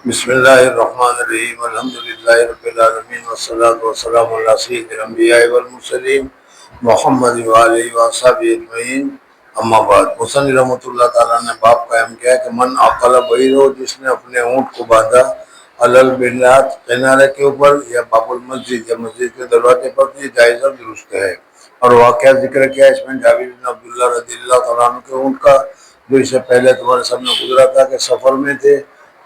बिस्मिल्लाहिर्रहमानिर्रहीम अल्हम्दुलिल्लाहि रब्बिल आलमीन वस्सलातु वस्सलामु अला सय्यिदिल अंबिया'i वल मुरसलीन मुहम्मद व आलिहि व अस्हाबिहि अजमईन अम्मा बाद। हुसैन रहमतुल्लाह ताला ने बाप कायम किया कि मन अक़ल बहीरो, जिसने अपने ऊँट को बांधा अलल बिलात किनारे के ऊपर या बाबुल मस्जिद या मस्जिद के दरवाजे पर, ये जायज़ और दुरुस्त है। और वाक़या जिक्र किया इसमें जाबिर बिन अब्दुल्लाह रज़ियल्लाहु तआला अन्हु के ऊँट का, जो इससे पहले तुम्हारे सामने गुजरा था कि सफ़र में थे,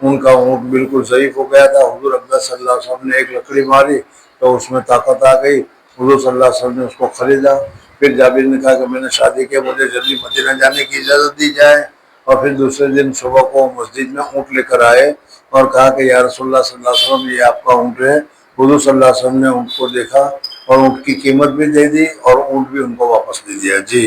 उनका ऊँट बिल्कुल ज़ईफ़ हो गया था। हुज़ूर अक़दस सल्लल्लाहु अलैहि वसल्लम ने एक लकड़ी मारी तो उसमें ताकत आ गई। हुज़ूर सल्लल्लाहु अलैहि वसल्लम ने उसको ख़रीदा। फिर जाबिर ने कहा कि मैंने शादी की, मुझे जल्दी मदीना जाने की इजाज़त दी जाए। और फिर दूसरे दिन सुबह को मस्जिद में ऊँट लेकर आए और कहा कि या रसूलुल्लाह सल्लल्लाहु अलैहि वसल्लम, ये आपका ऊँट है। हुज़ूर सल्लल्लाहु अलैहि वसल्लम ने ऊँट को देखा और ऊँट की कीमत भी दे दी और ऊँट भी उनको वापस दे दिया। जी।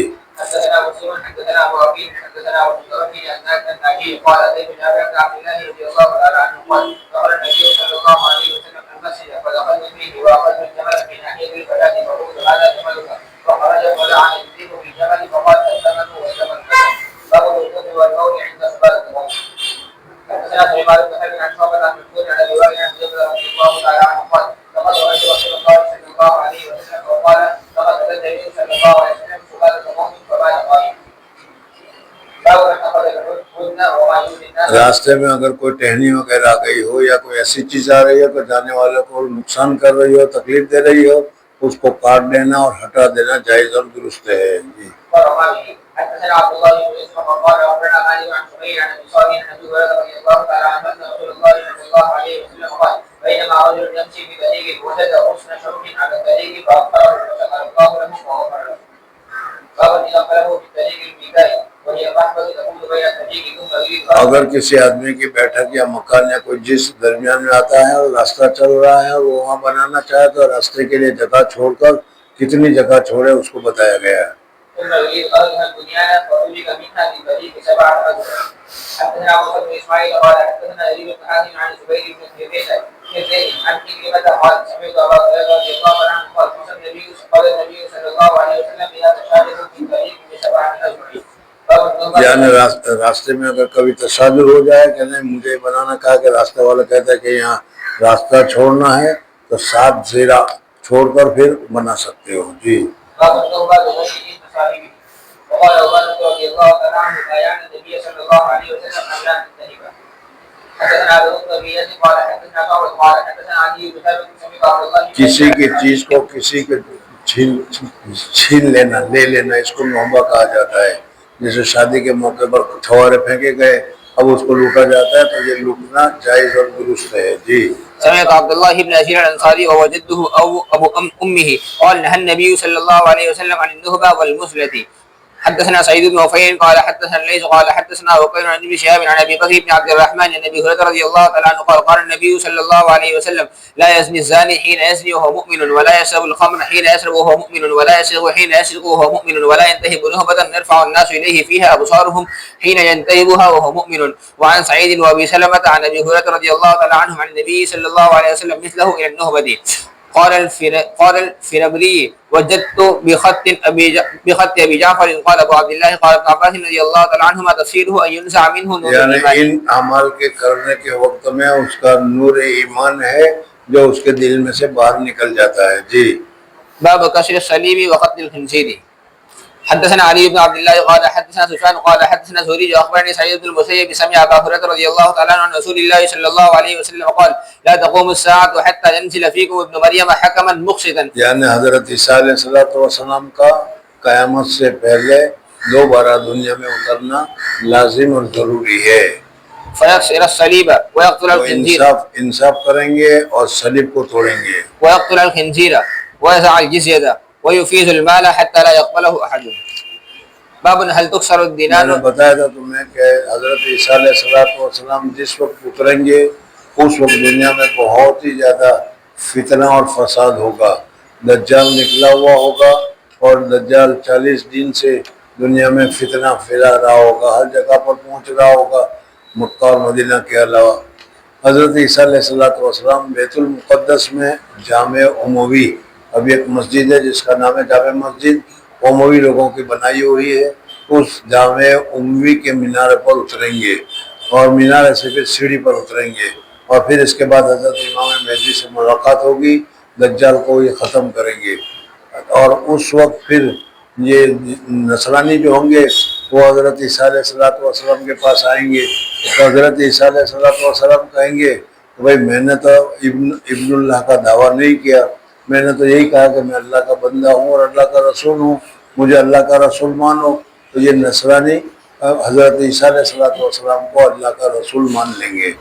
रास्ते में अगर कोई टहनी वगैरह आ गई हो या कोई ऐसी चीज आ रही हो तो जाने वाले को नुकसान कर रही हो, तकलीफ दे रही हो, उसको काट देना और हटा देना जायज और दुरुस्त है। जी। अगर किसी आदमी की बैठक या मकान या कोई जिस दरमियान में आता है और रास्ता चल रहा है और वो वहाँ बनाना चाहे तो रास्ते के लिए जगह छोड़कर कितनी जगह छोड़े उसको बताया गया है। यानी रास्ते में अगर कभी तशादुर हो जाए कि नहीं मुझे बनाना, कहा कि रास्ते वाला कहता है कि यहाँ रास्ता छोड़ना है तो 7 ज़ेरा छोड़कर फिर बना सकते हो। जी। किसी की चीज को किसी के छीन लेना, ले लेना, इसको नौबा कहा जाता है। जैसे शादी के मौके पर छुआरे फेंके गए, अब उसको लूटा जाता है तो ये लूटना जायज और दुरुस्त है। जी। समीअत अब्दुल्लाह इब्न अज़ीर अल-अंसारी व वजद्दुहु अबू उम्मिही क़ाल नहा नबी सल्लल्लाहु अलैहि वसल्लम अन नुहबा वल मुसलती। हदसना सईद इब्न हुफैन क़ाल हदसना लैस क़ाल हदसना वक़ील अन अबी शिहाब अन अबी बकर इब्न अब्दुर्रहमान अन अबी हुरैरा रज़ियल्लाहु तआला अन्हु क़ाल क़ाल नबी सल्लल्लाहु अलैहि वसल्लम ला यज़नी ज़ानी हीन यज़नी वहुव मुमिनुन व ला यशरबुल ख़म्र हीन यशरबु वहुव मुमिनुन व ला यसरिक़ु हीन यसरिक़ु वहुव मुमिनुन व ला यंतहिबु नहबतन यरफ़अु अन्नासु इलैहि फ़ीहा अबसारुहुम हीन यंतहिबुहा वहुव मुमिनुन। व अन सईद व अबी सलमह अन अबी हुरैरा रज़ियल्लाहु तआला अन्हु अन नबी सल्लल्लाहु अलैहि वसल्लम मिस्लहु इला नहबती। قال الفربري وجدت بخط أبي جعفر قال أبو عبد الله قال ابن عباس رضي الله تعالى عنهما तफसीरुहु अन युनज़अ मिन्हु नूरुल ईमान। यानी इन अमल के करने के वक्त में उसका नूर ईमान है जो उसके दिल में से बाहर निकल जाता है। जी। बाब कसर सलीबी व क़त्ल खिंज़ीरी। हदसना अली इब्न अब्दुल्लाह क़ाल हदसना सुफ़यान क़ाल हदसना ज़ुहरी अख़बरनी सईद इब्न मुसय्यब समिअ अबा हुरैरा रज़ियल्लाहु तआला अन्हु अन रसूलिल्लाह सल्लल्लाहु अलैहि वसल्लम क़ाल ला तक़ूमु अस्साअतु हत्ता यंज़िल फ़ीकुम इब्न मरियम हकमन मुक़सितन। यानी हज़रत ईसा अलैहिस्सलातु वस्सलाम का क़यामत से पहले दोबारा दुनिया में उतरना लाजिम और ज़रूरी है। फ़यक्सिर अस्सलीब व यक़्तुल खिंज़ीर, इंसाफ करेंगे और सलीब को तोड़ेंगे। व यक़्तुल खिंज़ीर व यज़अल जिज़्यता व युफ़ीज़ुल माल हत्ता ला यक़बलहु अहद। बाबुन हल तुक्सरु दीनार। मैंने बताया था तुम्हें कि हज़रत ईसा अलैहिस्सलाम जिस वक्त उतरेंगे उस वक्त दुनिया में बहुत ही ज़्यादा फितना और फसाद होगा। दज्जाल निकला हुआ होगा और दज्जाल 40 दिन से दुनिया में फितना फैला रहा होगा, हर जगह पर पहुंच रहा होगा, मक्का और मदीना के अलावा। हज़रत ईसा अलैहिस्सलाम बैतुल मुक़द्दस में जामे उमवी, अभी एक मस्जिद है जिसका नाम है जामे मस्जिद, उमवी लोगों की बनाई हुई है। उस जामे उमवी के मीनारे पर उतरेंगे और मीनारे से फिर सीढ़ी पर उतरेंगे और फिर इसके बाद हज़रत इमाम महदी से मुलाकात होगी, दज्जाल को ये ख़त्म करेंगे। और उस वक्त फिर ये नसरानी जो होंगे वो हज़रत ईसा अलैहिस्सलाम के पास आएंगे, तो हज़रत ईसा अलैहिस्सलाम कहेंगे तो भाई मैंने तो इब्नुल्लाह का दावा नहीं किया, मैंने तो यही कहा कि मैं अल्लाह का बंदा हूँ और अल्लाह का रसूल हूँ, मुझे अल्लाह का रसूल मानो। तो ये नसरानी हज़रत ईसा अलैहिस्सलाम को अल्लाह का रसूल मान लेंगे।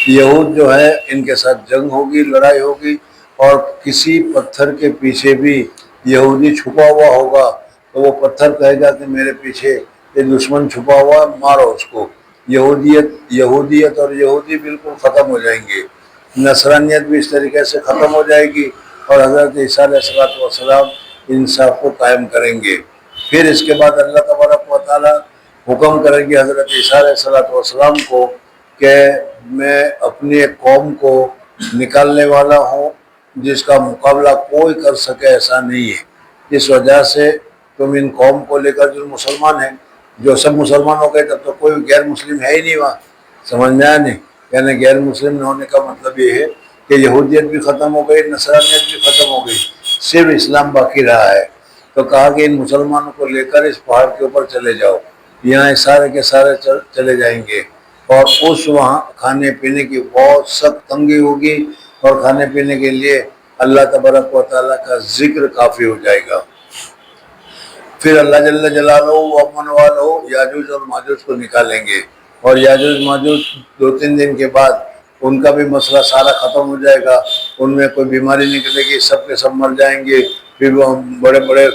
यहूद जो है इनके साथ जंग होगी, लड़ाई होगी और किसी पत्थर के पीछे भी यहूदी छुपा हुआ होगा तो वो पत्थर कहेगा कि मेरे पीछे ये दुश्मन छुपा हुआ है, मारो उसको। यहूदियत और यहूदी बिल्कुल ख़त्म हो जाएंगे, नसरानियत भी इस तरीके से ख़त्म हो जाएगी और हज़रत ईसा अलैहिस्सलाम इंसाफ को कायम करेंगे। फिर इसके बाद अल्लाह तबारक व तआला हुक्म करेंगे हज़रत ईसा अलैहिस्सलाम को कि मैं अपनी एक कौम को निकालने वाला हूँ जिसका मुकाबला कोई कर सके ऐसा नहीं है। इस वजह से तुम इन कौम को लेकर, जो मुसलमान हैं, जो सब मुसलमान हो गए तब तो कोई गैर मुस्लिम है ही नहीं वहाँ, समझ में आया नहीं। यानी गैर मुस्लिम न होने का मतलब ये है कि यहूदियत भी ख़त्म हो गई, नसरानियत भी ख़त्म हो गई, सिर्फ इस्लाम बाकी रहा है। तो कहा कि इन मुसलमानों को लेकर इस पहाड़ के ऊपर चले जाओ, यहाँ सारे के सारे चले जाएंगे और उस वहाँ खाने पीने की बहुत सख्त तंगी होगी और खाने पीने के लिए अल्लाह तबारक व तआला का जिक्र काफ़ी हो जाएगा। फिर अल्लाह जल्ल जलालहू अमन वालो याजूज और माजूज को निकालेंगे और याजूज माजूज 2-3 दिन के बाद उनका भी मसला सारा ख़त्म हो जाएगा, उनमें कोई बीमारी निकलेगी, सब के सब मर जाएंगे। फिर वो बड़े बड़े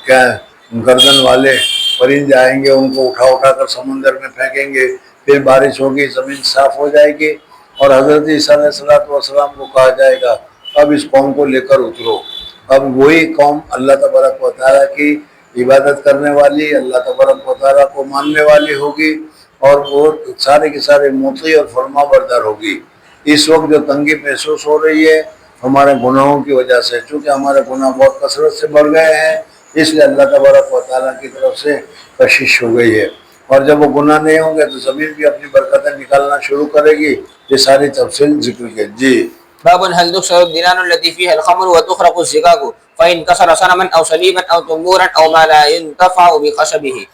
क्या गर्दन वाले परिंदे आएंगे, उनको उठा उठा कर समुंदर में फेंकेंगे, फिर बारिश होगी, ज़मीन साफ़ हो जाएगी और हज़रत ईसा अलैहिस्सलाम को कहा जाएगा अब इस कौम को लेकर उतरो। अब वही कौम अल्लाह तबारक व तआला की इबादत करने वाली, अल्लाह तबारक व तआला को मानने वाली होगी और वो सारे के सारे मुती और फरमाबरदार होगी। इस वक्त जो तंगी महसूस हो रही है हमारे गुनाहों की वजह से, चूँकि हमारे गुनाह बहुत कसरत से बढ़ गए हैं, इसलिए अल्लाह तबारक व तआला की तरफ से कशिश हो गई है। और जब वो गुनाह नहीं होंगे तो ज़मीन भी अपनी बरकतें निकालना शुरू करेगी। ये सारी तफसील जिक्र है जी। बाबुन हल तुक्सर दिनानु लती फीहा अल-खम्र व तुखरक़ु ज़िकाकु फ़इन कसर सनमन औ सलीबन औ तुमूरन औ मा ला युंतफ़अु बिक़सबिही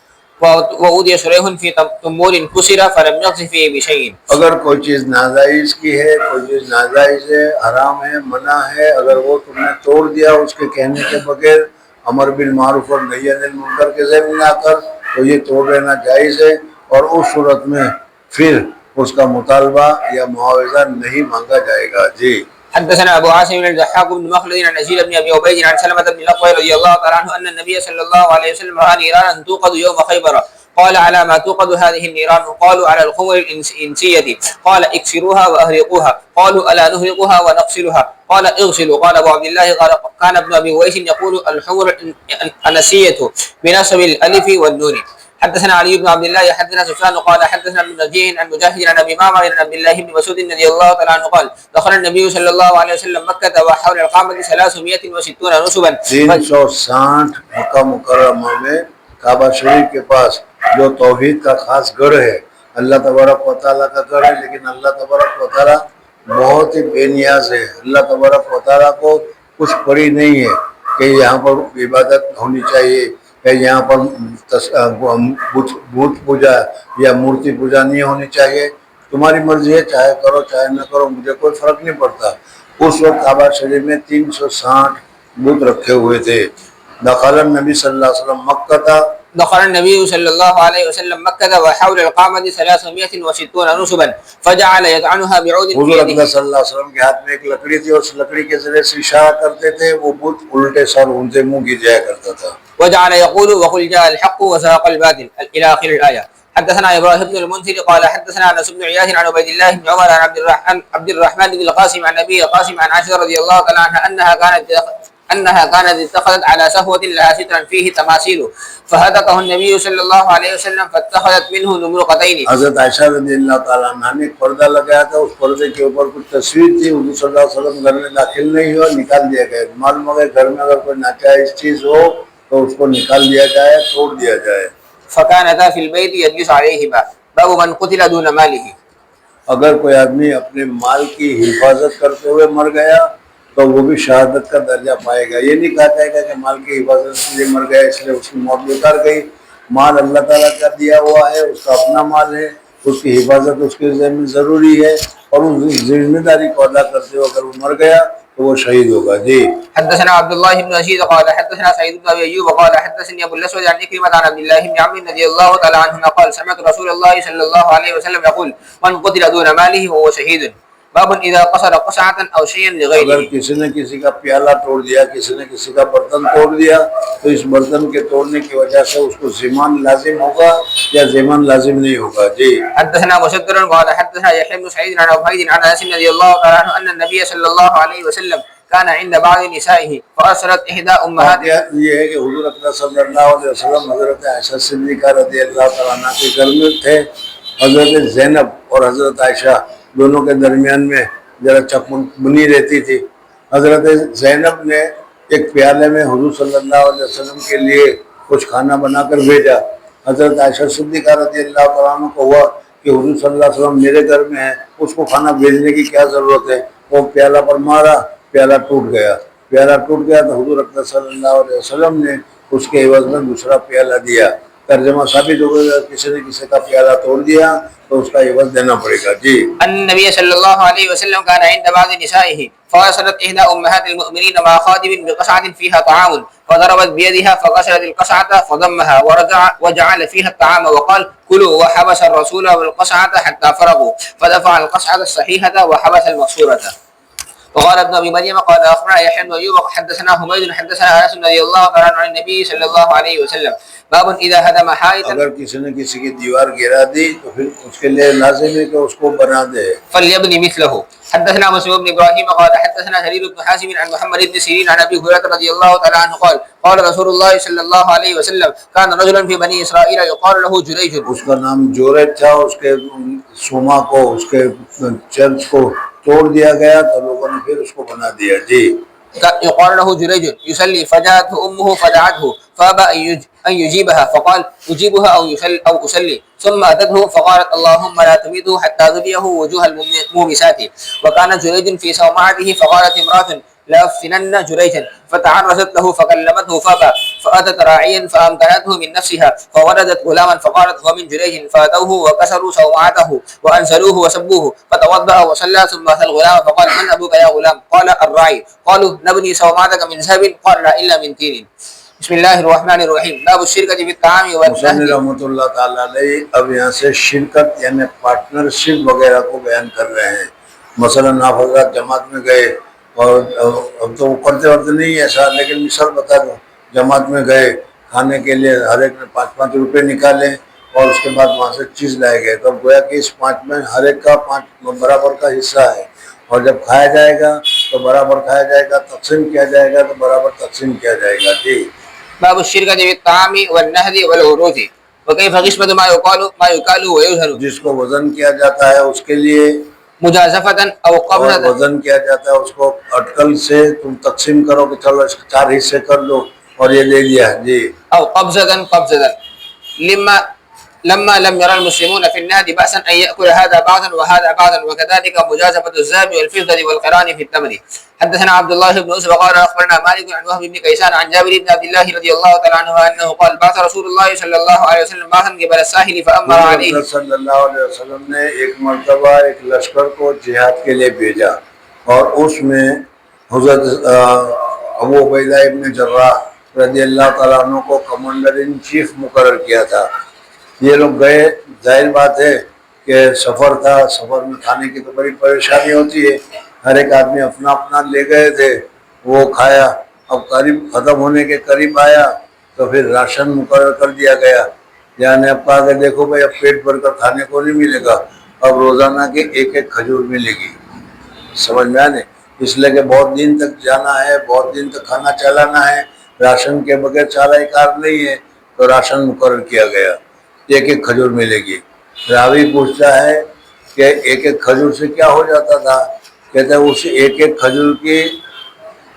व उदिय सुरैहुन फ़ी तुमूरिन कुसिरा फ़लम यग़ज़ि फ़ीहि बिशैइन। अगर कोई चीज़ नाजायज़ की है, कोई चीज़ नाजायज़ है, हराम है, मना है, अगर वो तुमने तोड़ दिया उसके कहने के बगैर, अमर बिल मारूफ और नही अनिल मुनकर के ज़मीन आकर, तो ये तोड़ लेना जायज़ है और उस सूरत में फिर उसका मुतालबा या मुआवजा नहीं मांगा जाएगा जी। حدثنا ابو عاصم الضحاك بن مخلد عن يزيد بن ابي عبيد عن سلمة بن الاكوع رضي الله تعالى عنه ان النبي صلى الله عليه وسلم راى نيرانا توقد يوم خيبر، قال على ما توقد هذه النيران؟ قالوا على الخمر الانسية، قال اكسروها واهرقوها، قالوا الا نهرقها ونغسلها؟ قال اغسلوا. قال ابو عبد الله قال كان ابن ابي اويس يقول الحمر الانسية بنصب الالف والنون. حدثنا علي بن عبد الله حدثنا سفيان قال حدثنا ابن نجيه عن مجاهد عن ابي معمر عن عبد الله بن مسعود رضي الله تعالى عنه قال دخل النبي صلى الله عليه وسلم مكة وحول القامة 360 نصبا 360 मक्का मुकर्रमा में काबा शरीफ के पास जो तौहीद का खास गढ़ है, अल्लाह तबारक व तआला का गढ़ है, लेकिन अल्लाह तबारक व तआला बहुत ही बेनियाज है। अल्लाह तबारक व तआला को कुछ पड़ी नहीं है कि यहाँ पर इबादत होनी चाहिए या यहाँ पर भूत पूजा या मूर्ति पूजा नहीं होनी चाहिए। तुम्हारी मर्जी है, चाहे करो चाहे न करो, मुझे कोई फर्क नहीं पड़ता। उस वक्त काबा शरीफ में 360 बुत रखे हुए थे। दखल नबी सल्लल्लाहु अलैहि वसल्लम मक्का था, دخل النبي صلى الله عليه وسلم مكة وحول القامة 360 نصبا فجعل يطعنها بعود في हुजूर يده. अकबर सल्लल्लाहु अलैहि वसल्लम के हाथ में एक लकड़ी थी और उस लकड़ी के जरिए से इशारा करते थे, वो बुत उल्टे सर उनसे मुंह गिर जाया करता था। وجعل يقول وقل جاء الحق وزهق الباطل إلى آخر الآية. حدثنا إبراهيم بن المنذر قال حدثنا أنس بن عياش عن عبيد الله بن عمر عن عبد الرحمن بن القاسم عن أبي القاسم عن عائشة رضي الله تعالى عنها أنها كانت اتخذت على صفوة لها سترا فيه تماثيل فهتكه النبي صلى الله عليه وسلم فاتخذت منه नमरुकतैन। हजरत आयशा रज़ियल्लाहु ताला अन्हा ने एक पर्दा लगाया था, उस पर्दे के ऊपर कुछ तस्वीर थी। हुजूर सल्लल्लाहु अलैहि वसल्लम घर में दाखिल नहीं हुआ, निकाल दिया गया। मालूम हो गया घर में अगर कोई नाजायज चीज हो तो उसको निकाल दिया जाए, तोड़ दिया जाए। فكانتا في البيت يجلس عليهما باب من قتل دون मालिhi। अगर कोई आदमी अपने माल की हिफाजत करते हुए मर गया तो वो भी शहादत का दर्जा पाएगा। ये नहीं कहा जाएगा कि माल की हिफाजत के लिए मर गया इसलिए उसकी मौत बेकार गई। माल अल्लाह ताला का दिया हुआ है, उसका अपना माल है, उसकी हिफाजत उसके ज़िम्मे ज़रूरी है और उस जिम्मेदारी को अदा करते हुए अगर वो मर गया तो वो शहीद होगा। जी। حدثنا عبد الله بن رشيد قال حدثنا سعيد بن ابي ايوب قال حدثني ابو الاسود عن عكرمة عن عبد الله بن عمرو رضي الله تعالى عنهما قال سمعت رسول الله صلى الله عليه وسلم يقول من قتل دون ماله وهو شهيد باب اذا قصر قصعة او شيئا अगर لغيره। किसी ने किसी का प्याला तोड़ दिया, किसी ने किसी का बर्तन तोड़ दिया तो इस बर्तन के तोड़ने की वजह से उसको ज़िमान लाजिम होगा या ज़िमान लाजिम नहीं होगा। जी। حدثنا مسدد قال حدثنا يحيى بن سعيد عن عبيد عن انس رضي الله تعالى عنه ان النبي صلى الله عليه وسلم كان عند بعض نسائه فارسلت احدى امهاته। ये है कि हुजूर अकरम सल्लल्लाहु अलैहि वसल्लम हजरत आयशा सिद्दीक़ा रज़ियल्लाहु ताला अन्हा के घर में थे। हजरत ज़ैनब और हजरत आयशा दोनों के दरमियान में जरा चकमुन बुनी रहती थी। हजरत ज़ैनब ने एक प्याले में हुजूर सल्लल्लाहु अलैहि वसल्लम के लिए कुछ खाना बनाकर भेजा। हजरत आयशा सिद्दीक़ा रज़ियल्लाहु ताला अन्हा को हुआ कि हुजूर सल्लल्लाहु अलैहि वसल्लम मेरे घर में है, उसको खाना भेजने की क्या ज़रूरत है। वो प्याला पर मारा, प्याला टूट गया। प्याला टूट गया तो हुजूर अकरम सल्लल्लाहु अलैहि वसल्लम ने उसके एवज में दूसरा प्याला दिया। तर्जमा साबित हो गया, किसी ने किसी का प्याला तोड़ दिया तो उसका एवज देना पड़ेगा। जी। النبي صلى الله عليه وسلم كان عند بعض نسائه فارسلت احدى امهات المؤمنين مع خادم بقصعة فيها طعام فضربت بيدها فكسرت القصعة فضمها ورجع وجعل فيها الطعام وقال كلوا وحبس الرسول والقصعة حتى فرغوا فدفع القصعة الصحيحة وحبس المكسورة. وقال ابن ابي مريم قال اخبرنا يحيى بن ايوب حدثنا حميد حدثنا انس رضي الله تعالى عنه عن النبي صلى الله عليه وسلم باب اذا هدم حائطا अगर किसी ने किसी की दीवार गिरा दी तो फिर उसके लिए लाजिम है कि उसको बना दे। فليبني مثله। حدثنا مسلم بن ابراهيم قال حدثنا جرير بن حازم عن محمد بن سيرين عن ابي هريره رضي الله تعالى عنه قال قال رسول الله صلى الله عليه وسلم كان رجلا في بني اسرائيل يقال له جريج। उसका नाम जोरेज था। उसके सुमा को, उसके चर्च को तोड़ दिया गया तो लोगों ने फिर उसको बना दिया। जी। يقال له جريج يصلي فجاءته امه فدعته فابى ان يجيبها فقال اجيبها او اصلي ثم اتته فقالت اللهم لا تميته حتى تبيه وجوه المومسات. وكان جريج في صومعته فقالت امراه لأفتنن جريجا فتعرضت له فكلمته فابى فأتت راعيا فأمكنته من نفسها فوردت غلاما فقالت هو من جريج فأتوه وكسروا صومعته وأنزلوه وسبوه فتوضأ وصلى ثم أتى الغلام فقال من أبوك يا غلام؟ قال الراعي. قالوا نبني صومعتك من ذهب؟ قال لا إلا من طين. بسم الله الرحمن الرحيم باب الشركة في الطعام मुसन्निफ रहमतुल्लाह ताला अलैहि अब यहाँ से शिरकत यानी पार्टनरशिप वगैरह को बयान कर रहे हैं। मसलन आप हज़रात जमात में गए और अब तो करते वक्त नहीं ऐसा, लेकिन मिसाल बता दो, जमात में गए खाने के लिए हर एक ने 5-5 रुपये निकाले और उसके बाद वहाँ से चीज़ लाए गए तो गोया कि इस 5 में हर एक का 5 बराबर का हिस्सा है और जब खाया जाएगा तो बराबर खाया जाएगा, तकसीम किया जाएगा तो बराबर तकसीम किया जाएगा। जी। باب الشركة في الطعام والنهد والعروض وكيف قسمة ما يقال ويظهر जिसको वजन किया जाता है उसके लिए مجازفة أو और قبضة वजन किया जाता है उसको अटकल से तुम तकसीम करो कि चलो इसके 4 हिस्से कर दो और ये दे दिया। जी। أو قبضة لما لم يرى المسلمون في النهد بأسا أن يأكل هذا بعضا وهذا بعضا وكذلك مجازفة الذهب والفضة والقران في التمر. حدثنا عبد الله بن يوسف قال أخبرنا مالك عن وهب بن كيسان عن جابر بن عبد الله رضي الله تعالى عنه أنه قال بعث رسول الله صلى الله عليه وسلم بعثا قبل الساحل فأمر عليه सल्लल्लाहु अलैहि वसल्लम ने एक मर्तबा एक लश्कर को जिहाद के लिए भेजा और उसमें हज़रत अबू उबैदा इब्न जर्राह रज़ियल्लाहु ताला अन्हु को कमांडर इन चीफ मुकर्रर किया था। ये लोग गए, जाहिर बात है कि सफ़र था, सफ़र में खाने की तो बड़ी परेशानी होती है। हर एक आदमी अपना अपना ले गए थे, वो खाया। अब करीब ख़त्म होने के करीब आया तो फिर राशन मुकर्रर कर दिया गया। यानी अब कहा कि देखो भाई अब पेट भर कर खाने को नहीं मिलेगा, अब रोज़ाना के एक एक खजूर मिलेगी। समझ में आने इसलिए कि बहुत दिन तक जाना है, बहुत दिन तक खाना चलाना है, राशन के बगैर चारा ही कार नहीं है, तो राशन मुकर्रर किया गया, एक एक खजूर मिलेगी। रावी पूछता है कि एक एक खजूर से क्या हो जाता था? कहते हैं उस एक एक खजूर की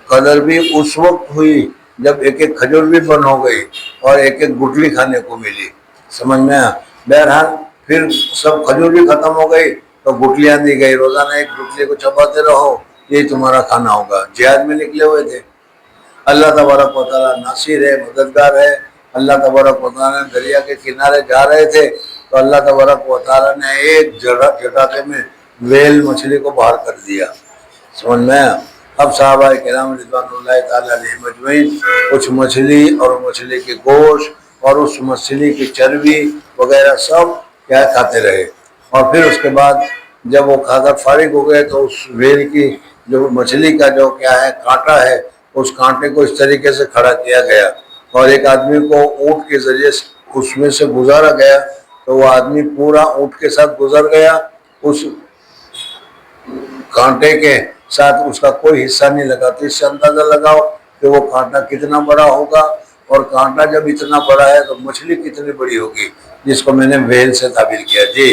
कदर भी उस वक्त हुई जब एक एक खजूर भी बंद हो गई और एक एक गुठली खाने को मिली। समझ में आया? बहरहाल फिर सब खजूर भी खत्म हो गई तो गुठलियां दी गई, रोजाना एक गुठली को चबाते रहो, ये तुम्हारा खाना होगा। जिहाद में निकले हुए थे। अल्लाह तबारक व तआला नासिर है, मददगार है। अल्लाह तबारक व तआला दरिया के किनारे जा रहे थे तो अल्लाह तबारक व तआला ने एक झटाके में वेल मछली को बाहर कर दिया। समझ में आया? अब साहबा किराम रिज़वानुल्लाहि ताला अलैहिम अजमईन कुछ मछली और मछली के गोश्त और उस मछली की चर्बी वगैरह सब क्या खाते रहे। और फिर उसके बाद जब वो खाकर फारिग हो गए तो उस वेल की जो मछली का जो क्या है कांटा है, उस कांटे को इस तरीके से खड़ा किया गया और एक आदमी को ऊँट के जरिए उसमें से गुजारा गया, तो वो आदमी पूरा ऊँट के साथ गुजर गया। उस कांटे के साथ उसका कोई हिस्सा नहीं लगा। तो इससे अंदाजा लगाओ कि वो कांटा कितना बड़ा होगा, और कांटा जब इतना बड़ा है तो मछली कितनी बड़ी होगी, जिसको मैंने वेल से ताबीर किया। जी,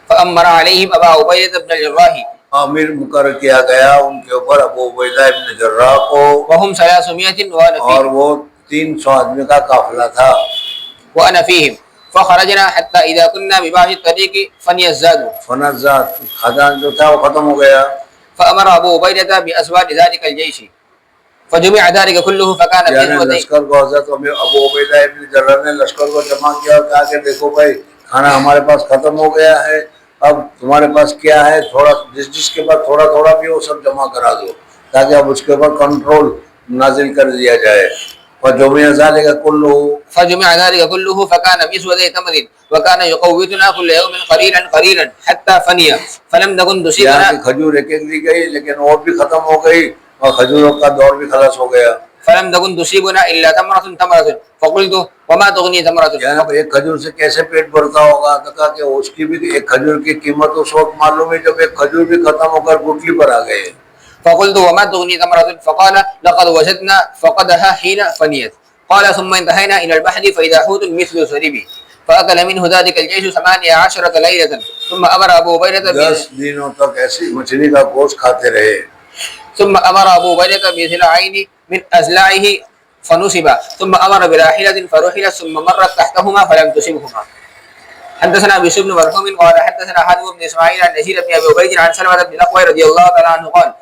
फअम्मर अलैहिम अबा उबैदा इब्न जर्राह, आमिर मुकर्रर किया गया उनके ऊपर अबू उबैदा इब्न जर्राह को, वहुम सलासुमियतिन व अना और वो 300 आदमी का काफिला था। वअना फीहिम फखरजना हत्ता इज़ा कुन्ना बिबाहि तरीक़ि फनियज़ादु, फनज़ात खजान जो था वो खत्म हो गया। फअमर अबू उबैदा बिअस्वाद ज़ालिकल जैश फजुमिअ ज़ालिका कुल्लुहु फकान यानी बिज़वतै, लश्कर को हज़रत अबू उबैदा इब्न जर्राह ने लश्कर को जमा किया और कहा कि देखो भाई, खाना हमारे पास खत्म हो गया है, अब तुम्हारे पास क्या है, थोड़ा जिसके पास थोड़ा थोड़ा भी वो सब जमा करा दो, ताकि अब उसके ऊपर कंट्रोल नाजिल कर दिया जाए। और जुमिअ ज़ालिका कुल्लुहु, फजुमिअ ज़ालिका कुल्लुहु फकान बिज़वतै तमरिन वकान युक़व्वितुना कुल्ल यौमिन क़लीलन क़लीलन हत्ता फनिया फलम तकुन तुसीबना, खजूर एक एक दी गई लेकिन और भी खत्म हो गई और खजूरों का दौर भी खलास हो गया। फलम तकुन तुसीबना इल्ला तमरतुन तमरतुन फ़क़ुल्तु वमा तुग़नी तमरतुन, यानी एक खजूर से कैसे पेट भरता होगा? तो कहा कि उसकी भी एक खजूर की कीमत उस वक्त मालूम है जब एक खजूर भी खत्म होकर गुठली पर आ गए। फ़क़ुल्तु वमा तुग़नी तमरतुन फ़क़ाल लक़द वजदना फ़क़दहा हीन फनियत, क़ाल सुम्मा इंतहैना इलल बहरि फ़इज़ा हूतुन मिस्लु सरिबी फ़अकल मिन्हु ज़ालिकल जैशु 18 लैलतन सुम्मा अमरा अबू उबैदा 10 दिनों तक ऐसी मछली का गोश्त खाते रहे। ثم أمر أبو عبيدة بذراعين من أزلاعه فنصب ثم أمر براحلة فرحلت ثم مرت تحتهما فلم تصبهما. حدثنا بشر بن مرحوم قال حدثنا حاتم بن إسماعيل عن يزيد بن أبي عبيد عن سلمة بن الأكوع رضي الله تعالى عنه قال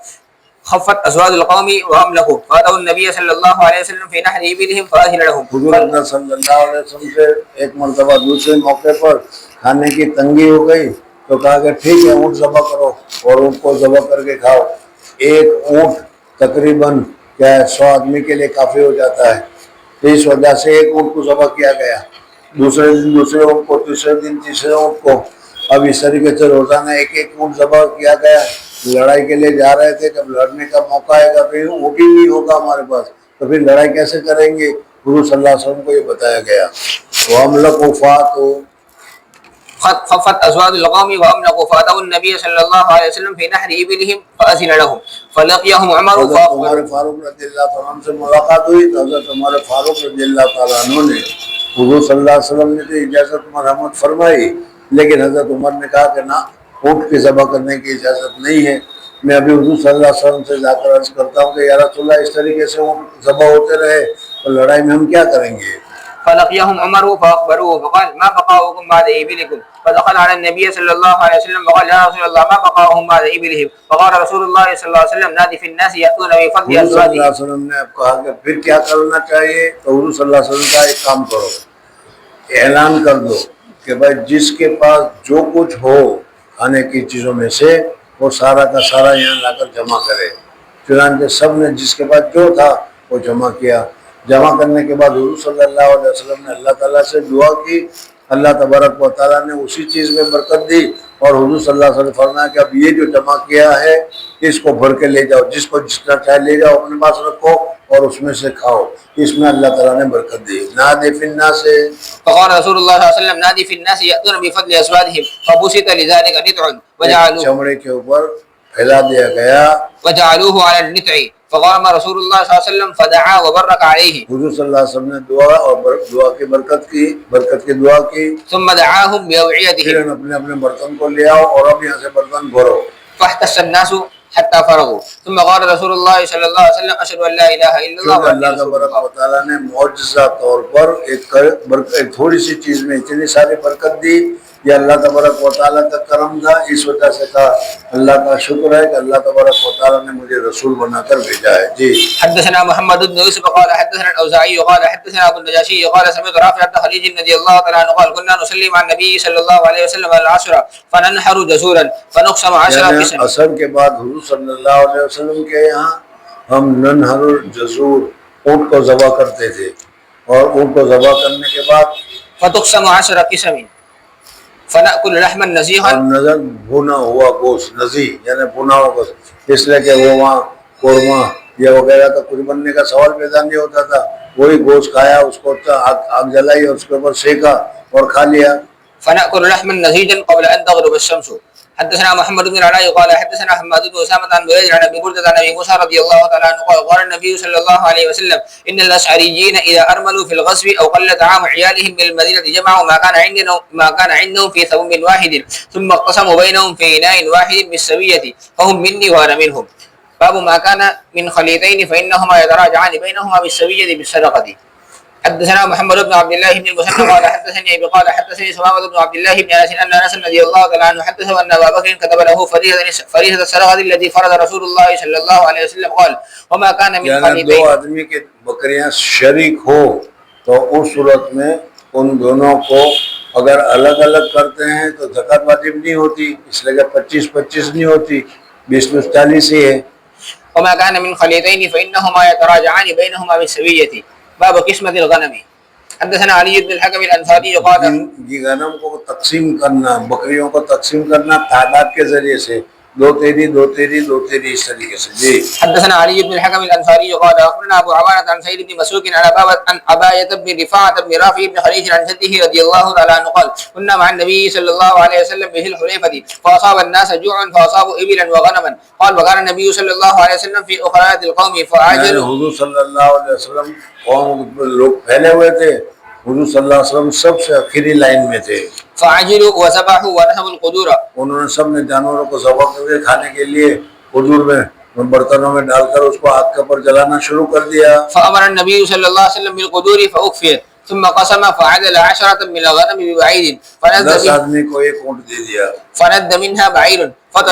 خفت أزواج القوم وأملكوا فأتوا النبي صلى الله عليه وسلم في نحر إبلهم فأذن لهم. हुजूर अकरम सल्लल्लाहु अलैहि वसल्लम से एक मरतबा दूसरे मौके पर खाने की तंगी हो गई तो कहा कि ठीक है, ऊँट ज़बह करो और ऊँट को ज़बह करके खाओ। एक ऊँट तकरीबन क्या है 100 आदमी के लिए काफ़ी हो जाता है। तो इस वजह से एक ऊँट को ज़बह किया गया, दूसरे दिन दूसरे ऊँट को, तीसरे दिन तीसरे ऊँट को। अब इस तरीके से रोज़ाना एक एक ऊँट ज़बह किया गया। लड़ाई के लिए जा रहे थे, जब लड़ने का मौका आएगा फिर ऊँट ही नहीं होगा हमारे पास, तो फिर लड़ाई कैसे करेंगे? गुरु सल्लल्लाहु अलैहि वसल्लम को ये बताया गया। वो हम लोग वफात हो خفت أزواج القوم وأملكوا فأتوا النبي صلى الله عليه وسلم في نحر إبلهم فأذن لهم فلقيهم عمر हमारे फारूक रज़ियल्लाहु ताला अन्हु से मुलाकात हुई तो हज़रत हमारे फारूक रज़ियल्लाहु ताला अन्हु ने हुज़ूर सल्लल्लाहु अलैहि वसल्लम ने तो इजाज़त मरहमत फरमाई, लेकिन हज़रत उमर ने कहा कि ना, ऊँट की ज़बह करने की इजाज़त नहीं है। मैं अभी हुज़ूर सल्लल्लाहु अलैहि वसल्लम से जाकर अर्ज़ करता हूँ कि या रसूलल्लाह, इस तरीके से ऊँट ज़बह होते रहे तो लड़ाई में हम क्या करेंगे? فلقيهم عمر فأخبروه فقال ما بقاؤكم بعد إبلكم فدخل على النبي صلى الله عليه وسلم فقال يا رسول الله ما بقاؤهم بعد إبلهم فقال رسول الله صلى الله عليه وسلم نادي في الناس يأتون بفضل हुज़ूर सल्लल्लाहु अलैहि أزواجهم. वसल्लम ने अब कहा कि फिर क्या करना चाहिए? तो हुज़ूर सल्लल्लाहु अलैहि वसल्लम का एक काम करो, ऐलान कर दो कि भाई जिसके पास जो कुछ हो खाने की चीज़ों में से वो सारा का सारा यहाँ लाकर जमा करे। चुनांचे सब ने जिसके पास जो था वो जमा किया। जमा करने के बाद हुज़ूर सल्लल्लाहु अलैहि वसल्लम ने अल्लाह ताला से दुआ की, अल्लाह तबारक व तआला ने उसी चीज़ में बरकत दी और हुज़ूर सल्लल्लाहु अलैहि वसल्लम फरमाया कि अब ये जो जमा किया है इसको भर के ले जाओ, जिसको जितना चाहे ले जाओ, अपने पास रखो और उसमें से खाओ। इसमें अल्लाह ताला ने बरकत दी। नादे फिन्ना से فقال رسول الله صلى الله عليه وسلم نادي في الناس يأتون بفضل أزواجهم فبسط لذلك نطع وجعلوا चमड़े के ऊपर फैला दिया गया। وجعلوه على النطع فقام رسول الله صلى الله عليه وسلم فدعا وبرك عليه हुजूर सल्लल्लाहु अलैहि वसल्लम ने दुआ और दुआ की बरकत की दुआ की। ثم دعاهم بأوعيتهم फिर अपने अपने बर्तन को ले आओ और अब यहाँ से बर्तन भरो। فاحتس الناस حتى فرغوا ثم قال رسول الله صلى الله عليه وسلم أشهد أن لا إله إلا الله क्योंकि अल्लाह तबारक व तआला ने मौजज़ा तौर पर एक थोड़ी सी चीज में इतनी सारी बरकत दी। ये अल्लाह तबारक व तआला का करम था। इस वजह से कहा अल्लाह का शुक्र है कि अल्लाह तबारक व तआला ने मुझे रसूल बनाकर भेजा है। जी حدثنا محمد بن يوسف قال حدثنا الأوزاعي قال حدثنا أبو النجاشي قال سمعت رافع بن خديج رضي الله تعالى عنه قال كنا نصلي مع النبي صلى الله عليه وسلم العصر فننحر جزورا فنقسم 10 قسم असर के बाद हुजूर सल्लल्लाहु अलैहि वसल्लम के यहाँ हम ननहरुल जज़ूर ऊँट को ज़बह करते थे और ऊँट को ज़बह करने के बाद فتقسم 10 قسم फनअकुल रहमन नज़ीहा नजर भुना हुआ गोश्त नजी यानी भुना हुआ गोश्त, इसलिए कि वो वहाँ कोरमा या वगैरह का कुछ बनने का सवाल पैदा नहीं होता था। वही गोश्त खाया, उसको आग जलाई और उसके ऊपर सेका और खा लिया। फनअकुल रहमन नज़ीजन क़ब्ल अन तग़रुब अश-शम्स। हदसना मोहम्मद बिन अला क़ाल हदसना हम्माद बिन उसामा अन बुरैद अन अबी बुरदा अन अबी मूसा रज़ियल्लाहु तआला अन्हु क़ाल क़ाल नबी सल्लल्लाहु अलैहि वसल्लम इन्नल अशअरिय्यीन इज़ा अरमलू फिल ग़ज़वी औ क़ल्ल तआमु इयालिहिम बिल मदीनति जमअू मा कान इंदहुम फ़ी सौमिन वाहिदिन थुम्मा क़समू बैनहुम फ़ी इनाइन वाहिदिन बिस्सविय्यति फ़हुम मिन्नी व अना मिनहुम। बाबु मा कान मिन ख़लीतैन फ़इन्नहुमा यतराजआन बैनहुमा बिस्सविय्यति बिस्सदक़ति। حدثنا محمد بن عبد الله بن المثنى قال حدثني ابي قال حدثني سمامة بن عبد الله بن انس ان انس رضي الله تعالى عنه حدثه ان ابا بكر كتب له فريضة الصدقة التي فرض رسول الله صلى الله عليه وسلم قال وما كان من यानी दो आदमी के बकरियां शरीक हो तो उस सूरत में उन दोनों को अगर अलग अलग करते हैं तो ज़कात वाजिब नहीं होती, इसलिए 25-25 नहीं होती, 20-40 ही है। وما كان من خليتين فإنهما يتراجعان بينهما بالسوية باب قسمة الغنم। حدثنا علي بن الحكم الأنصاري قال गनम को तकसीम करना, बकरियों को तकसीम करना तादाद के जरिए से, दो तेरी इस तरीके से। जी حدثنا علي بن الحكم الأنصاري قال أخبرنا أبو عوانة عن سعيد بن مسروق عن أباية بن رفاعة بن رافع بن خديج عن جده رضي الله تعالى عنه قال كنا مع النبي صلى الله عليه وسلم به الحليفة فأصاب الناس جوع فأصابوا إبلا وغنما قال وكان النبي صلى الله عليه وسلم في أخريات القوم فعاجلوا हुजूर सल्लल्लाहु अलैहि वसल्लम कौम लोग फैले हुए थे, हुजूर सल्लल्लाहु अलैहि वसल्लम सबसे आखिरी लाइन में थे। فعجلوا وذبحوا ونهبوا القدور उन्होंने सब ने जानवरों को ज़बह करके खाने के लिए हुजूर में बर्तनों में डालकर उसको आग के ऊपर जलाना शुरू कर दिया। فأمر النبي صلى الله عليه وسلم بالقدور فأكفيت ثم قسم فعدل 10 من الغنم ببعير 10 आदमी को एक ऊँट दे दिया। فند منها بعير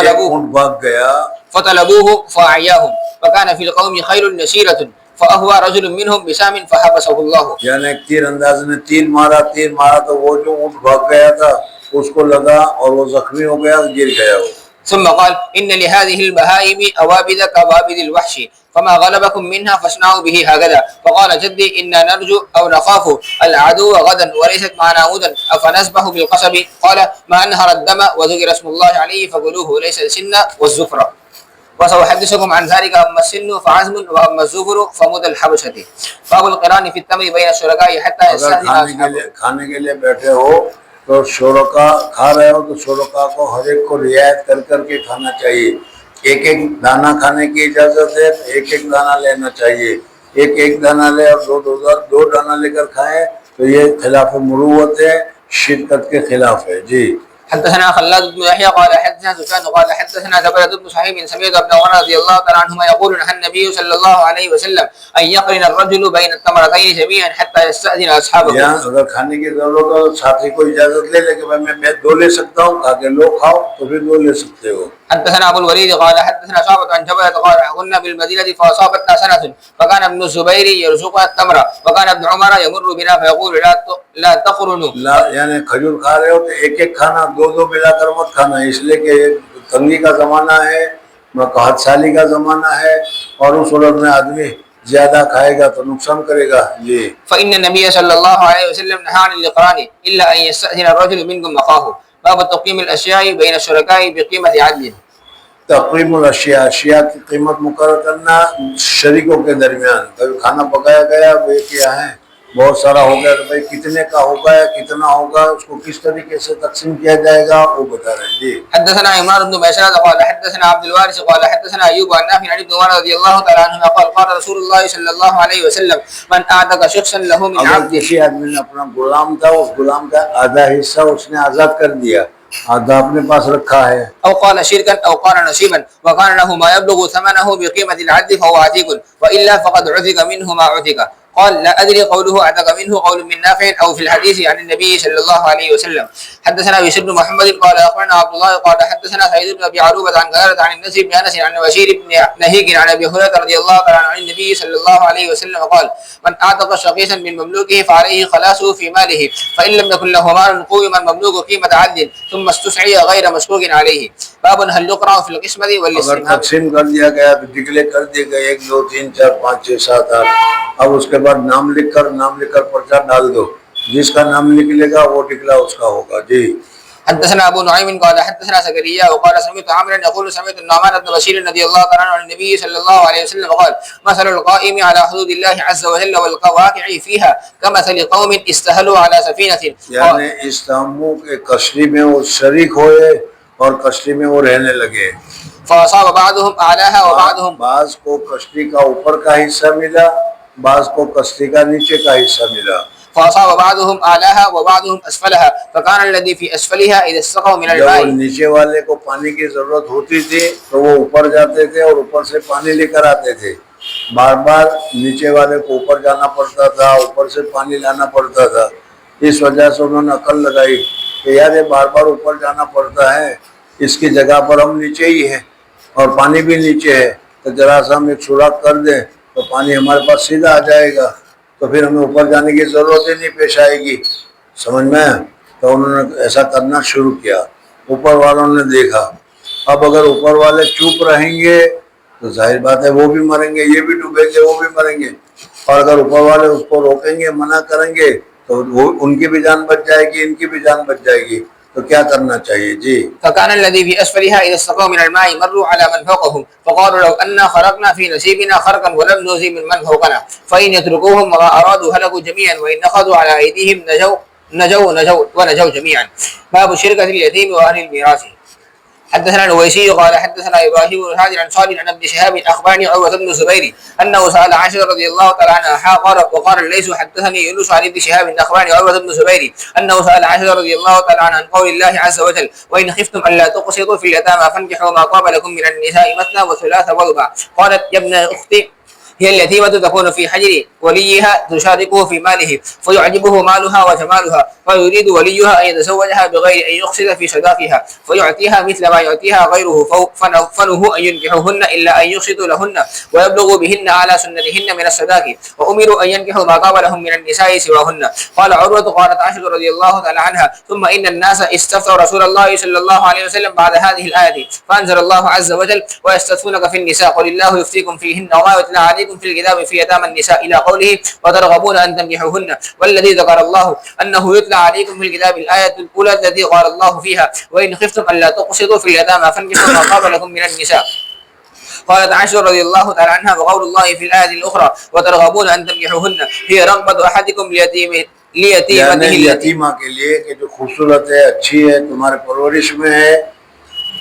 एक ऊँट भाग गया। فطلبوه فأعياهم وكان في القوم خيل نسيرة فأهوى رجل منهم بسام فحبسه الله। यानी एक तीर अंदाज ने तीर मारा तो वो जो ऊँट भाग गया था उसको लगा और वो जख्मी हो गया, गिर गया वो। ثم قال إن لهذه البهائم أوابد كوابد الوحش فما غلبكم منها فاصنعوا به هكذا. فقال جدي إنا نرجو أو نخاف العدو غدا وليست معنا غدا أفنسبح بالقصب. قال ما أنهر الدم وذكر اسم الله عليه فقلوه ليس السن والزفر. وسأحدثكم عن ذلك أما السن فعزم وأما الزفر فمد الحبشة. باب القران في التمر بين الشركاء حتى يستأذن أصحابه. खाने के लिए बैठे हो तो शोरका खा रहे हो तो शोरका को हर एक को रियायत कर करके खाना चाहिए। एक एक दाना खाने की इजाजत है तो एक एक दाना लेना चाहिए। एक दाना ले और दो दाना लेकर खाएं तो ये खिलाफ मुरूवत है, शिद्दत के खिलाफ है। जी حدثنا خلاد بن يحيى قال حدثنا سفيان قال حدثنا زبيدة بن صهيب سمعت ابن عمر رضي الله تعالى عنهما يقول نهى النبي صلى الله عليه وسلم أن يقرن الرجل بين التمرتين جميعا حتى يستأذن أصحابه. अगर खाने की जरूरत हो तो साथी को इजाजत ले लेके भाई मैं दो ले सकता हूँ, खा के लो खाओ तो फिर दो ले सकते हो। حدثنا أبو الوليد قال حدثنا شعبة عن جبلة قال كنا بالمدينة فأصابتنا سنة فكان ابن الزبير يرزقها التمر وكان ابن عمر يمر بنا فيقول لا تقرنوا. यानी खजूर खा रहे हो तो एक एक खाना दो मिलाकर मत खाना, इसलिए कि तंगी का जमाना है, कहत साली का जमाना है और उस सूरत में आदमी ज्यादा खाएगा तो नुकसान करेगा। जी فإن النبي صلى الله عليه वसल्लम नहा عن الإقران إلا أن يستأذن الرجل منكم أخاه. باب تقييم الأشياء بين الشركاء بقيمة عدل. तक़रीमुल अशिया की कीमत मुकर्रर करना शरीकों के दरमियान। कभी खाना पकाया गया वे क्या है बहुत सारा हो गया तो भाई कितने का होगा या कितना होगा, उसको किस तरीके से तकसीम किया जाएगा वो बता रहे हैं जी। حدثنا عمران بن بشار قال حدثنا عبد الوارث قال حدثنا ايوب عن نافع عن ابن عمر رضي الله تعالى عنهما قال قال رسول الله صلى الله عليه وسلم من اعتق شخصا له من अगर عبد किसी आदमी ने अपना गुलाम था, उस गुलाम का आधा हिस्सा उसने आजाद कर दिया, आधा अपने पास रखा है, او قال شركا او قال نصيبا وكان له ما يبلغ ثمنه بقيمه العدل فهو عتيق والا فقد عتق منه ما عتق. قال لا ادري قوله اعتق منه قول من نافع او في الحديث عن النبي صلى الله عليه وسلم. حدثنا بشر بن محمد قال اخبرنا عبد الله قال حدثنا سعيد بن ابي عروبه عن قتاده عن النصر بن انس عن بشير بن نهيك عن ابي هريره رضي الله تعالى عنه عن النبي صلى الله عليه وسلم قال من اعتق شقيصا من مملوكه فعليه خلاصه في ماله فان لم يكن له مال قوم المملوك قيمه عدل ثم استسعي غير مشكوك عليه. باب هل يقرا في القسمه अगर والاستمهام. तकसीम कर दिया गया तो डिक्लेयर कर दिए गए 1 2 3 4 5 6 7 8, अब उसके बाद नाम लिखकर पर्चा डाल दो, जिसका नाम निकलेगा वो टिकला उसका होगा जी। حدثنا ابو نعيم قال حدثنا زكريا وقال سمعت عامرا يقول سمعت النعمان بن بشير رضي الله تعالى عنه عن النبي صلى الله عليه وسلم قال مثل القائم على حدود الله عز وجل والواقع فيها كمثل قوم استهلوا على سفينه. यानी इस तामू के कश्ती में वो शरीक हुए और कश्ती में वो रहने लगे, فاصاب بعضهم اعلاها وبعضهم बाज को कश्ती का ऊपर का हिस्सा मिला, बाज को कश्ती का नीचे का हिस्सा मिला, فاصاب بعضهم اعلاها وبعضهم اسفلها فكان الذي في اسفلها اذا استقوا من जब الماء. नीचे वाले को पानी की जरूरत होती थी तो वो ऊपर जाते थे और ऊपर से पानी लेकर आते थे, बार बार नीचे वाले को ऊपर जाना पड़ता था, ऊपर से पानी लाना पड़ता था। इस वजह से उन्होंने अकल लगाई कि यार ये बार बार ऊपर जाना पड़ता है, इसकी जगह पर हम नीचे ही है और पानी भी नीचे है, तो जरा सा हम एक सुराख कर दें तो पानी हमारे पास सीधा आ जाएगा, तो फिर हमें ऊपर जाने की जरूरत ही नहीं पेश आएगी, समझ में। तो उन्होंने ऐसा करना शुरू किया, ऊपर वालों ने देखा। अब अगर ऊपर वाले चुप रहेंगे तो जाहिर बात है वो भी मरेंगे, ये भी डूबेंगे, वो भी मरेंगे, और अगर ऊपर वाले उसको रोकेंगे, मना करेंगे तो वो उनकी भी जान बच जाएगी, इनकी भी जान बच जाएगी। तो क्या करना चाहिए जी। فكان الذي في اسفلها اذا استقوا من الماء مروا على من فوقهم فقالوا لو انا خرقنا في نصيبنا خرقا ولم نؤذي من فوقنا فان يتركوهم وما ارادوا هلكوا جميعا وان اخذوا على ايديهم ونجوا جميعا. باب شركه اليتيم واهل الميراث. حدثنا الويسي قال حدثنا ابراهيم بن سعد عن صالح عن ابن شهاب اخبرني عروه بن الزبير انه سال عائشه رضي الله تعالى عنها قال وقال ليس حدثني يونس عن ابن شهاب اخبرني عروه بن الزبير انه سال عائشه رضي الله تعالى عنها عن قول الله عز وجل وان خفتم الا تقسطوا في اليتامى فانكحوا ما طاب لكم من النساء مثنى وثلاث ورباع. قالت يا ابن اختي هي اليتيمة تكون في حجر وليها تشاركه في ماله فيعجبه مالها وجمالها فيريد وليها أن يتزوجها بغير أن يقصد في صداقها فيعطيها مثل ما يعطيها غيره فنهوا أن ينكحوهن إلا أن يقسطوا لهن ويبلغوا بهن على سنتهن من الصداق وأمروا أن ينكحوا ما طاب لهم من النساء سواهن. قال عروة قالت عائشة رضي الله تعالى عنها ثم إن الناس استفتوا رسول الله صلى الله عليه وسلم بعد هذه الآية فأنزل الله عز وجل ويستفتونك في النساء قل الله يفتيكم فيهن وما يتلى عليكم في الكتاب في يتامى النساء إلى قوله وترغبون أن تنكحوهن والذي ذكر الله أنه يتلى عليكم في الكتاب الآية الأولى التي قال الله فيها وإن خفتم ألا تقسطوا في اليتامى فانكحوا ما طاب لكم من النساء. قالت عائشة رضي الله تعالى عنها وقول الله في الآية الأخرى وترغبون أن تنكحوهن هي رغبة أحدكم यानी यतीमा के लिए कि जो खूबसूरत है, अच्छी है, तुम्हारे परवरिश में है,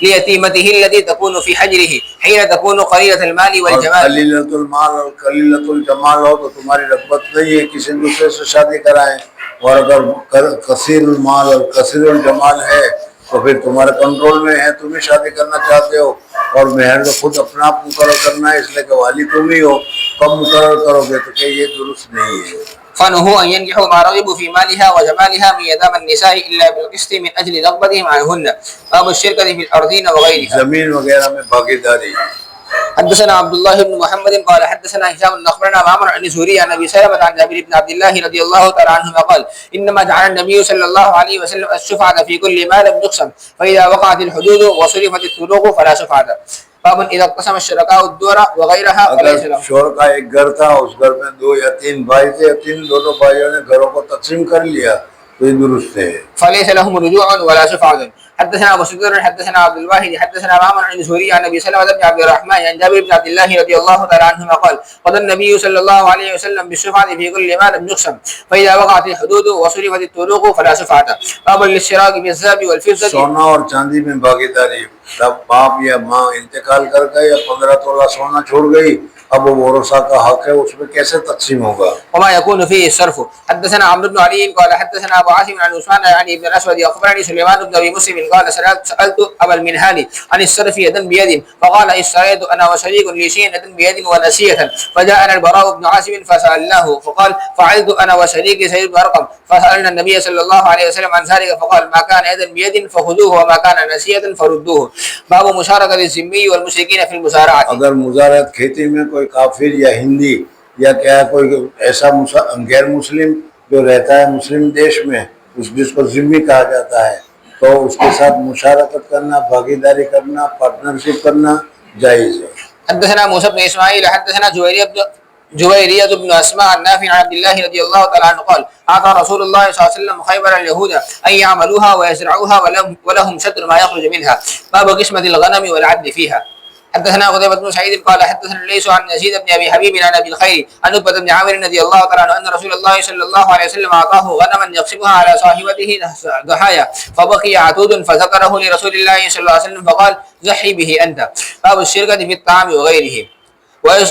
ليتيمته التي تكون في حجره حين تكون قليلة المال والجمال. कलीलतुल माल और कलीलतुल जमाल हो तो तुम्हारी रग़बत नहीं है किसी दूसरे से शादी कराएं, और अगर कसीरुल माल और कसीरुल जमाल है तो फिर तुम्हारे कंट्रोल में है, तुम ही शादी करना चाहते हो और मेहर तो खुद अपना आप मुकर्रर करना है, इसलिए कि वाली तुम ही हो, कब मुकर्रर करोगे तो क्या ये दुरुस्त नहीं है। فنهوا أن ينكحوا ما رغبوا في مالها وجمالها من يتامى النساء إلا بالقسط من أجل رغبتهم عنهن. باب الشركة في الأرضين وغيرها. जमीन वगैरह में भागीदारी। حدثنا عبد الله بن محمد قال حدثنا هشام بن أخبرنا معمر عن زهري عن أبي سلمة عن جابر بن عبد الله رضي الله تعالى عنهما قال إنما جعل النبي صلى الله عليه وسلم الشفعة في كل ما لم يقسم فإذا وقعت الحدود وصرفت الطرق فلا شفعة. باب إذا قسم الشركاء الدور وغيرها فليس له. शोर का एक घर था, उस घर में 2 या 3 भाई थे, दोनों भाइयों ने घरों को तकसीम कर लिया तो ये दुरुस्त है। فليس لهم رجوع ولا شفعة. حدثنا ابو سكر حدثنا عبد الواحد حدثنا معمر عن زهري عن ابي سلمة بن عبد الرحمن عن جابر بن عبد الله رضي الله تعالى عنهما قال قضى النبي صلى الله عليه وسلم بالشفعة في كل ما لم يقسم فاذا وقعت الحدود وصرفت الطرق فلا شفعة باب الاشتراك في الذهب والفضة सोना और चांदी में भागीदारी, तब बाप या माँ इंतकाल कर गए या 15 तोला सोना छोड़ गई, अब वो वरोसा का हक है, उसमें कैसे तकसीम होगा। وما يكون فيه الصرف حدثنا عمرو بن علي قال حدثنا ابو عاصم عن عثمان عن ابن الاسود اخبرني سليمان بن ابي مسلم قال سالت ابا المنهال عن الصرف يدا بيد فقال اشتريت انا وشريك لي شيئا يدا بيد ونسية فجاءنا البراء بن عازب فسالناه فقال فعلت انا وشريكي سيد بن ارقم فسالنا النبي صلى الله عليه وسلم عن ذلك فقال ما كان يدا بيد فخذوه وما كان نسية فردوه باب مشاركة الذمي والمشركين في المزارعة अगर मुजारत खेती में कोई काफिर या हिंदी या क्या कोई ऐसा गैर मुस्लिम जो रहता है मुस्लिम देश में, उस जिसको जिम्मी कहा जाता है, तो उसके साथ मुशारकत करना, भागीदारी करना, पार्टनरशिप करना जायज है। حدثنا موسى بن اسماعيل حدثنا جويرية بن اسماء النافع عن عبد الله رضي الله تعالى عنه قال اعطى رسول الله صلى الله عليه وسلم خيبر اليهود ان يعملوها ويزرعوها ولهم شطر ما يخرج منها باب قسمة الغنم والعدل فيها حدثنا قتيبة بن سعيد قال حدثنا ليس عن يزيد بن ابي حبيب عن ابي الخير عن عقبة بن عامر رضي الله تعالى عنه ان رسول الله صلى الله عليه وسلم اعطاه غنما يقسمها على صاحبته ضحايا فبقي عتود فذكره لرسول الله صلى الله عليه وسلم فقال ضحي به انت باب الشركة في الطعام وغيره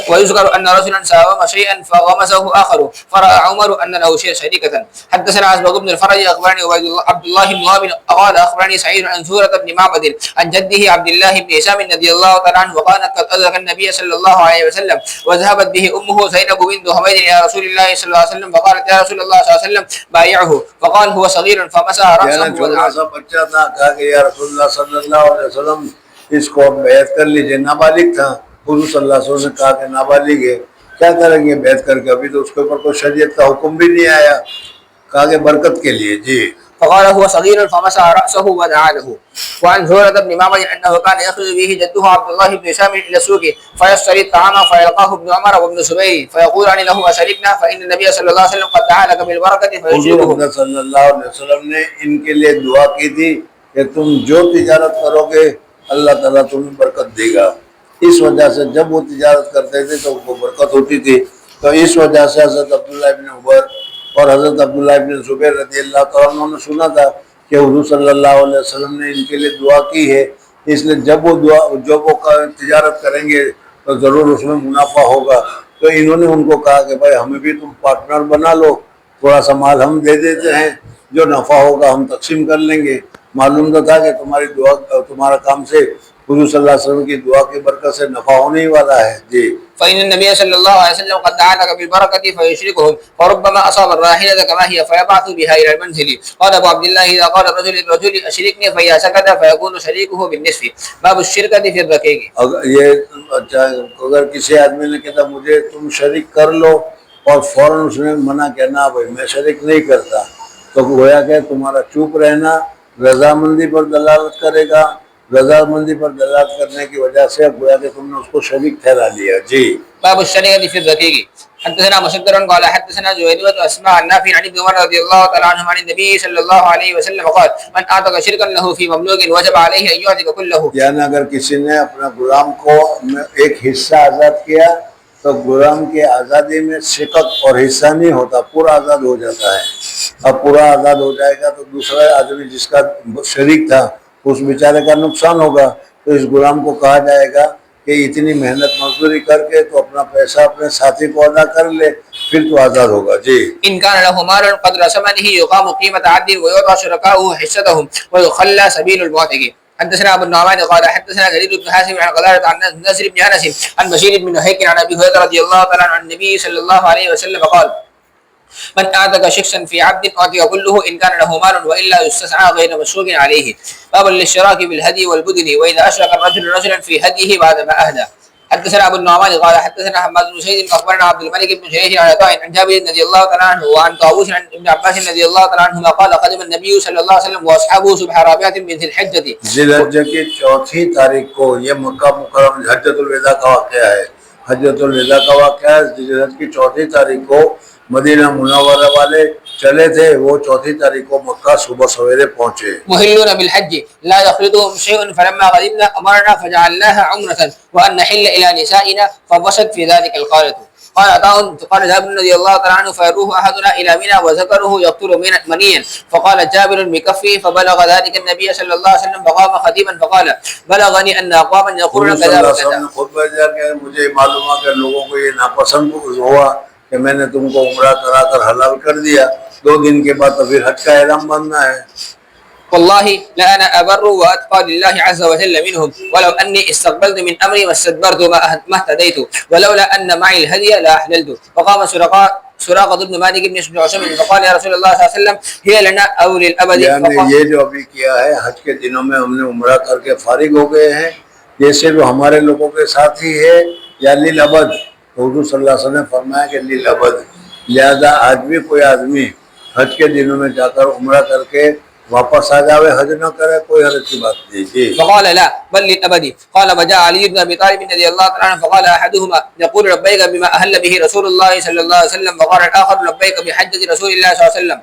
ويذكر ان رجلا ساوم شيئا فغمسه اخر فراى عمر ان له شريكة حدثنا عزبة بن الفرج اخبرني عبد الله بن وهب قال اخبرني سعيد عن سورة بن معبد عن جده عبد الله بن هشام رضي الله تعالى عنه وقال قد ادرك النبي صلى الله عليه وسلم وذهبت به امه زينب بنت حميد الى رسول الله صلى الله عليه وسلم فقالت يا رسول الله صلى الله عليه وسلم بايعه فقال هو صغير فمسح راسه छोटा सा बच्चा था, कहा कि या रसूलुल्लाह सल्लल्लाहु अलैहि वसल्लम इसको बैत कर लीजिए। नाबालिग था, हुजूर सल्लल्लाहु अलैहि वसल्लम ने कहा कि नाबालिग है, क्या करेंगे बैत करके, अभी तो उसके ऊपर कोई शरीयत का हुक्म भी नहीं आया। कहा कि बरकत के लिए जी। فقال هو صغير فمسح رأسه ودعا له وعن زهرة بن معبد أنه كان يخرج به جده عبد الله بن هشام إلى السوق فيشتري الطعام فيلقاه ابن عمر وابن الزبير فيقولان له أشركنا فإن النبي صلى الله عليه وسلم قد دعا لك بالبركة فيشركه सल्लल्लाहु अलैहि वसल्लम ने इनके लिए दुआ की थी कि तुम जो तिजारत करोगे अल्लाह ताला तुम्हें बरकत देगा। इस वजह से जब वो तिजारत करते थे तो उनको बरकत होती थी। तो इस वजह से हज़रत अब्दुल्लाह इब्न उमर और हज़रत अब्दुल्लाह इब्न ज़ुबैर रज़ियल्लाहु तआला ने सुना था कि हुज़ूर सल्लल्लाहु अलैहि वसल्लम ने इनके लिए दुआ की है, इसलिए जब वो तिजारत करेंगे तो ज़रूर उसमें मुनाफा होगा। तो इन्होंने उनको कहा कि भाई हमें भी तुम पार्टनर बना लो, थोड़ा सा माल हम दे देते हैं, जो नफ़ा होगा हम तकसीम कर लेंगे। मालूम तो था कि तुम्हारी दुआ, तुम्हारा काम से हुज़ूर सल्लल्लाहु अलैहि वसल्लम की दुआ की बरकत से नफ़ा होने ही वाला है जी। فإن النبي صلى الله عليه وسلم قد دعا لك بالبركة فيشركهم فربما أصاب الراحلة كما هي فيبعث بها إلى المنزل قال أبو عبد الله إذا قال الرجل أشركني فإذا سكت فيكون شريكه بالنصف باب الشركة في الرقيق ये अच्छा, अगर किसी आदमी ने कहता मुझे तुम शरीक कर लो और फौरन उसने मना किया ना भाई मैं शरीक नहीं करता, तो गोया कि तुम्हारा चुप रहना रजामंदी पर दलालत करेगा। रजामंदी पर दलालत करने की वजह से अब गोया कि तुमने उसको शरीक ठहरा लिया जी। باب الشركة في الرقيق حدثنا مسدد قال حدثنا جويرية أسماء النافع عن ابن عمر رضي الله تعالى عنهما عن النبي صلى الله عليه وسلم قال من أعتق شركا له في مملوك وجب عليه أن يعتق كله। यानी अगर किसी ने अपना गुलाम को एक हिस्सा आज़ाद किया तो गुलाम के आज़ादी में शिकत और हिस्सा नहीं होता, पूरा आज़ाद हो जाता है। अब पूरा आज़ाद हो जाएगा तो दूसरा आदमी जिसका शरीक था उस बेचारे का नुकसान होगा। तो इस गुलाम को कहा जाएगा कि इतनी मेहनत मजदूरी करके तो अपना पैसा अपने साथी को अदा कर ले, फिर तो आज़ाद होगा जी। إن كان له مال قدر ثمنه يقام قيمة عدل ويعطى شركاؤه حصتهم ويخلى سبيل المعتق حدثنا ابو النعمان قال حدثنا جرير بن حازم عن قتادة عن نصر بن انس عن بشير بن نهيك عن ابي هريرة رضي الله تعالى عن النبي صلى الله عليه وسلم قال من أعتق شخصا في عبد أعتق كله إن كان له مال وإلا يستسعى غير مشروع عليه باب الاشتراك بالهدي والبدن وإذا أشرك الرجل رجلا في هديه بعد ما أهدى حدثنا ابو النعمان قال حدثنا حماد بن زيد اخبرنا عبد الملك بن جريج عن عطاء عن جابر رضي الله تعالى عنه وعن طاووس عن ابن عباس رضي الله تعالى عنهما قال قدم النبي صلى الله عليه وسلم واصحابه صبح رابعة من ذي الحجة ज़िलहज्जा की चौथी तारीख को ये मक्का मुकर्रम हज्जतुल विदा का वाक़या है। हज्जतुल विदा का वाक़या ज़िलहज्जा की चौथी तारीख को मदीना मुनव्वरा वाले चले थे, वो 4 तारीख को मक्का सुबह सवेरे पहुंचे। مهلون بالحج لا يخلطهم شيء فلما قدمنا أمرنا فجعلناها عمرة وأن نحل إلى نسائنا فبسط في ذلك القارة. قال عطاء قال جابر رضي الله تعالى عنه فيروه أحدنا إلى منى وذكره يقتل منيا فقال جابر بكفه فبلغ ذلك النبي صلى الله عليه وسلم فقام خطيبا فقال بلغني أن أقواما يقولون हुजूर كذا सल्लल्लाहु अलैहि وكذا. वसल्लम ने खुतबा दिया कि मुझे मालूम है कि लोगों को ये नापसंद हुआ कि मैंने तुमको उम्रा कराकर हलाल कर दिया, 2 दिन के बाद तो फिर हज का एहराम बनना है। والله لأنا أبر وأتقى لله عز وجل منهم ولو أني استقبلت من أمري ما استدبرت ما اهتديت ولولا أن معي الهدي لأحللت. فقام سراقة بن مالك بن عثمان فقال يا رسول الله صلى الله عليه وسلم هي لنا أو للأبد. यानी ये जो अभी किया है हज के दिनों में हमने उम्रा करके फारिग हो गए हैं, ये सिर्फ हमारे लोगों के साथ ही है या लिल अबद? तो हुजूर सल्लल्लाहु अलैहि वसल्लम ने फरमाया कि लिल अबद, लिहाजा आज भी कोई आदमी हज के दिनों में जाकर उम्रा करके वापस आ जावे, हज न करे, कोई हर्ज की बात नहीं। जी فقال لا بل للأبد. قال وجاء علي بن أبي طالب رضي الله تعالى عنه فقال أحدهما يقول لبيك بما أهل به رسول الله صلى الله عليه وسلم وقال الآخر لبيك بحجة رسول الله صلى الله عليه وسلم.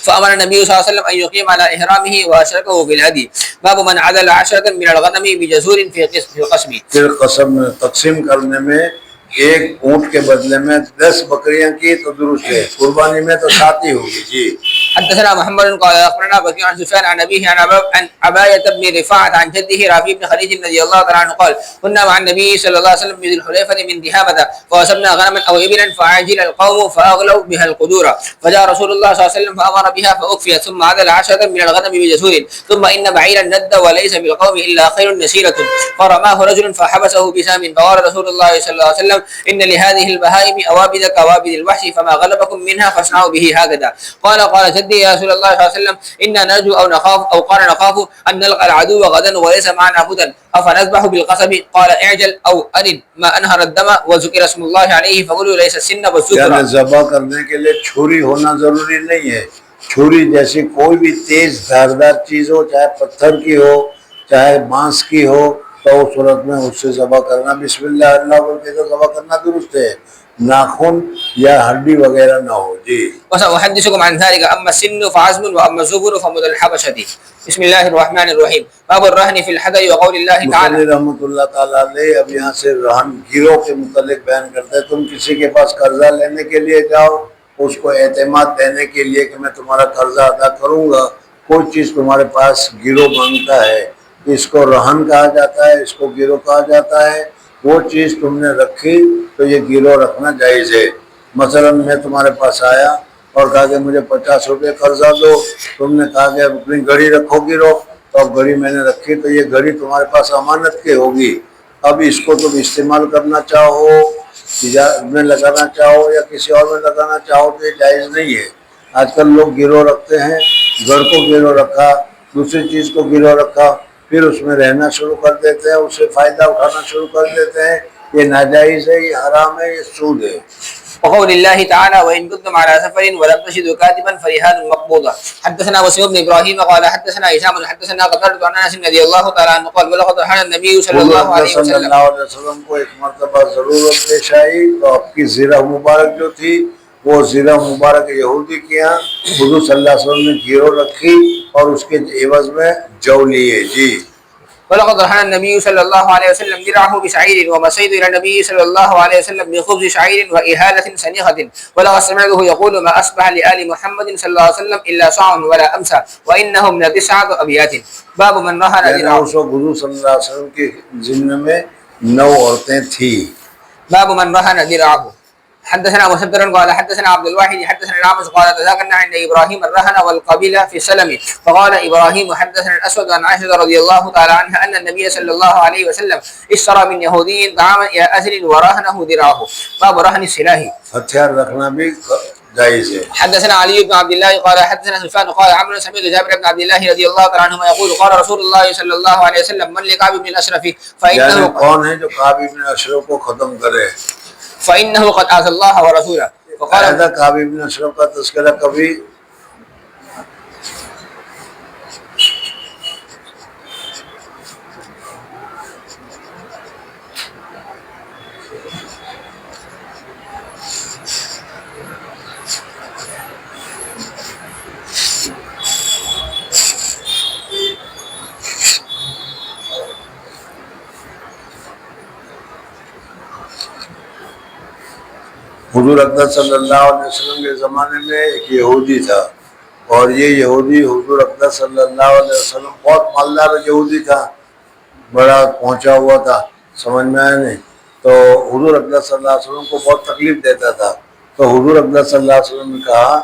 فأمر النبي صلى الله عليه وسلم أن يقيم على إحرامه وأشركه في الهدي. باب من عدل 10 من الغنم بجزور في القسم. फिर कसम तकसीम करने में एक ऊंट के बदले में 10 बकरियां की तो दुरुस्त है, कुर्बानी में तो 7 ही होगी। जी حدثنا محمد قال اخبرنا بكير عن سفيان عن ابيه عن عباية بن رفاعة عن جده رافع بن خديج رضي الله تعالى عنه قال كنا مع النبي صلى الله عليه وسلم بذي الحليفة من دهامة فوسبنا غنما او ابلا فعجل القوم فاغلوا بها القدور فجاء رسول الله صلى الله عليه وسلم فامر بها فاكفيت ثم عدل 10 من الغنم بجسور ثم ان بعيرا ند وليس بالقوم الا خير نسيرة فرماه رجل فحبسه بسام فقال رسول الله صلى الله عليه وسلم ان لهذه البهائم اوابد كوابد الوحش فما غلبكم منها فاصنعوا به هكذا. قال جدي يا رسول الله صلى الله عليه وسلم إنا نرجو أو نخاف أو قال نخاف أن نلقى العدو غدا وليس معنا هدى أفنذبح بالقصب. قال اعجل أو أرد ما أنهر الدم وذكر اسم الله عليه فقولوا ليس السن والسكر. ज़बह करने के लिए छुरी होना जरूरी नहीं है, छुरी जैसी कोई भी तेज धारदार चीज हो, चाहे पत्थर की हो चाहे बांस की हो, तो उस सूरत में उससे ज़बह करना बिस्मिल्लाह अल्लाह बोल के तो ज़बह करना दुरुस्त है, नाखून या हड्डी वगैरह ना हो। जी وسأحدثكم عن ذلك أما السن فعزم وأما الزبر فمد الحبشة. بسم الله الرحمن الرحيم. باب الرهن في الحدر وقول الله تعالى. मुसन्निफ रहमतुल्लाह ताला अलैहि अब यहाँ से रहन गिरोह के मुतालिक बयान करते हैं। तुम किसी के पास कर्जा लेने के लिए जाओ, उसको एतमाद देने के लिए कि मैं तुम्हारा कर्जा अदा करूंगा, कोई चीज़ तुम्हारे पास गिरोह मांगता है, इसको रहन कहा जाता है, इसको गिरोह कहा जाता है। वो चीज़ तुमने रखी तो ये गिरोह रखना जायज़ है। मसलन मैं तुम्हारे पास आया और कहा कि मुझे 50 रुपये कर्जा दो, तुमने कहा कि अपनी घड़ी रखो गिरोह, तो अब घड़ी मैंने रखी तो ये घड़ी तुम्हारे पास अमानत की होगी। अब इसको तुम इस्तेमाल करना चाहो, तिजारत में लगाना चाहो या किसी और में लगाना चाहो तो ये जायज़ नहीं है। आजकल लोग गिरोह रखते हैं, घर को गिरोह रखा, दूसरी चीज़ को गिरोह रखा, फिर उसमें रहना शुरू कर देते हैं, उससे फ़ायदा उठाना शुरू कर देते हैं। ये नाजायज़ है, ये हराम है, ये सूद है। وقول الله تعالى وإن كنتم على سفر ولم تجدوا كاتبا فرهان مقبوضة. حدثنا وسيم بن إبراهيم قال حدثنا هشام حدثنا قتادة عن أنس رضي الله تعالى عنه قال ولقد رحل النبي صلى الله عليه वसल्लम को एक मरतबा ज़रूरत पेश आई तो आपकी ज़िरा मुबारक जो थी वो ज़िरा मुबारक यहूदी के यहाँ हुज़ूर सल्लल्लाहु अलैहि वसल्लम ने गिरोह रखी और उसके एवज़ में जौ लिए। जी ولقد رهن النبي صلى الله عليه وسلم درعه بشعير ومسيت إلى النبي صلى الله عليه وسلم بخبز شعير وإهالة سنيخة ولقد سمعته يقول ما أصبح لآل محمد صلى الله عليه وسلم إلا صاع ولا أمسى وإنهم ل9 أبيات. باب من رهن درعه. हुज़ूर सल्लल्लाहु अलैहि वसल्लम के ज़िम्मे में 9 औरतें थी. باب من رهن درعه. حدثنا مسدد قال حدثنا عبد الواحد حدثنا الأعمش قال تذاكرنا عند إبراهيم الرهن والقبيلة في سلم فقال إبراهيم حدثنا الأسود عن عائشة رضي الله تعالى عنها أن النبي صلى الله عليه وسلم اشترى من يهودي طعاما إلى أجل ورهنه درعه. باب رهن السلاح. हथियार रखना भी जायज़ है. حدثنا علي بن عبد الله قال حدثنا سفيان قال عمرو سمعت جابر بن عبد الله رضي الله تعالى عنهما يقول قال رسول الله صلى الله عليه وسلم من لكعب بن الأشرف यानी कौन है जो काब इब्न अशरफ को खत्म करे, فإنه قد آذى الله ورسوله. فقال काब इब्न अशरफ का तज़किरा कभी हुजूर अकबर सल्लल्लाहु अलैहि वसल्लम के ज़माने में एक यहूदी था और ये यहूदी हुजूर अकबर सल्लल्लाहु अलैहि वसल्लम, बहुत मालदार यहूदी था, बड़ा पहुंचा हुआ था, समझ में आया नहीं। तो हुजूर अकबर सल्लल्लाहु अलैहि वसल्लम को बहुत तकलीफ देता था। तो हुजूर अकबर सल्लल्लाहु अलैहि वसल्लम ने कहा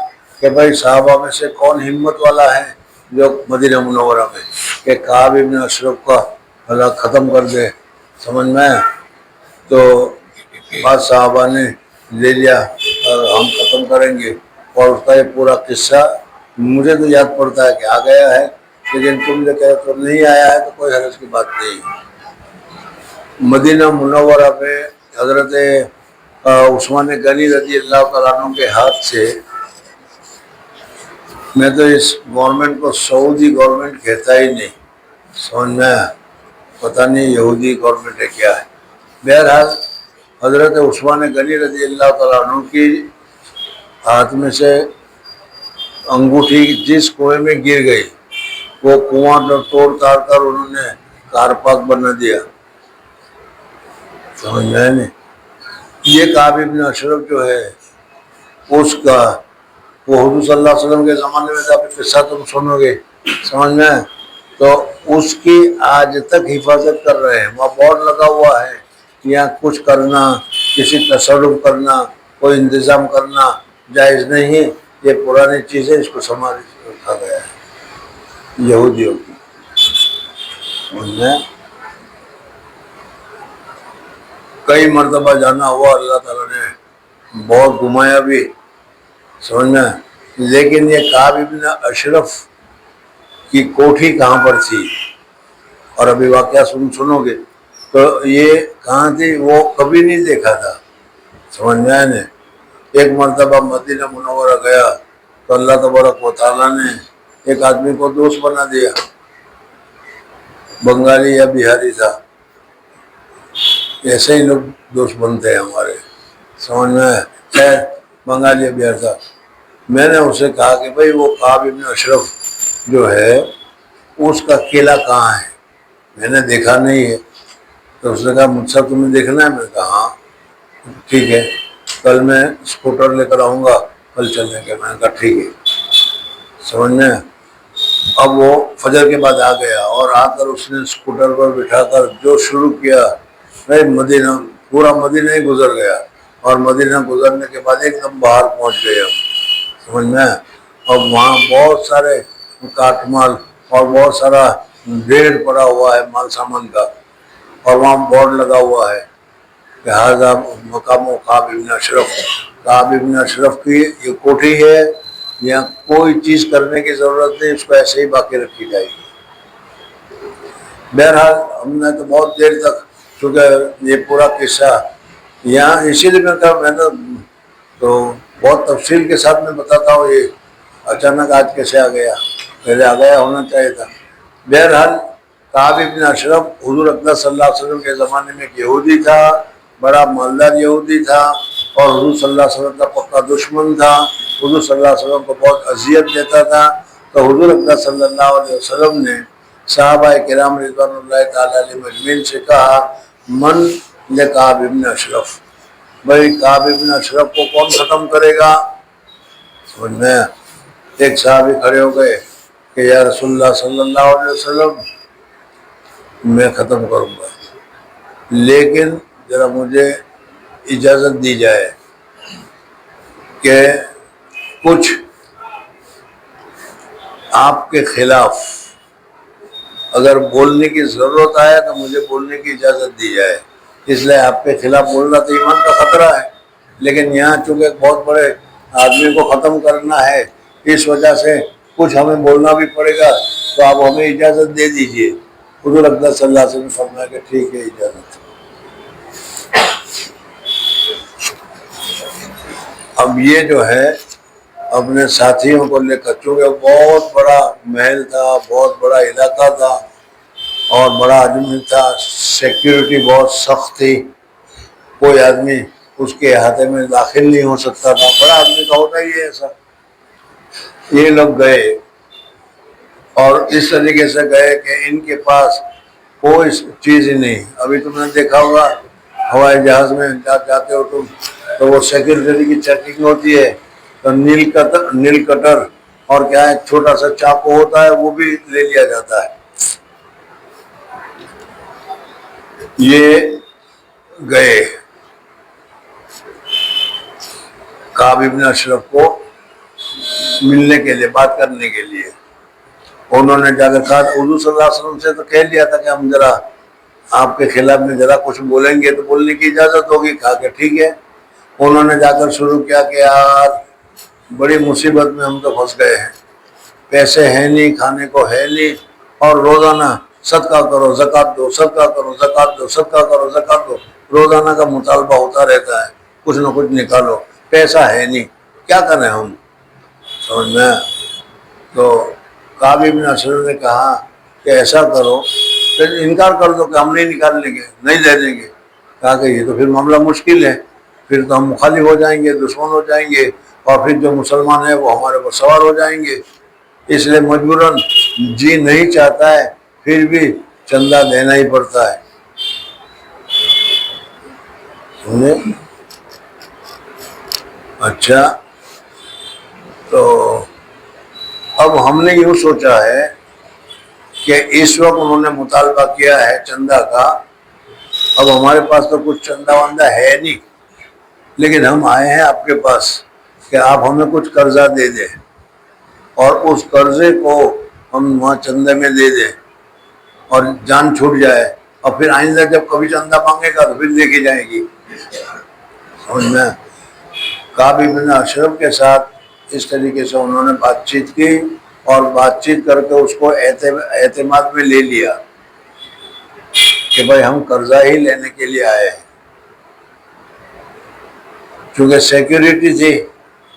कि भाई साहबा में से कौन हिम्मत वाला है जो मदीना मुनव्वरा में कि काब इब्न अशरफ का भला ख़त्म कर दे, समझ में आया। तो बाद साहबा ने ले लिया और हम ख़त्म करेंगे। और उसका ये पूरा किस्सा मुझे तो याद पड़ता है कि आ गया है, लेकिन तुम जो कहे तो नहीं आया है तो कोई हर्ज की बात नहीं। मदीना मुनव्वरा में हजरत उस्मान गनी रजी अल्लाह तआला अन्हु के हाथ से, मैं तो इस गवर्नमेंट को सऊदी गवर्नमेंट कहता ही नहीं, समझ में आया, पता नहीं यहूदी गवर्नमेंट है क्या है। बहरहाल हजरत उस्मान गनी रजी अल्लाह तआला अन्हु की हाथ में से अंगूठी जिस कुएं में गिर गई वो कुआं तोड़ ताड़ कर उन्होंने कार पाक बना दिया, समझ में आया नहीं। ये काब इब्न अशरफ जो है उसका, वो हुजूर सल्लल्लाहु अलैहि वसल्लम के ज़माने में था, किस्सा तुम सुनोगे, समझ में आया। तो उसकी आज तक हिफाजत कर रहे हैं, वहाँ बोर्ड लगा हुआ है, यहाँ कुछ करना, किसी तसर्रुफ करना, कोई इंतज़ाम करना जायज़ नहीं है, ये पुरानी चीज़ें, इसको संभाल रखा गया है यहूदियों की, समझ में। कई मरतबा जाना हुआ, अल्लाह ताला ने बहुत घुमाया भी, समझ में। लेकिन ये काब इब्न अशरफ की कोठी कहाँ पर थी, और अभी वाक़या सुनोगे तो ये कहाँ थी वो कभी नहीं देखा था, समझ में आया नहीं। एक मरतबा मदीना मुनव्वरा गया तो अल्लाह तबारक व तआला ने एक आदमी को दोस्त बना दिया, बंगाली या बिहारी था, ऐसे ही लोग दोस्त बनते हैं हमारे, समझ में आया, खैर बंगाली या बिहार था। मैंने उसे कहा कि भाई वो काब इब्न अशरफ जो है उसका किला कहाँ है, मैंने देखा नहीं है। तो उसने कहा मुझसे तुम्हें देखना है, मैंने कहा हाँ ठीक है, कल मैं स्कूटर लेकर आऊँगा, कल चलेंगे, मैंने कहा ठीक है, समझ में। अब वो फजर के बाद आ गया और आकर उसने स्कूटर पर बिठाकर जो शुरू किया, भाई मदीना, पूरा मदीना ही गुजर गया, और मदीना गुजरने के बाद एकदम बाहर पहुंच गए हम, समझ में। और वहाँ बहुत सारे काटमाल और बहुत सारा ढेर पड़ा हुआ है माल सामान का, और वहाँ बोर्ड लगा हुआ है कि हाज़ा मकाम काब इब्न अशरफ, काब इब्न अशरफ की ये कोठी है, यहाँ कोई चीज़ करने की ज़रूरत नहीं, उसको ऐसे ही बाकी रखी जाएगी। बहरहाल हमने तो बहुत देर तक, चूँकि ये पूरा किस्सा यहाँ इसीलिए मैंने तो बहुत तफसील के साथ में बताता हूँ, ये अचानक आज कैसे आ गया, पहले आ गया होना चाहिए था। बहरहाल काब इब्न अशरफ हुजूर अकबर सल्लल्लाहु अलैहि वसल्लम के ज़माने में एक यहूदी था, बड़ा मालदार यहूदी था, और हुजूर सल्लल्लाहु अलैहि वसल्लम का पक्का दुश्मन था, हुजूर सल्लल्लाहु अलैहि वसल्लम को बहुत अजियत देता था। तो हुजूर अकबर सल्लल्लाहु अलैहि वसल्लम ने सहाबा किराम रिज़वानुल्लाहि ताला अलैहिम अजमईन से कहा, मन ले काब इब्न अशरफ, भाई काब इब्न अशरफ को कौन ख़त्म करेगा, समझ में। एक साहबी खड़े हो गए कि या रसूलुल्लाह सल्लल्लाहु अलैहि वसल्लम, मैं ख़त्म करूँगा, लेकिन ज़रा मुझे इजाज़त दी जाए कि कुछ आपके खिलाफ अगर बोलने की ज़रूरत आए तो मुझे बोलने की इजाज़त दी जाए, इसलिए आपके खिलाफ बोलना तो ईमान का ख़तरा है, लेकिन यहाँ चूँकि बहुत बड़े आदमी को ख़त्म करना है, इस वजह से कुछ हमें बोलना भी पड़ेगा, तो आप हमें इजाज़त दे दीजिए। हुजूर अकबर सल्लल्लाहु अलैहि वसल्लम ने फरमाया कि ठीक है, इजाज़त। अब ये जो है अपने साथियों को लेकर, चूँकि बहुत बड़ा महल था, बहुत बड़ा इलाका था और बड़ा आदमी था, सिक्योरिटी बहुत सख्त थी, कोई आदमी उसके अहाते में दाखिल नहीं हो सकता था, बड़ा आदमी का होता ही है ऐसा। ये लोग गए और इस तरीके से गए कि इनके पास कोई चीज़ ही नहीं। अभी तुमने देखा होगा हवाई जहाज़ में जाते हो तुम तो वो सेक्रेटरी की चेकिंग होती है, तो नील कटर और क्या है छोटा सा चाकू होता है वो भी ले लिया जाता है। ये गए काब इब्न अशरफ को मिलने के लिए, बात करने के लिए। उन्होंने जाकर कहा, हुजूर सल्लल्लाहु अलैहि वसल्लम से तो कह लिया था कि हम जरा आपके खिलाफ में जरा कुछ बोलेंगे तो बोलने की इजाजत होगी। कहा कि ठीक है। उन्होंने जाकर शुरू किया कि यार बड़ी मुसीबत में हम तो फंस गए हैं, पैसे हैं नहीं, खाने को है नहीं, और रोजाना सदका करो ज़कात दो, सदका करो ज़कात दो, सदका करो ज़कात दो, रोजाना का मुतालबा होता रहता है, कुछ ना कुछ निकालो, पैसा है नहीं, क्या करें हम। समझ में। तो काब इब्न अशरफ ने कहा कि ऐसा करो, फिर इनकार कर दो कि हम नहीं निकाल लेंगे, नहीं दे देंगे। कहा कि ये तो फिर मामला मुश्किल है, फिर तो हम मुखालिफ हो जाएंगे, दुश्मन हो जाएंगे, और फिर जो मुसलमान है वो हमारे पर सवार हो जाएंगे। इसलिए मजबूरन जी नहीं चाहता है, फिर भी चंदा देना ही पड़ता है। समझे। अच्छा, तो अब हमने यूं सोचा है कि इस वक्त उन्होंने मुतालबा किया है चंदा का, अब हमारे पास तो कुछ चंदा वंदा है नहीं, लेकिन हम आए हैं आपके पास कि आप हमें कुछ कर्जा दे दें, और उस कर्जे को हम वहाँ चंदे में दे दें और जान छूट जाए, और फिर आइंदा जब कभी चंदा मांगेगा तो फिर देखी जाएगी। समझ में। काब इब्न अशरफ के साथ इस तरीके से उन्होंने बातचीत की, और बातचीत करके उसको एतमाद में ले लिया कि भाई हम कर्जा ही लेने के लिए आए हैं। क्योंकि सिक्योरिटी थी,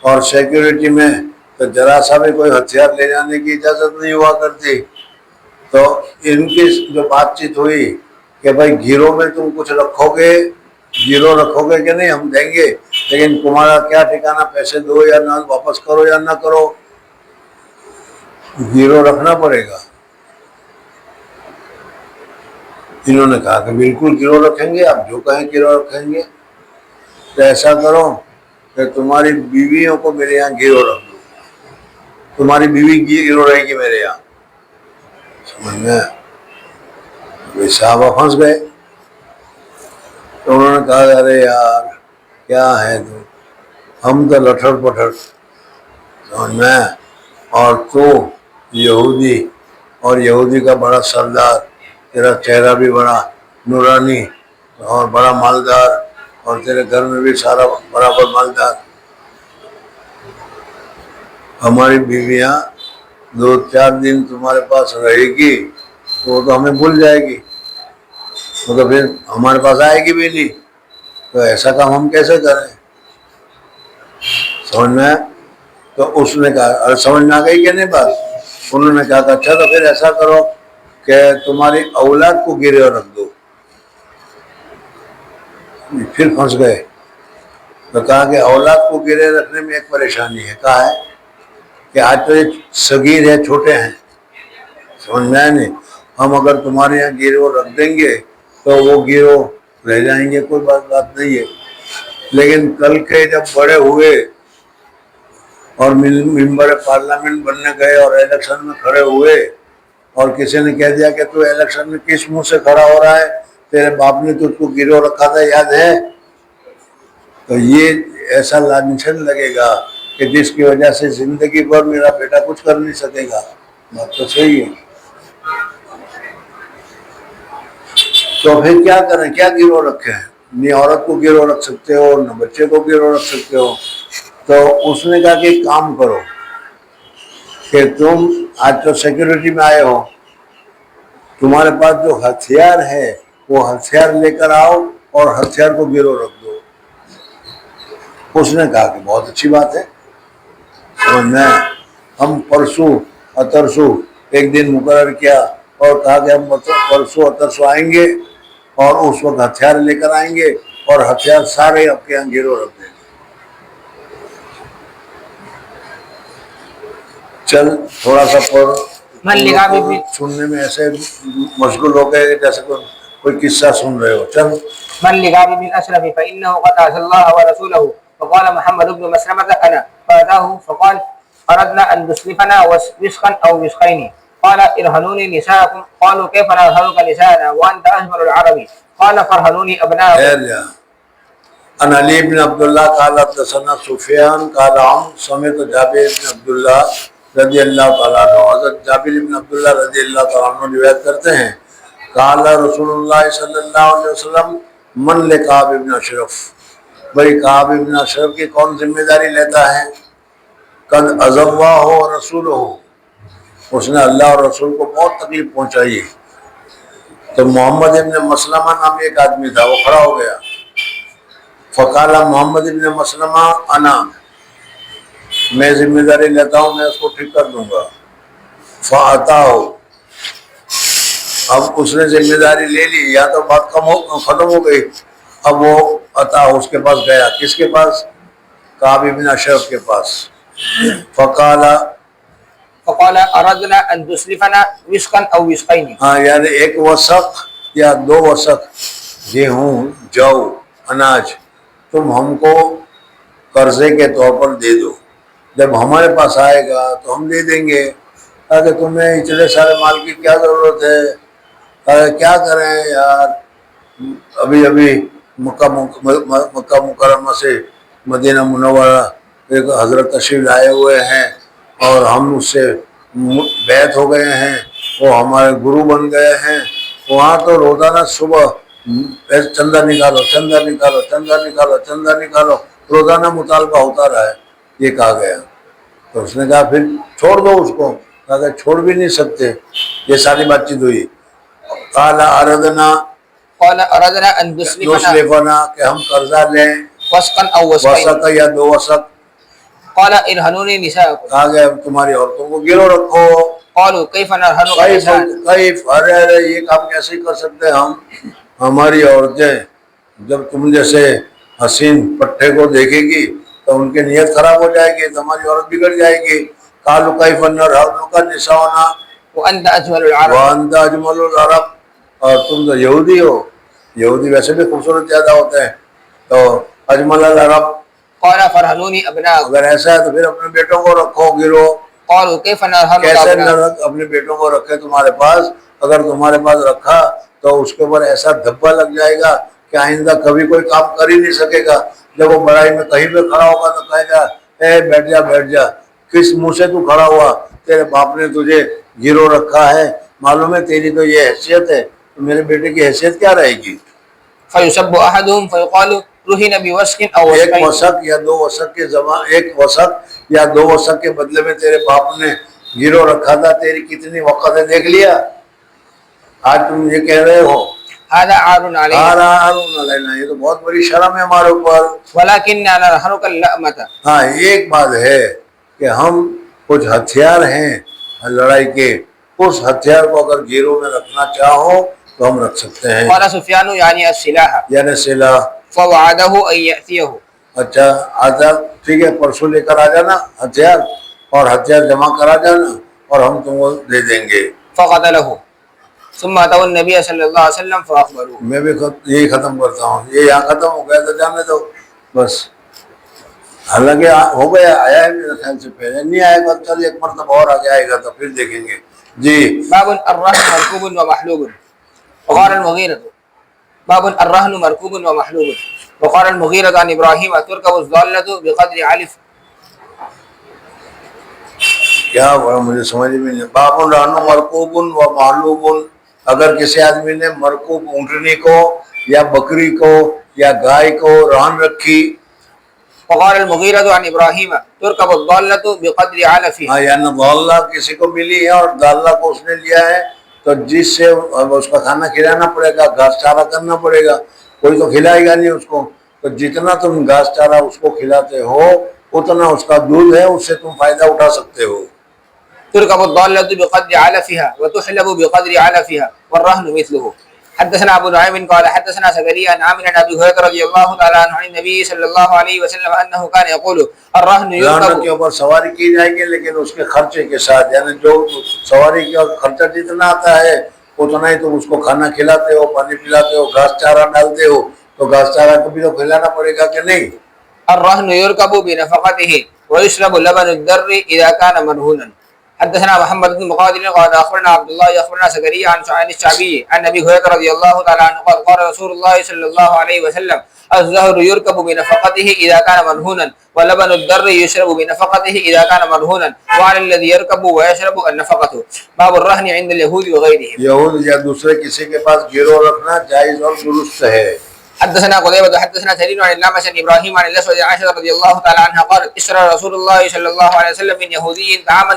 और सिक्योरिटी में तो जरा सा भी कोई हथियार ले जाने की इजाज़त नहीं हुआ करती। तो इनकी जो बातचीत हुई कि भाई गिरोह में तुम कुछ रखोगे, गिरोह रखोगे कि नहीं, हम देंगे, लेकिन तुम्हारा क्या ठिकाना, पैसे दो या ना, वापस करो या ना करो, गिरोह रखना पड़ेगा। इन्होंने कहा कि बिल्कुल गिरोह रखेंगे, आप जो कहें गिरोह रखेंगे। तो ऐसा करो कि तुम्हारी बीवियों को मेरे यहाँ गिरोह रख दो, तुम्हारी बीवी गिरोह रहेगी मेरे यहाँ। समझ में। वे साहबा फंस गए। तो उन्होंने कहा अरे यार क्या है तू, हम तो लठर पठर, समझ में, और तू यहूदी, और यहूदी का बड़ा सरदार, तेरा चेहरा भी बड़ा नूरानी और बड़ा मालदार, और तेरे घर में भी सारा बराबर मालदार। हमारी बीवियाँ 2-4 दिन तुम्हारे पास रहेगी तो वो तो हमें भूल जाएगी, वो तो फिर हमारे पास आएगी भी नहीं। तो ऐसा काम हम कैसे करें। समझ में। तो उसने कहा, अरे समझ में आ गई क्या नहीं बात। उन्होंने कहा था अच्छा तो फिर ऐसा करो कि तुम्हारी औलाद को गिरह रख दो। फिर फंस गए। तो कहा कि औलाद को गिरह रखने में एक परेशानी है। कहा है कि आज तो ये सगीर है, छोटे हैं, समझ में आया नहीं, हम अगर तुम्हारे यहाँ गिरोह रख देंगे तो वो गिरोह रह जाएंगे, कोई बात नहीं है, लेकिन कल के जब बड़े हुए और मेंबर पार्लियामेंट बनने गए और इलेक्शन में खड़े हुए, और किसी ने कह दिया कि तू इलेक्शन में किस मुंह से खड़ा हो रहा है, तेरे बाप ने तुझको गिरोह रखा था, याद है। तो ये ऐसा लांछन लगेगा कि जिसकी वजह से जिंदगी भर मेरा बेटा कुछ कर नहीं सकेगा। बात तो सही है। तो फिर क्या करें, क्या गिरोह रखें। न औरत को गिरोह रख सकते हो, न बच्चे को गिरोह रख सकते हो। तो उसने कहा कि काम करो कि तुम आज तो सिक्योरिटी में आए हो, तुम्हारे पास जो हथियार है वो हथियार लेकर आओ और हथियार को गिरोह रख दो। उसने कहा कि बहुत अच्छी बात है। समझ में। हम परसों अतरसों एक दिन मुकर्रर किया और कहा कि हम परसों अतरसों आएंगे और उस वक्त हथियार लेकर आएंगे और हथियार सारे आपके यहाँ गिरोह रख देंगे। चल थोड़ा सा सुनने में ऐसे मशगूल हो गए जैसे कोई किस्सा सुन रहे हो। चल من لكعب بن الأشرف فإنه قد عصى الله ورسوله. فقال محمد بن مسلمة أنا. فأتاه فقال أردنا أن تسلفنا وسقا أو وسقين. قال ارهنوني نساءكم. قالوا كيف نرهنك نساءنا وأنت أجمل العرب. قال فارهنوني أبناءكم. عن علي بن अब्दुल्लाह قال حدثنا سفيان قال عن سمعت जाबिर بن अब्दुल्लाह रजी अल्लाह तआला अन्हु, हज़रत जाबिर इब्न अब्दुल्लाह रजी अल्लाह तआला अन्हु रिवायत करते हैं, काला रसूलुल्लाह सल्लल्लाहु अलैहि वसल्लम मन ले काब इब्न अशरफ, भाई काब इब्न अशरफ की कौन जिम्मेदारी लेता है? कद अज़व्वा हो रसूल हो, उसने अल्लाह और रसूल को बहुत तकलीफ पहुंचाई। तो मोहम्मद इब्न मसलमा नाम एक आदमी था, वो खड़ा हो गया। फ़काला मोहम्मद इब्न मसलमा अना, मैं जिम्मेदारी लेता हूँ, मैं उसको ठीक कर दूंगा। फ़अता हो, अब उसने जिम्मेदारी ले ली, या तो बात खत्म हो गई। अब वो अता उसके पास गया, किसके पास? काब इब्न अशरफ के पास। फ़काला अरदना अन तुस्लिफना विस्कन औ विस्कैन। हाँ, यानी एक वसक या 2 वसक गेहूँ, जौ, अनाज तुम हमको कर्जे के तौर पर दे दो, जब हमारे पास आएगा तो हम दे देंगे। अरे तुम्हें इतने सारे माल की क्या ज़रूरत है? अरे क्या करें यार, अभी अभी मक्का मुकर्रमा से मदीना मुनव्वरा एक हज़रत तशरीफ लाए हुए हैं और हम उससे बैत हो गए हैं, वो हमारे गुरु बन गए हैं। वहाँ तो रोज़ाना सुबह चंदा निकालो, चंदा निकालो, चंदा निकालो, चंदा निकालो, रोज़ाना मुतालबा होता रहा है। ये कहा गया तो उसने कहा फिर छोड़ दो उसको। कहा छोड़ भी नहीं सकते। ये सारी बातचीत हुई। काला अरदना अन तुस्लिफना कि हम कर्जा लें, वस्कन औ वस्कैन। वसक या 2 वसक। काला इरहनूनी निसाअकुम। कहा गया तुम्हारी औरतों को गिरो रखो। कालू कैफ नरहनुका निसाअन। कैफ, अरे ये काम कैसे कर सकते हैं हम? हमारी औरतें जब तुम जैसे हसीन पट्टे को देखेगी तो उनकी नीयत खराब हो जाएगी, तो हमारी औरत बिगड़ जाएगी। कालू कैफ नरहनुका निसाअना व अंत अजमलुल अरब। व अंत अजमलुल अरब, और तुम तो यहूदी हो। यहूदी वैसे भी खूबसूरत ज्यादा होते हैं, तो अजमल अरब। काला फरहनूनी अबनाअकुम। अगर ऐसा है तो फिर अपने बेटों को रखो, गिरो। कालू कैफ नरहनुका कैसे अबनाअकुम। अपने बेटों को रखे तुम्हारे पास? अगर तुम्हारे पास रखा तो उसके ऊपर ऐसा धब्बा लग जाएगा कि आइंदा कभी कोई काम कर ही नहीं सकेगा। जब वो बड़ाई में कहीं पे खड़ा होगा तो कहेगा ए बैठ जा बैठ जा, किस मुंह से तू खड़ा हुआ? तेरे बाप ने तुझे गिरो रखा है, मालूम है तेरी तो ये हैसियत है, तो मेरे बेटे की हैसियत क्या रहेगी? फयुसब्बु अहदुहुम फयुकालु रुहिना बिवस्किन औ एक वस्कैन। वसक या 2 वसक के एक वसक या 2 वसक के बदले में तेरे बाप ने गिरो रखा था, तेरी कितनी वक़्त है देख लिया? आज तुम ये कह रहे हो हादा आरुन अलैना, ये तो बहुत बड़ी शर्म है हमारे ऊपर। वलाकिन्ना नरहनुका लअमता। हाँ, एक बात है कि हम कुछ हथियार हैं लड़ाई के, उस हथियार को अगर गिरोह में रखना चाहो तो हम रख सकते हैं। काला सुफियानु यानी अस्सिलाह। यानी सिला। फवअदहु अन यअतियहु। अच्छा आजा, ठीक है, परसों लेकर आ जाना हथियार, और हथियार जमा करा जाना और हम तुमको दे देंगे। फक़तलहु सुम्मा अतौ नबी सल्लल्लाहु अलैहि वसल्लम फअखबरू। मैं भी यही खत्म करता हूँ, ये यहाँ खत्म हो गया तो जाने दो बस। हालांकि हो गया, आया है मेरे ख्याल से, पहले नहीं आएगा, चल एक मरतबा और आगे आएगा तो फिर देखेंगे जी। बाबुन अर्रहनु मरकूबुन व महलूबुन। वक़ाल अल-मुगीरा बाबुन अर्रहनु मरकूबुन व महलूबुन। वक़ाल अल-मुगीरा अन इब्राहीम तुरकबु ज़ल्लतु बिक़द्रि आलिफ। क्या हुआ मुझे समझ में नहीं। बाबुन रहनु मरकूबुन व महलूबुन, अगर किसी आदमी ने मरकूब ऊँटनी को या बकरी को या गाय को रहन रखी। वक़ाल अल-मुगीरा अन इब्राहीम तुरकबु ज़ल्लतु बिक़द्रि आलिफिहा। हाँ, यानी दाल्ला किसी को मिली है और दाल्ला को उसने लिया है, तो जिससे उसका खाना खिलाना पड़ेगा, घास चारा करना पड़ेगा, कोई तो खिलाएगा नहीं उसको। तो जितना तुम घास चारा उसको खिलाते हो उतना उसका दूध है, उससे तुम फायदा उठा सकते हो। तुरकबु ज़ल्लतु बिक़द्रि आलिफिहा व तुहलबु बिक़द्रि आलिफिहा वर्रहनु मिथलुहु। हदसना अबू नुअय्म क़ाल हदसना ज़करिया अन आमिर अन अबी हुरैरा रज़ियल्लाहु तआला अन्हु अन नबी सल्लल्लाहु अलैहि वसल्लम अन्नहु कान यक़ूलु अर्रहनु रहन के ऊपर सवारी की जाएगी लेकिन उसके खर्चे के साथ, यानी जो सवारी का खर्चा जितना आता है उतना ही तुम उसको खाना खिलाते हो, पानी पिलाते हो, घास चारा डालते हो, तो घास चारा कभी तो खिलाना पड़ेगा कि नहीं। الرهن يركب بنفقته ويشرب لبن الدر إذا كان مرهونا. حدثنا محمد بن مقاتل قال أخبرنا عبد الله أخبرنا زكريا عن الشعبي عن أبي هريرة رضي الله تعالى عنه قال قال رسول الله صلى الله عليه وسلم الزهر يركب بنفقته إذا كان مرهونا ولبن الدر يشرب بنفقته إذا كان مرهونا وعلى الذي يركب ويشرب النفقة. باب الرهن عند اليهود وغيرهم. यहूद या दूसरे किसी के पास गिरोह रखना जायज और दुरुस्त है। حدثنا قتيبة حدثنا سليم عن الأعمش عن إبراهيم عن الأسود عن عائشة رضي الله تعالى عنها قالت اشترى رسول الله صلى الله عليه وسلم من يهودي طعاما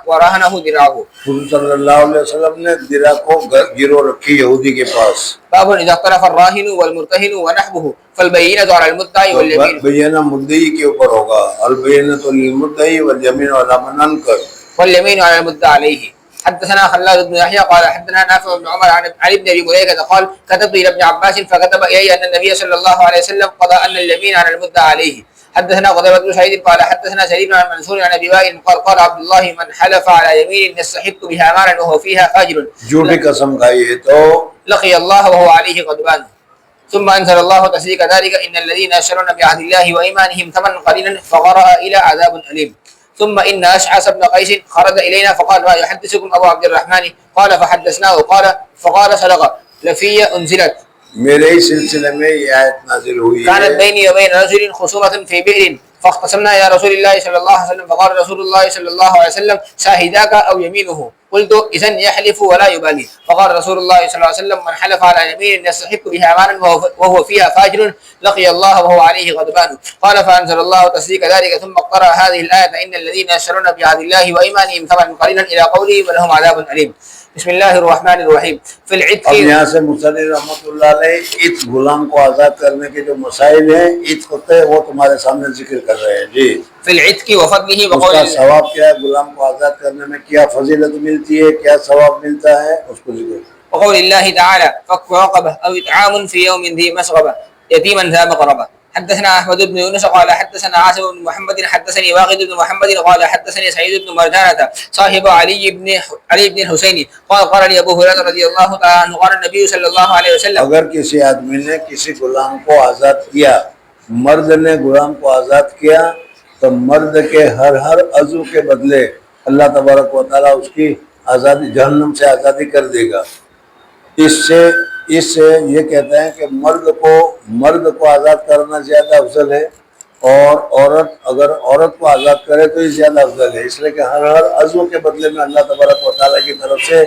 وراهنه درعه. हुजूर सल्लल्लाहु अलैहि वसल्लम ने दिरा को गिरोह रखी यहूदी के पास। باب إذا اختلف الراهن والمرتهن ونحبه فالبينة على المدعي واليمين. बयना मुद्दई के ऊपर होगा, अलबयनतु लिलमुद्दई वल-यमीनु अला मन अनकर। واليمين على المدعى عليه. حدثنا خلاد بن يحيى قال حدثنا نافع بن عمر عن علي بن ابي مليكه قال كتبت الى ابن عباس فكتب الي ان النبي صلى الله عليه وسلم قضى ان اليمين على المدعى عليه. حدثنا قتيبة بن سعيد قال حدثنا سليم عن منصور عن ابي وائل قال قال عبد الله من حلف على يمين يستحق بها مالا وهو فيها فاجر झूठी कसम खाई है तो لقي الله وهو عليه غضبان. ثم انزل الله تصديق ذلك ان الذين يشترون بعهد الله وايمانهم ثمنا قليلا فغرأ الى عذاب اليم. ثم إن أشعث بن قيس خرج إلينا فقال ما يحدثكم أبو عبد الرحمن قال فحدثناه فقال صدق لفي أنزلت मेरे ही सिलसिले में ये आयत नाजिल हुई है। كانت بيني وبين رجل خصومة في بئر فاختصمنا إلى رسول الله صلى الله عليه وسلم فقال رسول الله صلى الله عليه وسلم شاهداك أو يمينه قلت إذن يحلف ولا يبالي فقال رسول الله صلى الله عليه وسلم من حلف على يمين يستحق بها مالا وهو فيها فاجر لقي الله وهو عليه غضبان. قال فأنزل الله تصديق ذلك ثم قرأ هذه الآية إن الذين يشترون بعهد الله وإيمانهم ثمنا قليلا إلى قوله ولهم عذاب أليم. بسم الله الرحمن الرحيم. في العتق. अब यहाँ से मुसन्निफ रहमतुल्लाह अलैह इस गुलाम को आजाद करने के जो मसाइल हैं इत्क होते हैं वो तुम्हारे सामने जिक्र कर रहे हैं जी। في العتق وفضله उसका सवाब क्या है, गुलाम को आजाद करने में क्या फजीलत मिलती है, क्या सवाब मिलता है, उसको जिक्र। وقول الله تعالى فك رقبة أو إطعام في يوم ذي مسغبة يتيما ذا مقربة. حدثنا أحمد بن يونس قال حدثنا عاصم بن محمد حدثني واقد بن محمد قال حدثني سعيد بن مرجانة صاحب علي بن الحسين قال قال لي أبو هريرة رضي الله تعالى عنه قال النبي صلى الله عليه وسلم अगर किसी आदमी ने किसी गुलाम को आजाद किया, मर्द ने गुलाम को आजाद किया तो मर्द के हर अज़ू के बदले अल्लाह तबारक व तआला उसकी आज़ादी जहन्नम से आज़ादी कर देगा। इससे ये कहते हैं कि मर्द को आज़ाद करना ज़्यादा अफजल है और अगर औरत को आज़ाद करे तो ये ज़्यादा अफजल है, इसलिए कि हर अज़ू के बदले में अल्लाह तबारक व तआला की तरफ से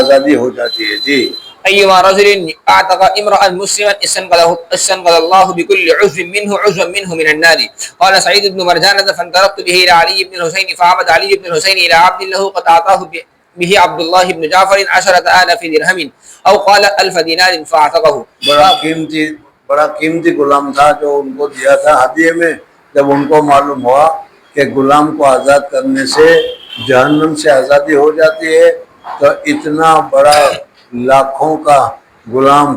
आज़ादी हो जाती है जी। أيما رجل أعتق امرأ مسلما استنقذ الله بكل عضو منه من النار. قال سعيد بن مرجانة فانطلقت به إلى علي بن الحسين فعمد علي بن الحسين إلى عبد له قد أعطاه به عبد الله بن جعفر 10,000 درهم أو قال 1,000 دينار فأعتقه. बड़ा कीमती गुलाम था जो उनको दिया था हदिये में। जब उनको मालूम हुआ कि गुलाम को आज़ाद करने से जहन्नम से आज़ादी हो जाती है तो इतना बड़ा लाखों का गुलाम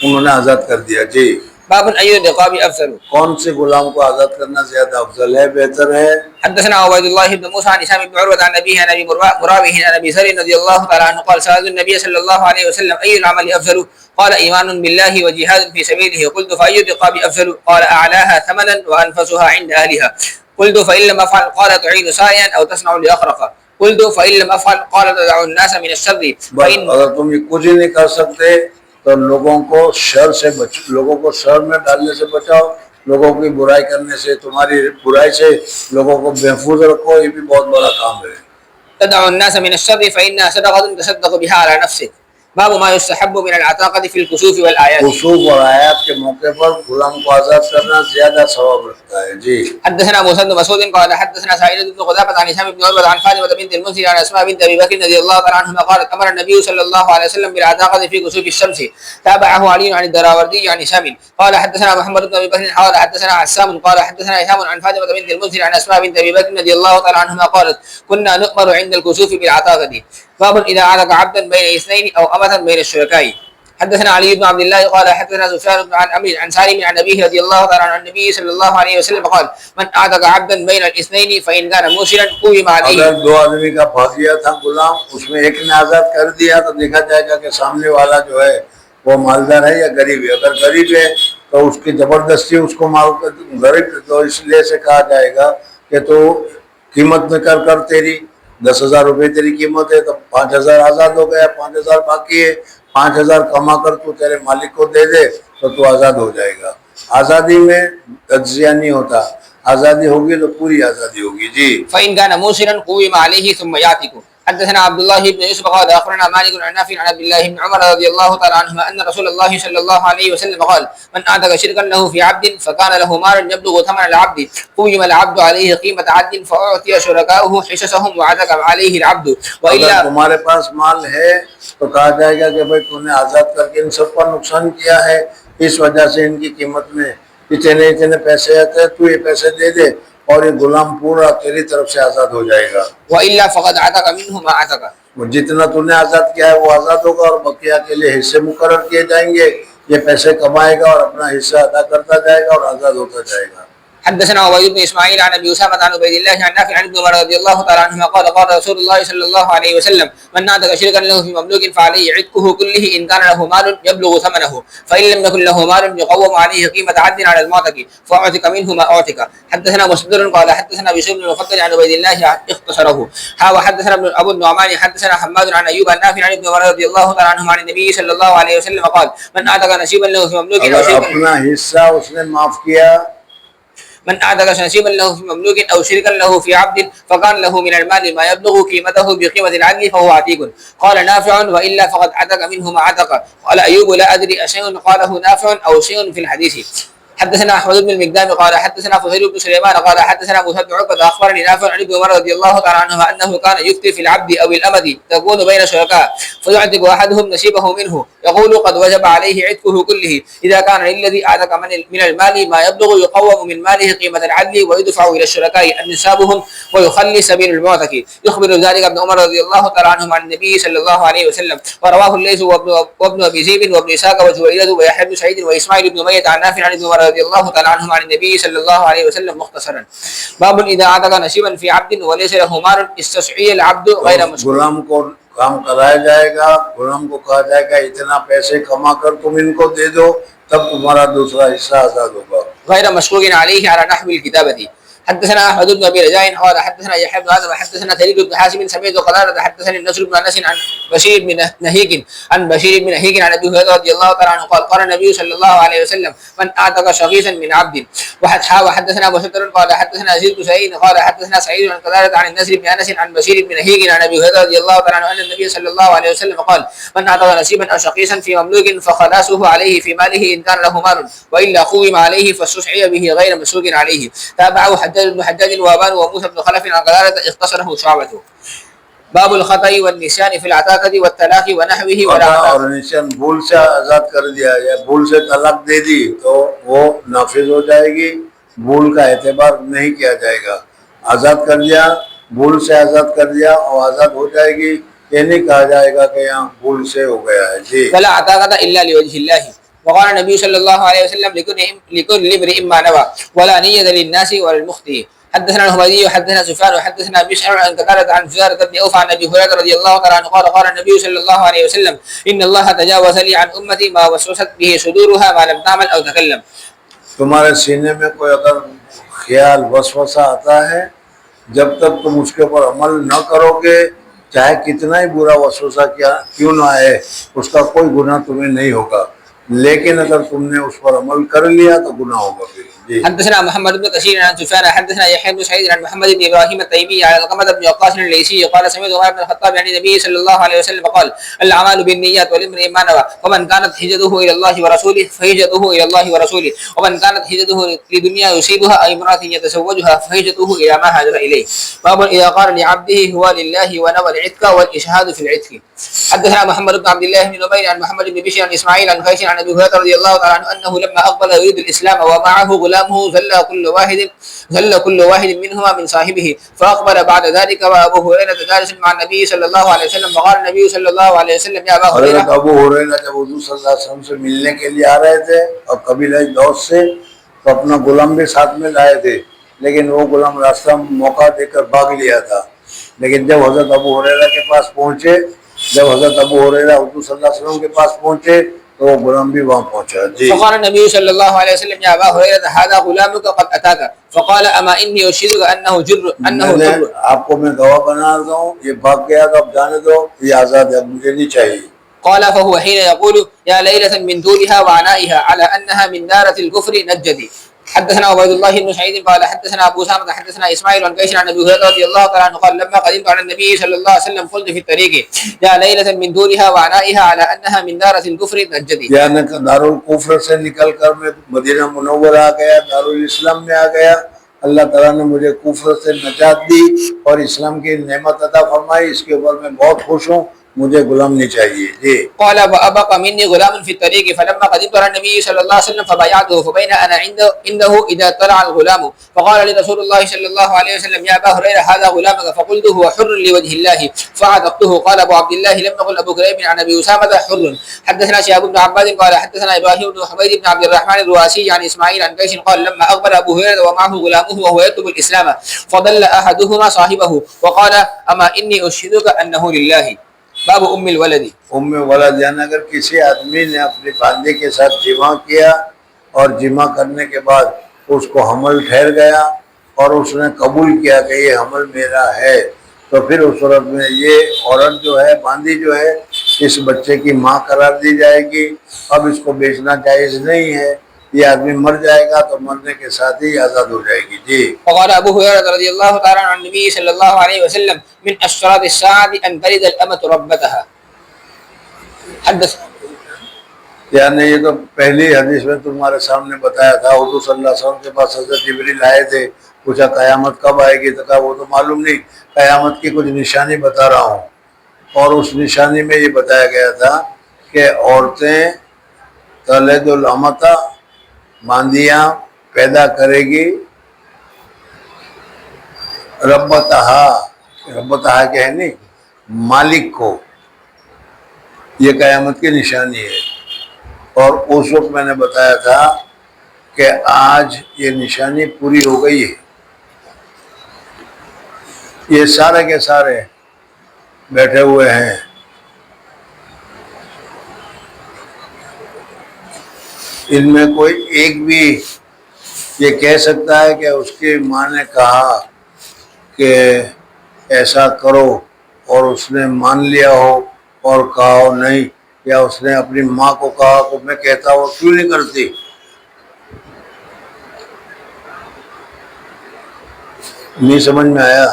उन्होंने आज़ाद कर दिया जी। باب أي الرقاب أفضل. कौन से गुलाम को आज़ाद करना ज़्यादा अफजल है, बेहतर है? حدثنا عبيد الله بن موسى عن هشام بن عروة عن أبيه عن أبي مرابه عن أبي ذر رضي الله تعالى عنه قال سألت النبي صلى الله عليه وسلم أي العمل أفضل؟ قال إيمان بالله وجهاد في سبيله. قلت فأي الرقاب أفضل؟ قال أعلاها ثمنا وأنفسها عند أهلها. قلت فإن لم أفعل قال تعين ساريا أو تصنع لأخرق. قلت فإن لم أفعل قال تدع الناس من الشر. अगर तुम ये कुछ ही नहीं कर सकते तो लोगों को शर में डालने से बचाओ, लोगों की बुराई करने से, तुम्हारी बुराई से लोगों को महफूज रखो, ये भी बहुत बड़ा काम है। تدع الناस من الشر فإنها صدقة تصدق بها على نفسك. باب ما يستحب من العتاقة في الكسوف والآيات. कुसूफ और आयत के मौके पर गुलाम को आजाद करना ज्यादा सवाब रखता है जी। حدثنا موسى بن مسعود قال حدثنا سعيد بن قذافة عن هشام بن عروة عن فاطمة بنت المنذر عن أسماء بنت أبي بكر رضي الله تعالى عنهما قالت أمر النبي صلى الله عليه وسلم بالعتاقة في كسوف الشمس. تابعه علي عن الدراوردي عن هشام قال حدثنا محمد بن أبي بكر قال حدثنا عسام قال حدثنا هشام عن فاطمة بنت المنذر عن أسماء بنت أبي بكر رضي الله تعالى عنهما قالت كنا نؤمر عند الكسوف بالعتاقة. باب إذا عتق عبدا بين اثنين أو أمة بين الشركاء. حدثنا علي بن عبد الله قال حدثنا سفيان بن عن أمير عن سالم عن أبيه رضي الله تعالى عن النبي صلى الله عليه وسلم قال من أعتق عبدا بين الاثنين فإن كان موسرا قوم عليه. अगर दो आदमी का भाग गया था गुलाम, उसमें एक ने आजाद कर दिया तो देखा जाएगा कि सामने वाला जो है वो मालदार है या गरीब है। अगर गरीब है तो उसकी जबरदस्ती उसको माल गरीब, तो इसलिए से कहा जाएगा कि तो कीमत में कर तेरी 10,000 रुपये तेरी कीमत है, तो 5,000 आज़ाद हो गया, 5,000 बाकी है, 5,000 कमा कर तू तेरे मालिक को दे दे तो तू आज़ाद हो जाएगा। आज़ादी में तज्जिया नहीं होता, आज़ादी होगी तो पूरी आज़ादी होगी। जी। فإن كان موسرا قوم عليه ثم يعتق. حدثنا عبد الله بن يوسف قال أخبرنا مالك عن نافع عن عبد الله بن عمر رضي الله تعالى عنهما أن رسول الله صلى الله عليه وسلم قال: من أعتق شركا له في عبد فكان له مال يبلغ ثمن العبد قوم العبد عليه قيمة عبد فأعطي شركاؤه حصصهم وعتق عليه العبد अगर وإلا तुम्हारे पास माल है तो कहा जाएगा कि भाई तूने आज़ाद करके इन सबका नुकसान किया है, इस वजह से इनकी कीमत में इतने इतने पैसे आते हैं, तू ये पैसे दे दे और ये गुलाम पूरा तेरी तरफ से आज़ाद हो जाएगा। وإلا فقد عتق منه ما عتق. वो जितना तूने आज़ाद किया है वो आज़ाद होगा और बकिया के लिए हिस्से मुकर्रर किए जाएंगे। ये पैसे कमाएगा और अपना हिस्सा अदा करता जाएगा और आज़ाद होता जाएगा। حدثنا عبيد بن اسماعيل عن ابي اسامه عن عبيد الله عن نافع عن ابن عمر رضي الله تعالى عنهما قال: قال رسول الله صلى الله عليه وسلم: من اعتق شركا له في مملوك فعليه عتقه كله ان كان له مال يبلغ ثمنه، فان لم يكن له مال يقوم عليه قيمه عبد على المعتق فاعتق منه ما اعتق. حدثنا مسدد قال: حدثنا بشير بن المفضل عن عبيد الله اختصره. وحدثنا ابو النعمان حدثنا حماد عن ايوب عن نافع عن ابن عمر رضي الله تعالى عنهما عن النبي صلى الله عليه وسلم قال: من اعتق نصيبا له في مملوك او अगर شركا अपना हिस्सा उसने माफ किया, من أعتق نصيبا له في مملوك أو شركا له في عبد فكان له من المال ما يبلغ قيمته بقيمة العدل فهو عتيق. قال نافع: وإلا فقد عتق منه ما عتق. قال أيوب: لا أدري أشيء قاله نافع أو شيء في الحديث. حدثنا احمد بن المقدام قال حدثنا فضيل بن سليمان قال حدثنا موسى بن عقبه اخبرني نافع عن ابن عمر رضي الله تعالى عنهما انه كان يفتي في العبد او الامد تكون بين شركاء فيعتق احدهم نصيبه منه يقول: قد وجب عليه عتقه كله اذا كان للذي اعتق من المال ما يبلغ يقوم من ماله قيمه العدل ويدفع الى الشركاء نصابهم ويخلي سبيل المعتق. يخبر ذلك ابن عمر رضي الله تعالى عنهما عن النبي صلى الله عليه وسلم. ورواه الليث وابن ابي ذئب وابن اسحاق وجويرية ويحيى بن سعيد واسماعيل بن اميه عن نافع عن ابن عمر رضي الله تعالى عنهما عن النبي صلى الله عليه وسلم مختصرا. باب اذا اعتق نصيبا في عبد وليس له مال استسعي العبد غير مسؤول. गुलाम को काम कराया जाएगा, गुलाम को कहा जाएगा इतना पैसे कमा कर तुम इनको दे दो, तब तुम्हारा दूसरा हिस्सा आजाद होगा। غير مشروع عليه على نحو الكتابة. حدثنا احمد بن ابي رجاء قال حدثنا يحيى بن ادم حدثنا تريد بن حازم سمعت قال حدثني النصر بن انس عن بشير بن نهيك عن ابي هريره رضي الله تعالى عنه قال: قال النبي صلى الله عليه وسلم: من اعتق شخيصا من عبد. وحدثنا ابو سكر قال حدثنا يزيد بن سعيد قال حدثنا سعيد عن قتادة عن النصر بن انس عن بشير بن نهيك عن ابي هريره رضي الله تعالى عنه ان النبي صلى الله عليه وسلم قال: من اعتق نصيبا او شخيصا في مملوك فخلاصه عليه في ماله ان كان له مال والا قوم عليه فاستسعي به غير مسروق عليه. تابعه حجاج بن حجاج وموسى بن خلف عن قتادة اختصره شعبته. باب الخطأ والنسيان في العتاقة والطلاق ونحوه और निशान भूल से आजाद कर दिया या भूल से तलाक दे दी तो वो नाफिज हो जाएगी, भूल का एतबार नहीं किया जाएगा। आजाद कर दिया, भूल से आजाद कर दिया और आजाद हो जाएगी, ये नहीं कहा जाएगा कि यहाँ भूल से हो गया है। जी। فلا عتاقة إلا لوجه الله. وقال النبي صلى الله عليه وسلم: لكل امرئ ما نوى ولا نية للناس ولا المخطئ. حدثنا الحميدي وحدثنا سفيان وحدثنا بشر عن قتادة عن زهرة بن أوفى عن أبي هريرة رضي الله تعالى عنه قال: قال النبي صلى الله عليه وسلم: إن الله تجاوز لي عن أمتي ما وسوست به صدورها ما لم تعمل أو تكلم. तुम्हारे सीने में कोई अगर ख्याल वसवसा आता है, जब तक तुम उसके ऊपर अमल न करोगे, चाहे कितना ही बुरा वसवसा क्यों ना आए, उसका कोई गुनाह तुम्हें नहीं होगा, लेकिन अगर तुमने उस पर अमल कर लिया तो गुनाह होगा फिर। حدثنا محمد بن كثير عن سفيان حدثنا يحيى بن سعيد عن محمد بن ابراهيم التيمي عن علقمة بن وقاص الليثي قال: سمعت عمر بن الخطاب عن النبي صلى الله عليه وسلم قال: الاعمال بالنيات ولامرئ ما نوى ومن كانت هجرته الى الله ورسوله فهجرته الى الله ورسوله ومن كانت هجرته لدنيا يصيبها او امرأة يتزوجها فهجرته الى ما هاجر اليه. باب اذا قال لعبده هو لله ونوى العتق والاشهاد في العتق. حدثنا محمد بن عبد الله بن نمير عن محمد بن بشير عن اسماعيل عن قيس عن ابي هريره رضي الله تعالى عنه انه لما اقبل يريد الاسلام ومعه غلامه زل كل واحد منهما من صاحبه فاقبل بعد ذلك وابو هريره جالس مع النبي صلى الله عليه وسلم فقال النبي صल्लल्लाहु अलैहि वसल्लम: या अबू हुरैरा, अबू हुरैरा जब हुजूर सल्लल्लाहु अलैहि वसल्लम से मिलने के लिए आ रहे थे और कबीला दौस से, तो अपना गुलाम भी साथ में लाए थे, लेकिन वो गुलाम रास्ता मौका देकर भाग लिया था। लेकिन जब हजरत अबू हुरैरा के पास पहुंचे, जब हजरत अबू हुरैरा हुजूर सल्लल्लाहु अलैहि वसल्लम के पास पहुंचे तो वो गुलाम भी वहाँ पहुंचा। जी। فقال النبي صلى الله عليه وسلم يا أبا هريرة هذا غلامك قد أتاك فقال أما إني أشهدك أنه मैंने حر आपको मैं गवाह बना रहा हूँ, ये भाग गया तो अब जाने दो, ये आजाद है, मुझे नहीं चाहिए। قال فهو حين يقول يا ليلة من دونها وعنائها على أنها من دارة الكفر نجدي. حدثنا عبيد الله بن سعيد قال حدثنا ابو اسامه حدثنا اسماعيل عن قيس عن ابي هريره رضي الله تعالى عنه قال لما قدمت على النبي صلى الله عليه وسلم قلت في الطريق يا ليلة من دونها وعنائها على انها من دارة الكفر نجدي. यानी दारुल कुफ्र से निकलकर मैं मदीना मुनव्वरा आ गया, दारुल इस्लाम में आ गया। अल्लाह ताला ने मुझे कुफ्र से नजात दी और इस्लाम की नेमत अता फरमाई, इसके ऊपर मैं बहुत खुश हूँ। मुझे गुलाम नहीं चाहिए। जी। قال وأبقى مني غلام في الطريق فلما قدمت على النبي صلى الله عليه وسلم فبايعته فبين أنا عنده إذا طلع الغلام فقال لرسول الله صلى الله عليه وسلم يا أبا هريرة هذا غلامك فقلت هو حر لوجه الله فعتقته. قال أبو عبد الله لم نقل أبو كريب عن أبي أسامة حر. حدثنا شهاب بن عباد قال حدثنا إبراهيم بن حميد بن عبد الرحمن الرواسي عن إسماعيل عن قيس قال لما أقبل أبو هريرة ومعه غلامه وهو يطلب الإسلام فضل أحدهما صاحبه وقال أما إني أشهدك أنه لله. बाबू उम्मिल वलदी, उम्मे वलद यानी अगर किसी आदमी ने अपनी बांदी के साथ जिमा किया और जिमा करने के बाद उसको हमल ठहर गया और उसने कबूल किया कि ये हमल मेरा है, तो फिर उस सूरत में ये औरत जो है, बांदी जो है, इस बच्चे की माँ करार दी जाएगी। अब इसको बेचना जायज़ नहीं है। ये आदमी मर जाएगा तो मरने के साथ ही आज़ाद हो जाएगी। जी। وقال أبو هريرة رضي الله تعالى عن النبي صلى الله عليه وسلم من أشراط الساعة أن تلد الأمة ربتها. حدث यानी ये तो पहली हदीस में तुम्हारे सामने बताया था। हुजूर सल्लल्लाहु अलैहि वसल्लम के पास हज़रत जिब्रील आए थे, पूछा क़यामत कब आएगी, तो कहा वो तो मालूम नहीं, क़यामत की कुछ निशानी बता रहा हूँ। और उस निशानी में ये बताया गया था कि औरतें तलदुल अमता, बांदियाँ पैदा करेगी, रब्बतहा, रब्बतहा क्या है नहीं, मालिक को, ये क़यामत की निशानी है। और उस वक्त मैंने बताया था कि आज ये निशानी पूरी हो गई है। ये सारे के सारे बैठे हुए हैं, इनमें कोई एक भी ये कह सकता है कि उसकी माँ ने कहा कि ऐसा करो और उसने मान लिया हो और कहा हो नहीं, या उसने अपनी माँ को कहा कि मैं कहता हूँ क्यों नहीं करती। नहीं समझ में आया?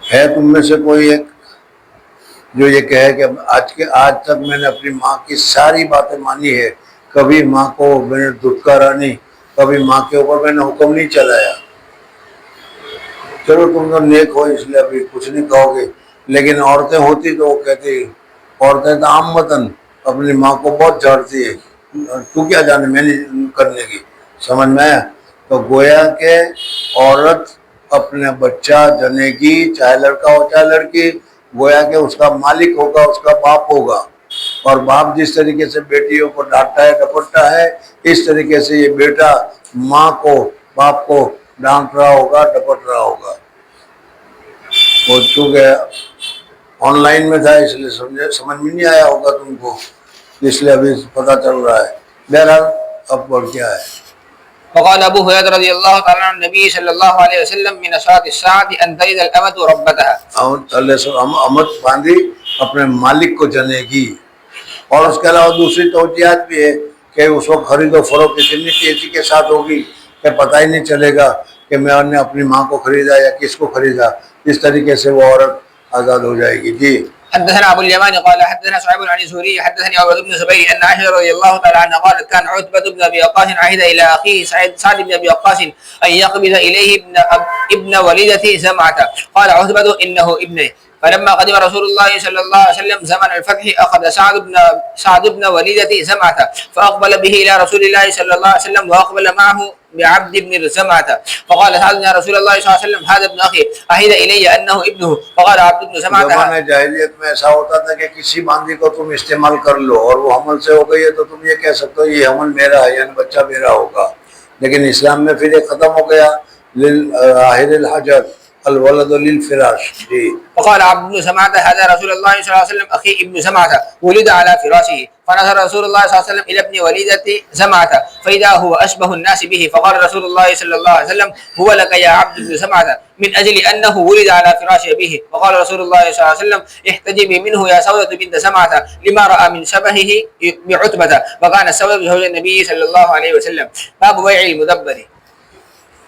है तुम में से कोई एक जो ये कहे कि आज तक मैंने अपनी माँ की सारी बातें मानी है, कभी माँ को मैंने दुत्कारा नहीं, कभी माँ के ऊपर मैंने हुक्म नहीं चलाया। चलो तुम तो नेक हो इसलिए अभी कुछ नहीं कहोगे, लेकिन औरतें होती तो वो कहती, औरतें तो आमतन अपनी माँ को बहुत झाड़ती है, तू क्या जाने मैंने करने की। समझ में आया? तो गोया के औरत अपने बच्चा जनेगी, चाहे लड़का हो चाहे लड़की, गोया के उसका मालिक होगा, उसका बाप होगा। और बाप जिस तरीके से बेटियों को डांटता है, डपटता है, इस तरीके से ये बेटा माँ को, बाप को डांट रहा होगा, डपट रहा होगा। वो चूँकि ऑनलाइन में था इसलिए समझ में नहीं आया होगा तुमको, इसलिए अभी पता चल रहा है। बहरहाल अब और क्या है। وقال أبو هريرة رضي الله تعالى عن النبي صلى الله عليه وسلم من أشراط الساعة أن تلد الأمة ربتها. अमत बांधी अपने मालिक को जनेगी। और उसके अलावा दूसरी तौजियात भी है कि उस वक्त खरीदो फरोख्त इतनी तेजी के साथ होगी कि पता ही नहीं चलेगा कि मैंने अपनी माँ को खरीदा या किसको खरीदा। इस तरीके से वो औरत आज़ाद हो जाएगी। जी। حدثنا ابو اليمان قال حدثنا شعيب عن الزهري حدثني عبد بن زبير ان عائشه رضي الله تعالى عنها قالت كان عتبه بن ابي وقاص عهد الى اخيه سعد بن ابي وقاص ان يقبض اليه ابن وليدته زمعه. قال عتبه انه ابنه. فلما قدم رسول الله صلى الله عليه وسلم زمن الفتح اخذ سعد بن وليدته زمعه فاقبل به الى رسول الله صلى الله عليه وسلم واقبل معه بعبد بن زمعه. فقال سعد يا رسول الله صلى الله عليه وسلم هذا ابن اخي عهد الي انه ابنه. فقال عبد بن زمعه ज़माने जाहिलियत में ऐसा होता था कि किसी बांदी को तुम इस्तेमाल कर लो और वो हमल से हो गई है तो तुम ये कह सकते हो ये हमल मेरा है, यानी बच्चा मेरा होगा। लेकिन इस्लाम में फिर ये ख़त्म हो गया। लिल आहिरिल हजर, अल वलद लिल फिराश। जी। وقال عبد بن زمعة هذا رسول الله صلى الله عليه وسلم أخي ابن زمعة ولد على فراشه فنظر رسول الله صلى الله عليه وسلم إلى ابن وليدة زمعة فإذا هو أشبه الناس به فقال رسول الله صلى الله عليه وسلم هو لك يا عبد بن زمعة من أجل أنه ولد على فراش أبيه. وقال رسول الله صلى الله عليه وسلم احتجبي منه يا سودة بنت زمعة لما رأى من شبهه بعتبة وكان سودة زوج النبي صلى الله عليه وسلم. باب بيع المدبر.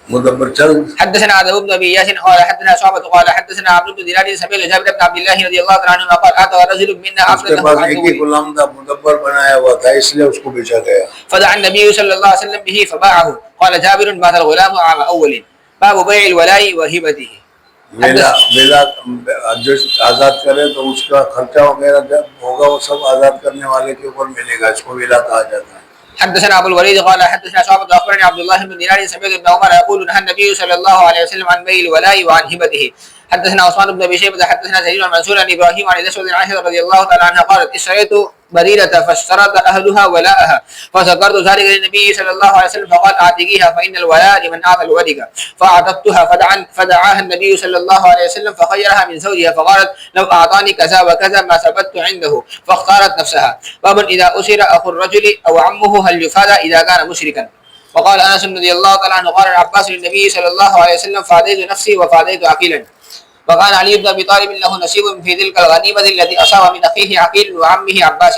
मुदब्बर चल। حدثنا عدو بن ابي ياسين قال حدثنا شعبة قال حدثنا عبد بن دينار سمعت جابر بن عبد الله رضي الله عنه قال اتى رجل منا उसके पास एक ही गुलाम था, मुदब्बर बनाया हुआ था, इसलिए उसको बेचा गया। فدعا النبي صلى الله عليه وسلم به فباعه. قال جابر مات الغلام عام اول. باب بيع الولاء وهبته. मेला मेला जो आजाद करे तो उसका खर्चा वगैरह जब होगा वो सब आजाद करने वाले के ऊपर मिलेगा, इसको मेला कहा जाता है। حدثنا ابو الوليد قال حدثنا شعبة اخبرني عبد الله بن دينار سمعت ابن عمر يقول نهى النبي صلى الله عليه وسلم عن بيع الولاء وعن هبته. حدثنا عثمان بن ابي شيبة حدثنا زيد بن منصور عن ابراهيم عن الاسود عائشة رضي الله تعالى عنها قالت اشتريت بريرة فاشترط اهلها ولاءها فذكرت ذلك للنبي صلى الله عليه وسلم فقال اعتقيها فان الولاء لمن اعطى الورقة فاعتقتها فدعاها النبي صلى الله عليه وسلم فخيرها من زوجها فقالت لو اعطاني كذا وكذا ما ثبت عنده فاختارت نفسها. باب اذا اسر اخو الرجل او عمه هل يفادى اذا كان مشركا. وقال انس رضي الله تعالى عنه قال العباس للنبي صلى الله عليه وسلم فاديت نفسي وفاديت عقيلا. وكان علي بن ابي طالب له نصيب في تلك الغنيمه التي اصاب من اخيه عقيل وعمه عباس.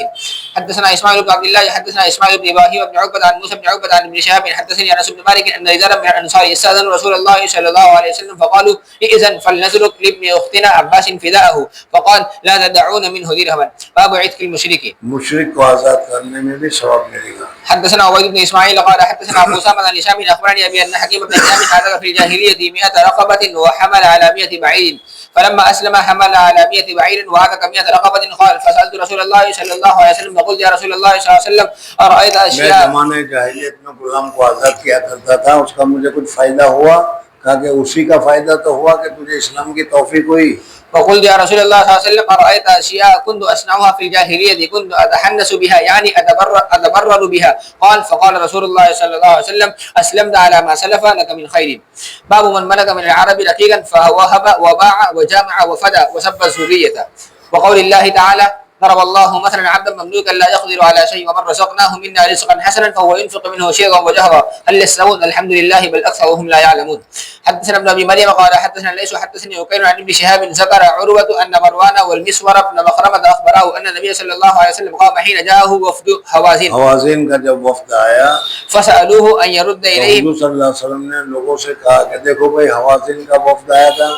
حدثنا اسماعيل بن عبد الله حدثنا اسماعيل بن ابراهيم بن عقبه عن موسى بن عقبه عن ابن شهاب حدثني انس بن مالك ان رجالا من الانصار استاذنوا رسول الله صلى الله عليه وسلم فقالوا ائذن فلنترك لابن اختنا عباس فداءه فقال لا تدعون منه درهما. باب عتق المشرك. मुशरिक को आजाद करने में भी सवाब मिलेगा। حدثنا عبيد بن اسماعيل قال حدثنا ابو اسامه عن هشام اخبرني ابي ان حكيم بن هشام حدث في الجاهليه 100 رقبه وحمل على 100 بعير فلما اسلم حمل على 100 بعير وعتق 100 رقبه. قال فسالت رسول الله صلى الله عليه وسلم فقلت يا رسول الله صلى الله عليه وسلم ارايت मैं اشياء. जमाने जाहिलियत में गुलाम को आजाद किया करता था, उसका मुझे कुछ फायदा हुआ? कहा कि उसी का फायदा तो हुआ कि तुझे इस्लाम की तौफीक हुई। فقلت يا رسول الله صلى الله عليه وسلم ارايت اشياء كنت اصنعها في الجاهليه كنت اتحنس بها يعني اتبرر بها. قال فقال رسول الله صلى الله عليه وسلم اسلمت على ما سلف لك من خير. باب من ملك من العرب رقيقا فوهب وباع وجامع وفدى وسب الذريه. وقول الله تعالى ضرب الله مثلا عبدا مملوكا لا يقدر على شيء ومن رزقناه منا رزقا حسنا فهو ينفق منه سرا وجهرا هل يستوون الحمد لله بل اكثرهم لا يعلمون. حدثنا ابن ابي مريم قال حدثنا ليس حدثني وكيل عن ابن شهاب ذكر عروه ان مروان والمسور بن مخرمه اخبره ان النبي صلى الله عليه وسلم قام حين جاءه وفد هوازن हवाज़िन का जब वफ्द आया فسالوه ان يرد तो اليهم हुज़ूर सल्लल्लाहु अलैहि वसल्लम ने लोगों से कहा कि देखो भाई, हवाज़िन का वफ्द आया था,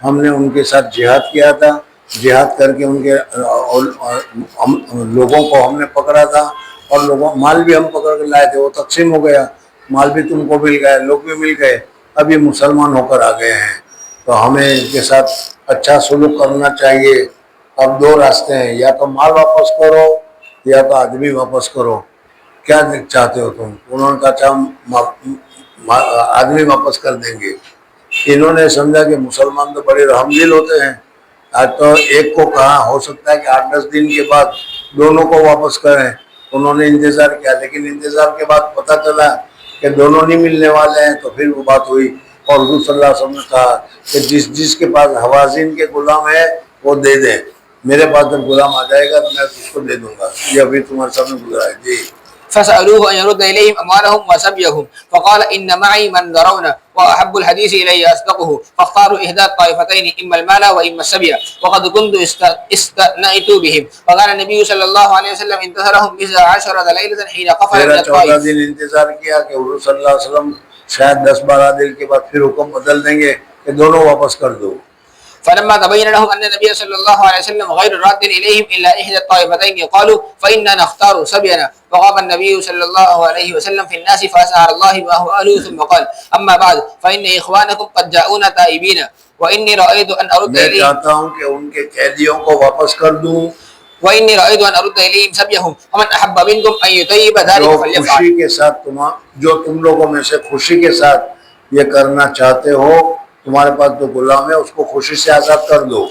हमने उनके साथ जिहाद किया था, जिहाद करके उनके लोगों को हमने पकड़ा था और लोगों माल भी हम पकड़ कर लाए थे, वो तकसीम हो गया, माल भी तुमको मिल गया, लोग भी मिल गए, अब ये मुसलमान होकर आ गए हैं तो हमें इनके साथ अच्छा सलूक करना चाहिए। अब दो रास्ते हैं, या तो माल वापस करो या तो आदमी वापस करो, क्या चाहते हो तुम? उन्होंने कहा अच्छा आदमी वापस कर देंगे। इन्होंने समझा कि मुसलमान तो बड़े रहमदिल होते हैं, आज तो एक को कहा हो सकता है कि 8-10 दिन के बाद दोनों को वापस करें। उन्होंने इंतज़ार किया, लेकिन इंतज़ार के बाद पता चला कि दोनों नहीं मिलने वाले हैं, तो फिर वो बात हुई और हुज़ूर सल्लल्लाहु अलैहि वसल्लम ने कहा कि जिसके पास हवाज़िन के गुलाम है वो दे दें, मेरे पास जब गुलाम आ जाएगा तो मैं उसको दे दूंगा। ये अभी तुम्हारे सामने गुजरा है। जी। فسألوه أن يرد إليهم أموالهم وسبيهم فقال إن معي من درون وأحب الحديث إلي أصدقه فاختاروا إحدى الطائفتين إما المال وإما السبي وقد كنت استثنيت بهم. وقال النبي صلى الله عليه وسلم انتظرهم 19 ليلة حين قفل من 13-14 الطائف. दिन इंतजार किया कि हुज़ूर सल्लल्लाहु अलैहि वसल्लम शायद 10-12 दिन के बाद फिर हुक्म बदल देंगे कि दोनों वापस कर दो। فلما تبين لهم أن النبي صلى الله عليه وسلم غير راد إليهم إلا إحدى الطائفتين قالوا فإنا نختار سبينا. وقام النبي صلى الله عليه وسلم في الناس فأثنى على الله ما هو أهله ثم قال أما بعد فإن إخوانكم قد جاءونا تائبين وإني رأيت أن أرد मैं إليهم चाहता हूँ कि उनके कैदियों को वापस कर दूं। وإني رأيت أن أرد إليهم سبيهم ومن أحب منكم أن يطيب ذلك जो فليفعل. खुशी के साथ जो तुम लोगों में से खुशी के साथ ये करना चाहते हो, तुम्हारे पास जो गुलाम है उसको खुशी से आजाद कर दो।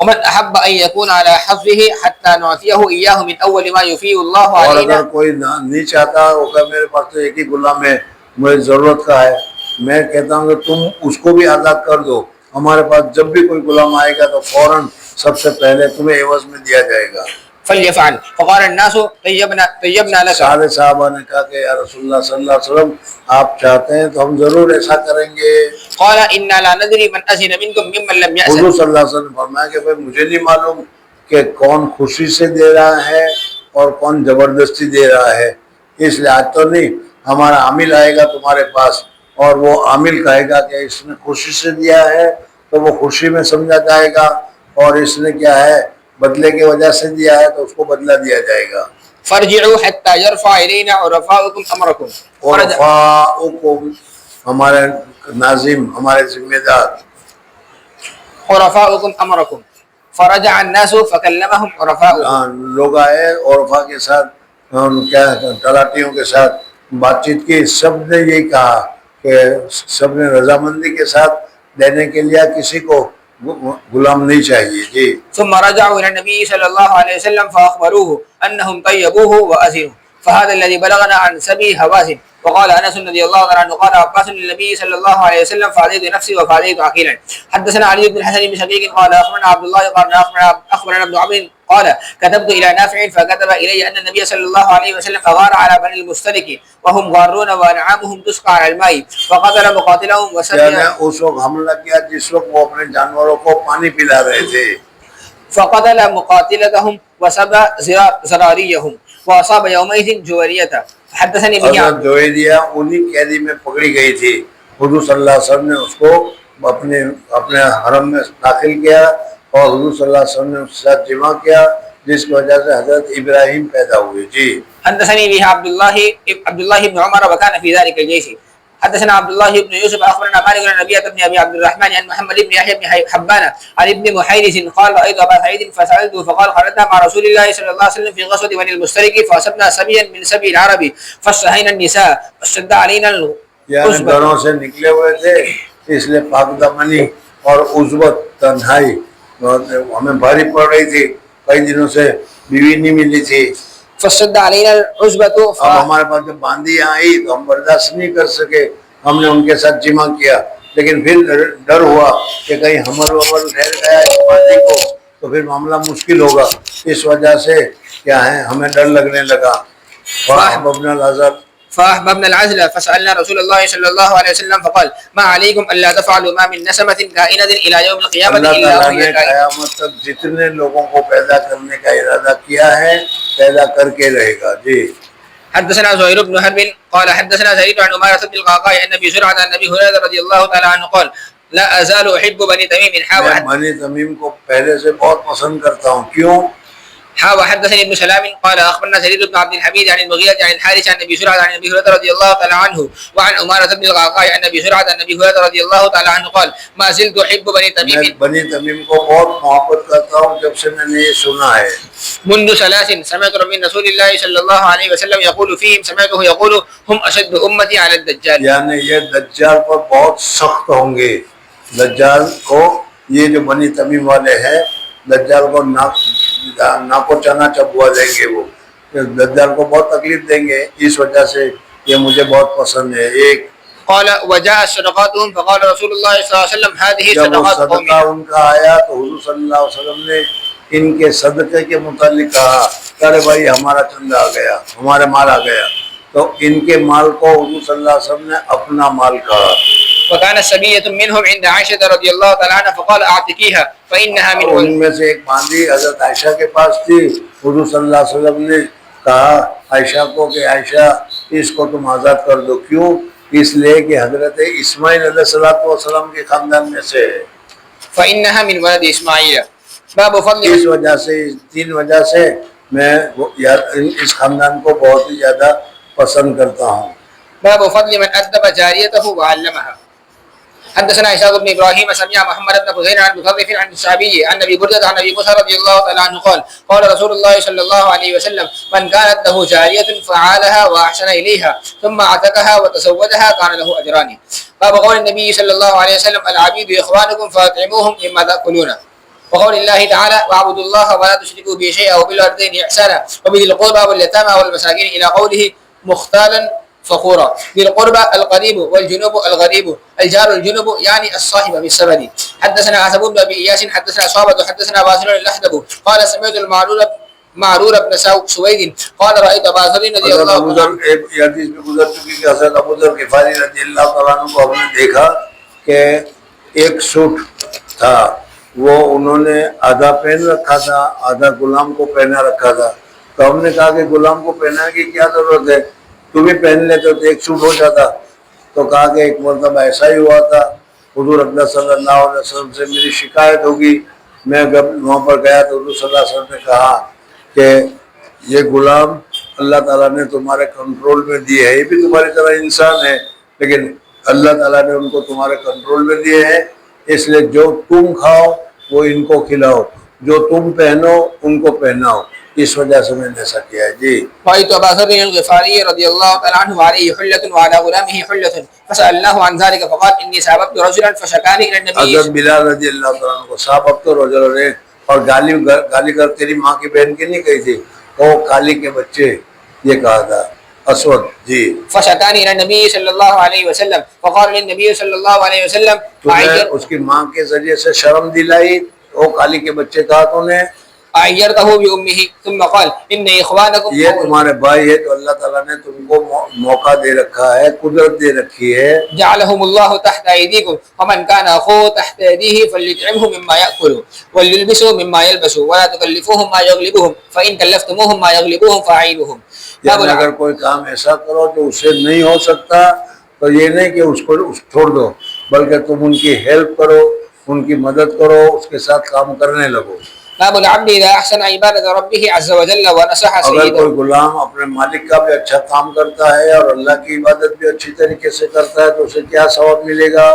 ومن أحب أن يكون على حظه حتى نعطيه إياه من أول ما يفيه الله और علينا. अगर कोई नहीं चाहता होगा मेरे पास तो एक ही गुलाम है, मुझे जरूरत का है, मैं कहता हूँ कि तुम उसको भी आजाद कर दो हमारे पास जब भी कोई गुलाम आएगा तो फौरन सबसे पहले तुम्हें एवज में दिया जाएगा। فليفعل فقال الناس طيبنا لك सारे साहबा ने कहा कि या रसूलुल्लाह सल्लल्लाहु अलैहि वसल्लम आप चाहते हैं तो हम जरूर ऐसा करेंगे। قال إنا لا ندري من أذن منكم ممن लम يأذن। हुजूर सल्लल्लाहु अलैहि वसल्लम फरमाया कि भाई मुझे नहीं मालूम कि कौन खुशी से दे रहा है और कौन जबरदस्ती दे रहा है, इसलिए आज तो नहीं, हमारा आमिल आएगा तुम्हारे पास और वो आमिल कहेगा कि इसने खुशी से दिया है तो वो खुशी में समझा जाएगा, और इसने क्या है बदले की वजह से दिया है तो उसको बदला दिया जाएगा। फरजिउ हत्ता यरफा इलैना उरफाउकुम अमरकुम। उरफाउकुम हमारे नाजिम, हमारे जिम्मेदार। उरफाउकुम अमरकुम फरजा अन्नासु फकल्लमहुम उरफाउ। लोग आए उरफा के साथ, क्या तलाटियों के साथ बातचीत की, सब ने यही कहा कि सब ने रजामंदी के साथ देने के लिए किसी को गुलाम नहीं चाहिए जी। ثم رجعوا إلى النبي صلى الله عليه وسلم فأخبروه أنهم طيبوه وأذنوا فهذا الذي بلغنا عن سبي هوازن. وقال أنس رضي الله عنه قال عباس للنبي صلى الله عليه وسلم فأذيت نفسي وفأذيت عقيلا. حدثنا علي بن الحسن بن شقيق قال أخبرنا عبد الله قال أخبرنا ابن عمرو قال كتبت إلى نافع فكتب إلي أن النبي صلى الله عليه وسلم أغار على بني المستلق وهم غارون وأنعامهم تسقى على الماء فقتل مقاتلهم وسبي। उस वक्त हमला किया जिस वक्त वो अपने जानवरों को पानी पिला रहे थे। فقتل مقاتلتهم وسبى زراريهم وأصاب يومئذ जुवैरियत। حدثني به जुवैरिया उन्हीं कैदी में पकड़ी गई थी। हुजूर सल्लल्लाहु अलैहि वसल्लम ने उसको अपने हरम में दाखिल किया और हुजूर सल्लल्लाहु अलैहि वसल्लम ने उसके साथ जिमा किया, जिसकी वजह से हजरत इब्राहिम पैदा हुए जी। حدثني به عبد الله بن عمر وكان في ذلك الجيش. حدثنا عبد الله بن يوسف اخبرنا مالك عن ربيعه بن ابي عبد الرحمن عن محمد بن يحيى بن حبان عن ابن محيرث قال رايت ابا سعيد فسالته فقال خرجنا مع رسول الله صلى الله عليه وسلم في غزوه بني المستلق فاصبنا سبيا من سبي العرب فاشتهينا النساء فاشتد علينا العصبه। घरों से निकले हुए थे इसलिए पाकदामनी और उज़्बत तन्हाई हमें भारी पड़ रही थी, कई दिनों से बीवी नहीं मिली थी। फशद्द अलैना अलउज़बतु अब हमारे पास जब बांदी आई तो हम बर्दाश्त नहीं कर सके, हमने उनके साथ जिमा किया, लेकिन फिर डर हुआ कि कहीं हमल वमल ठहर गया इस बांदी को तो फिर मामला मुश्किल होगा, इस वजह से क्या है हमें डर लगने लगा। فأحببنا العزل فسألنا رسول الله صلى الله عليه وسلم فقال ما عليكم ألا تفعلوا ما من नसमة काइनة إلى يوम القيامة إلا وهي क़यामत तक जितने लोगों को पैदा करने का इरादा किया है पैदा करके रहेगा जी। حدثنا زهير بن حرب قال حدثنا زيد عن عمارة بن القعقاع عن ابي زرعة عن ابي هريرة رضي الله تعالى عنه قال لا أزال أحب بني تميم मैं बनी तमीम को पहले से बहुत पसंद करता हूँ। क्यों? وحدثني ابن سلام قال اخبرنا زيد بن عبد الحميد عن المغيرة عن الحارث عن ابي زرعة عن ابي هريرة رضي الله تعالى عنه وعن عمارة بن القعقاع عن ابي زرعة عن ابي هريرة رضي الله تعالى عنه قال ما زلت احب بني تميم। मैं बनी तमीम को बहुत मोहब्बत करता हूँ जब से मैंने ये सुना है। منذ ثلاث سمعت من رسول الله صلى الله عليه وسلم يقول فيهم سمعته يقول هم اشد امتي على الدجال। यानी ये दज्जाल पर बहुत सख्त होंगे। दज्जाल को ये जो बनी तमीम वाले हैं दज्जाल को नाको चना चबुआ देंगे, वो दज्जाल को बहुत तकलीफ देंगे, इस वजह से ये मुझे बहुत पसंद है। एक قال وجاء صدقاتهم فقال رسول الله صلى الله عليه وسلم هذه जब वो صدقات सदका قومنا। उनका आया तो हुजूर सल्लल्लाहु अलैहि वसल्लम ने इनके सदके के मुतालिक कहा अरे भाई हमारा चंदा आ गया, हमारे माल आ गया, तो इनके माल को हुजूर सल्लल्लाहु अलैहि वसल्लम ने अपना माल कहा। وكان سبية منهم عند عائشة رضي الله تعالى عنها فقال اعتقيها فإنها من ولد। उनमें से एक बांदी हजरत आयशा के पास थी, हुजूर सल्लल्लाहु अलैहि वसल्लम ने कहा आयशा को कि आयशा इसको तुम आज़ाद कर दो। क्यों? इसलिए कि हजरत इस्माइल अलैहिस्सलाम के खानदान में से है। فإنها من ولد إسماعيل باب فضل। इस वजह से, इस तीन वजह से मैं इस खानदान को बहुत ही ज्यादा पसंद करता हूँ। باب فضل من أدب جاريته وعلمها। حدثنا إسحاق بن إبراهيم سمع محمد بن بزير عن مطرف عن الشعبي عن أبي بردة عن أبي موسى رضي الله تعالى عنه قال قال رسول الله صلى الله عليه وسلم من كانت له جارية فعالها وأحسن إليها ثم اعتقها وتزوجها كان له أجران. باب قول النبي صلى الله عليه وسلم العبيد إخوانكم فأطعموهم مما تأكلون. وقول الله تعالى واعبدوا الله ولا تشركوا به شيئا وبالوالدين إحسانا وبذي القربى واليتامى والمساكين إلى قوله مختالا فخورا بالقربى القريب والجنوب الغريب الجار الجنوب يعني الصاحب بالسبب. حدثنا عتب بن ابي اياس حدثنا صابت حدثنا باسل اللحدب قال سمعت معرور بن سويد قال رايت باسل رضي हज़रत الله अबू عنه. ज़र एक ये हदीस में गुजर चुकी कि हज़रत अबू ज़र गिफारी रज़ियल्लाहु तआला अन्हु को हमने देखा कि एक सूट था, वो उन्होंने आधा पहन रखा था, आधा गुलाम को पहना रखा था। तो हमने कहा कि गुलाम को पहनाने की क्या जरूरत है, तुम ही पहन लेते तो एक सूट हो जाता। तो कहा कि एक मरतबा ऐसा ही हुआ था, हुज़ूर अक़दस सल्लल्लाहु अलैहि वसल्लम से मेरी शिकायत होगी। मैं जब वहाँ पर गया तो हुज़ूर सल्लल्लाहु अलैहि वसल्लम ने कहा कि ये गुलाम अल्लाह ताला ने तुम्हारे कंट्रोल में दिए है, ये भी तुम्हारी तरह इंसान है, लेकिन अल्लाह ताला ने उनको तुम्हारे कंट्रोल में दिए हैं, इसलिए जो तुम खाओ वो इनको खिलाओ, जो तुम पहनो उनको पहनाओ। इस वजह से मैंने ऐसा किया है। जी رأيت أبا ذر الغفاري رضي الله تعالى عنه وعليه حلة وعلى غلامه حلة فسألناه عن ذلك فقال إني سابقت رجلا فشكاني إلى النبي. हज़रत बिलाल रज़ियल्लाहु तआला अन्हु को साहब अब तो रोजा रहे और गाली कर तेरी माँ की बहन की नहीं कही थी, वो काली के बच्चे ये कहा था असवद। जी فشكاني إلى النبي صلى الله عليه وسلم فقال للنبي صلى الله عليه وسلم तूने उसकी माँ के जरिए से शर्म दिलाई, वो काली के बच्चे कहा तूने, أعيرته بأمه ثم قال إن إخوانكم ये तुम्हारे भाई है तो अल्लाह ताला ने तुमको मौका दे रखा है, कुदरत दे रखी है। جعلهم الله تحت أيديكم ومن كان أخوه تحت يديه فليطعمه مما يأكل وليلبسه مما يلبس ولا تكلفوهم ما يغلبهم فإن كلفتموهم ما يغلبوهم فأعينوهم. यानी अगर कोई काम ऐसा करो तो उससे नहीं हो सकता तो ये नहीं कि उसको छोड़ दो, बल्कि तुम उनकी हेल्प करो, उनकी मदद करो, उसके साथ काम करने लगो। باب العبد إذا أحسن عبادة ربه عز وجل ونصح अगर कोई سيده. गुलाम अपने मालिक का भी अच्छा काम करता है और अल्लाह की इबादत भी अच्छी तरीके से करता है तो उसे क्या सवाब मिलेगा।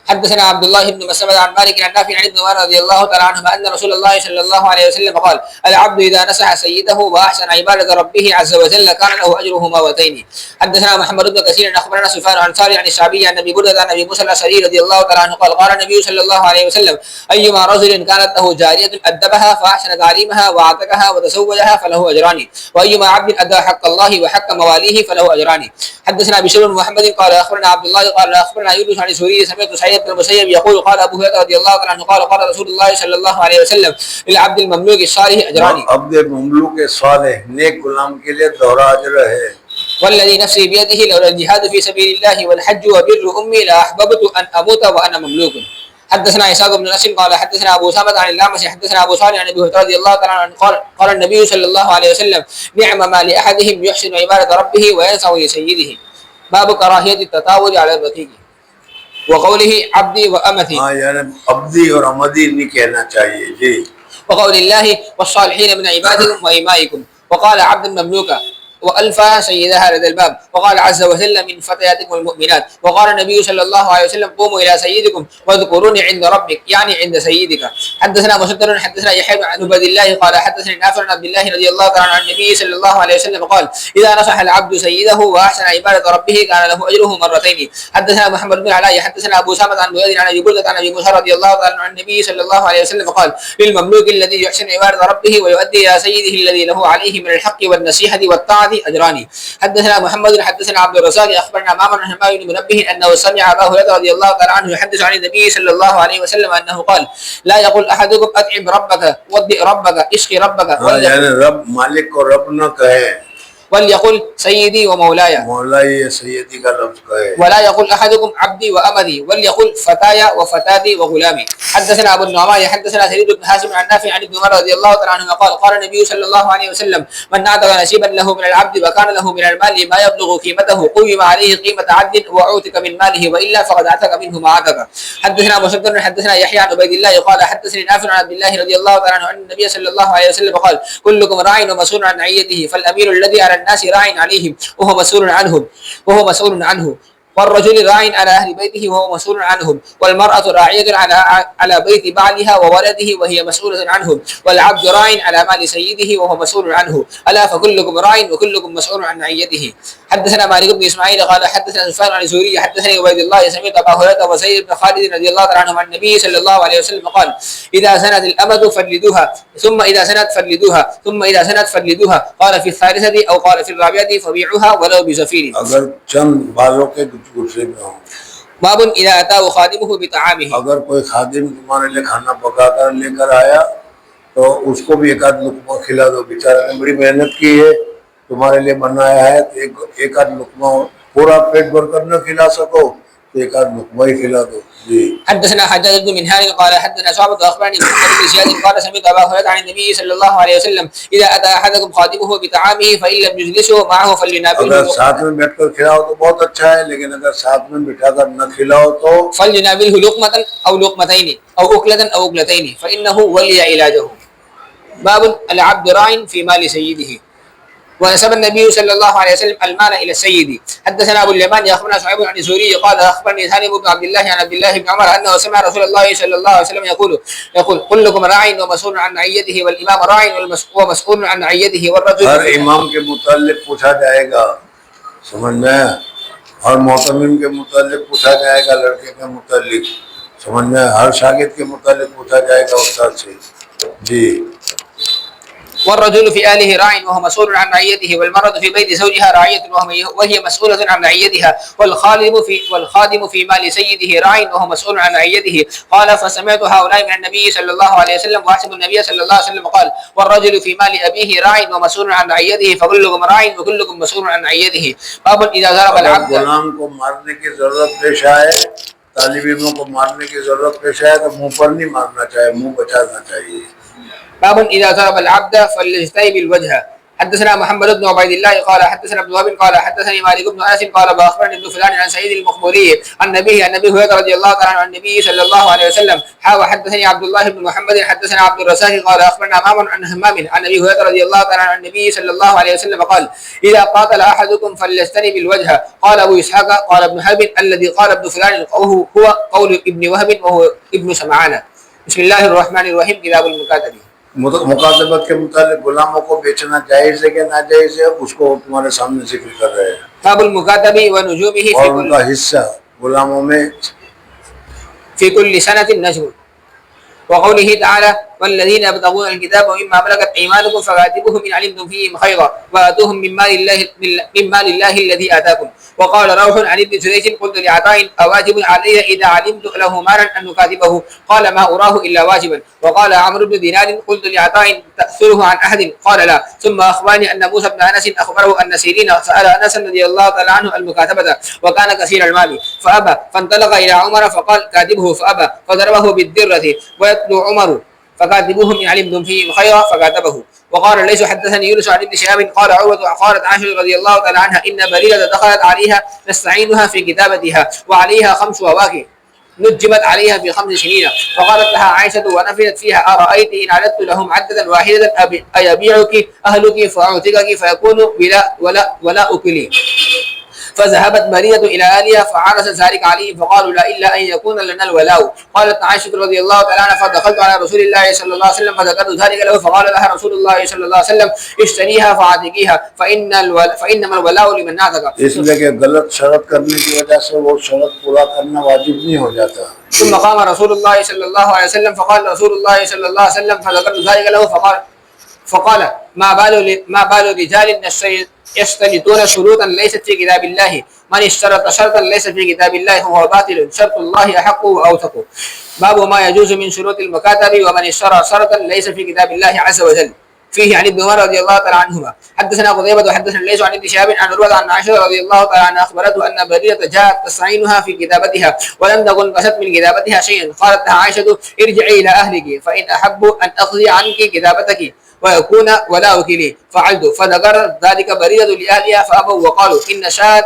حدثنا عبد الله بن مسعود عن مالك عن نافع عن ابن عمر رضي الله تعالى عنهما ان رسول الله صلى الله عليه وسلم قال: العبد اذا نصح سيده واحسن عباده ربه عز وجل كان له اجره مرتين. حدثنا محمد بن كثير اخبرنا سفيان عن صالح عن الشعبي عن ابي برده عن ابي موسى الاشعري رضي الله تعالى عنه قال: قال النبي صلى الله عليه وسلم: ايما رجل كانت له جاريه ادبها فاحسن تعليمها واعتقها وتزوجها فله اجران، وايما عبد ادى حق الله وحق مواليه فله اجران. حدثنا بشر بن محمد قال اخبرنا عبد الله قال اخبرنا يونس عن سوري سمعت سعيد بن المسيب يقول قال ابو هريره رضي الله تعالى عنه قال قال رسول الله صلى الله عليه وسلم: للعبد المملوك الصالح اجران. अब्द ममलूक सालेह नेक गुलाम के लिए दोहरा अजर है। والذي नफ्सी बियदिह लौला الجهاد في سبيل الله والحج وبر امي لاحببت ان اموت وانا مملوك. حدثنا اسحاق بن نصر قال حدثنا ابو سامة عن اللامس حدثنا ابو صالح عن ابي هريره رضي الله تعالى عنه قال قال النبي صلى الله عليه وسلم: نعم ما لاحدهم يحسن عباده ربه وينصح لسيده. باب كراهيه التطاول على الرقيق وقوله عبدي وامتي. हाँ यानी अब्दी और अमदी नहीं कहना चाहिए। जी وقول الله والصالحين من عبادكم وإمائكم. وقال عبد مملوكا وألفى سيدها لدى الباب. وقال عز وجل من فتياتكم المؤمنات. وقال النبي صلى الله عليه وسلم: قوموا إلى سيدكم واذكروني عند ربك يعني عند سيدك. حدثنا مسدد حدثنا يحيى بن عبد الله قال حدثني نافع عن عبد الله رضي الله تعالى عن النبي صلى الله عليه وسلم قال: إذا نصح العبد سيده وأحسن عبادة ربه كان له أجره مرتين. حدثنا محمد بن علاء حدثنا أبو سامة عن بويد عن أبي بردة عن أبي موسى رضي الله تعالى عن النبي صلى الله عليه وسلم قال: للمملوك الذي يحسن عبادة ربه ويؤدي إلى سيده الذي له عليه من الحق والنصيحة والطاعة أجران. حدثنا محمد حدثنا عبد الرزاق أخبرنا معمر عن حماد بن منبه أنه سمع أبا هريرة رضي الله تعالى عنه يحدث عن النبي صلى الله عليه وسلم أنه قال: لا يقول أحدكم أطعم ربك وضئ ربك اشقي ربك हाँ यानी रब मालिक को रब न कहे, وليقل سيدي ومولاي. मौलाई सैयदी का लफ्ज कहे। ولا يقول أحدكم عبدي وأمدي وليقل فتايا وفتاتي وغلامي. حدثنا أبو النعمان حدثنا سعيد بن حازم عن نافع عن ابن عمر رضي الله تعالى عنهما قال: قال النبي صلى الله عليه وسلم: من أعطى نصيبا له من العبد وكان له من المال ما يبلغ قيمته قوم عليه قيمة عبد وأعتق من ماله وإلا فقد أعتق منه ما أعتق. حدثنا مسدد حدثنا يحيى عن عبيد الله قال حدثني نافع عن عبد الله رضي الله تعالى عنه أن النبي صلى الله عليه وسلم قال: كلكم راع ومسؤول عن رعيته فالأمير الذي على الناس راع عليهم وهو مسؤول عنه والرجل راع على أهل بيته وهو مسؤول عنهم والمرأة راعية على بيت بعلها وولده وهي مسؤولة عنهم والعبد راع على مال سيده وهو مسؤول عنه ألا فكلكم راع وكلكم مسؤول عن رعيته. حدثنا مالك بن اسماعيل قال حدثنا سفيان عن الزهري حدثني عبيد الله سمعت ابا هريره وسيد بن خالد رضي الله تعالى عنهم عن النبي صلى الله عليه وسلم قال: اذا زنت الامه فجلدوها ثم اذا زنت فجلدوها ثم اذا زنت فجلدوها قال في الثالثه او قال في الرابعه فبيعوها ولو بزفير. अगर चंद बालों के गुस्से में हो, باب اذا اتاه خادمه بطعامه. अगर कोई खादिम तुम्हारे लिए खाना पकाकर लेकर आया तो उसको भी एक आध लुकमा खिला दो। बेचारा ने बड़ी मेहनत की है, तुम्हारे लिए बनाया है, तो एक आध लुकमा, पूरा पेट भर कर न खिला सको तो एक आध लुकमा ही खिला दो। जी। حدثنا حجاج بن منهال قال حدثنا شعبة اخبرني محمد بن زياد قال سمعت ابا هريره عن النبي صلى الله عليه وسلم: اذا اتى احدكم خادمه بطعامه فان لم يجلسه معه فلينابله. अगर साथ में बैठकर खिलाओ तो बहुत अच्छा है, लेकिन अगर साथ में बिठाकर न खिलाओ तो فلينابله لقمة او لقمتين او اكلة او اكلتين فانه ولي علاجه. باب العبد راع في مال سيده. ونسب النبي صلى الله عليه وسلم المال الى السيد. حدثنا ابو اليمان اخبرنا شعيب عن الزهري قال اخبرني سالم بن عبد الله عن عبد الله بن عمر انه سمع رسول الله صلى الله عليه وسلم يقول كلكم راع ومسؤول عن رعيته والامام راع ومسؤول عن رعيته والرجل. हर इमाम के मुतालिक पूछा जाएगा, समझ में, हर मोहतमिम के मुतालिक पूछा जाएगा, लड़के के मुतालिक, समझ में, हर शागिद के मुतालिक पूछा जाएगा उस्ताद से। जी। والرجل في اهله راع وهو مسؤول عن رعيته والمرأة في بيت زوجها راعية وهي مسؤولة عن رعيتها والخادم في مال سيده راع وهو مسؤول عن رعيته. قال فسمعت هؤلاء من النبي صلى الله عليه وسلم واحسب النبي صلى الله عليه وسلم قال: والرجل في مال ابيه راع ومسؤول عن رعيته فكلكم راع وكلكم مسؤول عن رعيته. باب اذا ضرب العبد. गुलाम को मारने की जरूरत पेश आए, तालिब इल्मों को मारने की जरूरत पेश आए तो मुंह पर नहीं मारना चाहिए, मुंह बचाना चाहिए। باب اذا ضرب العبد فليجتنب الوجه. حدثنا محمد بن عبيد الله قال حدثنا ابن وهب قال حدثني مالك بن انس قال واخبرني ابن فلان عن سعيد المقبوري عن النبي هريره رضي الله تعالى عن النبي صلى الله عليه وسلم. حدثني عبد الله بن محمد حدثنا عبد الرزاق قال اخبرنا معمر عن همام عن ابي هريره رضي الله تعالى عن النبي صلى الله عليه وسلم قال: اذا قاتل احدكم فليجتنب الوجه. قال ابو اسحاق قال ابن حرب الذي قال ابن فلان هو قول ابن وهب وهو ابن سمعان. بسم الله الرحمن الرحيم. كتاب المكاتبه. मुकातबत के मुतालिक गुलामों को बेचना जायज है कि नाजायज है, उसको तुम्हारे सामने जिक्र कर रहे हैं। बाबुल मुकातबी व नुजूमिही और उनका हिस्सा गुलामों में في كل سنة نجم. وقوله تعالى: والذين يبتغون الكتاب ومما ملكت ايمانكم فكاتبوهم ان علمتم فيهم خيرا واتوهم من مال الله الذي اتاكم. وقال روح عن ابن جريج: قلت لعطاء: اواجب علي اذا علمت له مالا ان نكاتبه؟ قال: ما اراه الا واجبا. وقال عمرو بن دينار: قلت لعطاء: تاثره عن احد؟ قال: لا. ثم اخبرني ان موسى بن انس اخبره ان سيرين سال انس رضي الله تعالى عنه المكاتبه وكان كثير المال فابى، فانطلق الى عمر فقال: كاتبه، فابى، فضربه بالدره ويتلو عمر: فكاتبوهم ان علمتم فيهم خيرا، فكاتبه. وقال ليس حدثني يونس عن ابن شهاب قال عروة قالت عائشة رضي الله تعالى عنها: ان بريرة دخلت عليها نستعينها في كتابتها وعليها 5 أواكي نجمت عليها في 5 سنين. فقالت لها عائشة ونفذت فيها: أرأيت إن عددت لهم عددا واحدة أيبيعك أهلك فأعتقك فيكون ولا أكلي. فذهبت بريدة إلى أهلها فعرس ذلك عليهم فقالوا: لا إلا أن يكون لنا الولاء. قالت عائشة رضي الله تعالى عنها: فدخلت على رسول الله صلى الله عليه وسلم فذكرت ذلك له فقال لها رسول الله صلى الله عليه وسلم: اشتريها فاعتقيها فإنما الولاء لمن أعتق. इसलिए कि गलत शर्त करने की वजह से वो शर्त पूरा करना वाजिब नहीं हो जाता। ثم قام رسول الله صلى الله عليه وسلم فقال رسول الله صلى الله عليه وسلم فذكرت ذلك له فقال: ما بال رجال يشترطون شروطا ليست في كتاب الله، من اشترط شرطا ليس في كتاب الله فهو باطل، شرط الله أحق وأوثق. باب ما يجوز من شروط المكاتب ومن اشترى شرطا ليس في كتاب الله عز وجل. فيه عن ابن عمر رضي الله تعالى عنهما. حدثنا قتيبة وحدثنا ليس عن ابن شهاب عن عروة عن عائشة رضي الله تعالى عنها أخبرته أن بريرة جاءت تستعينها في كتابتها ولم تكن قست من كتابتها شيئا. قالت لها عائشة: ارجعي إلى أهلك فإن أحب أن أقضي عنك كتابتك ويكون ولاؤك لي. فعلت، فذكر ذلك بريرة لأهلها فأبوا وقالوا: إن شاءت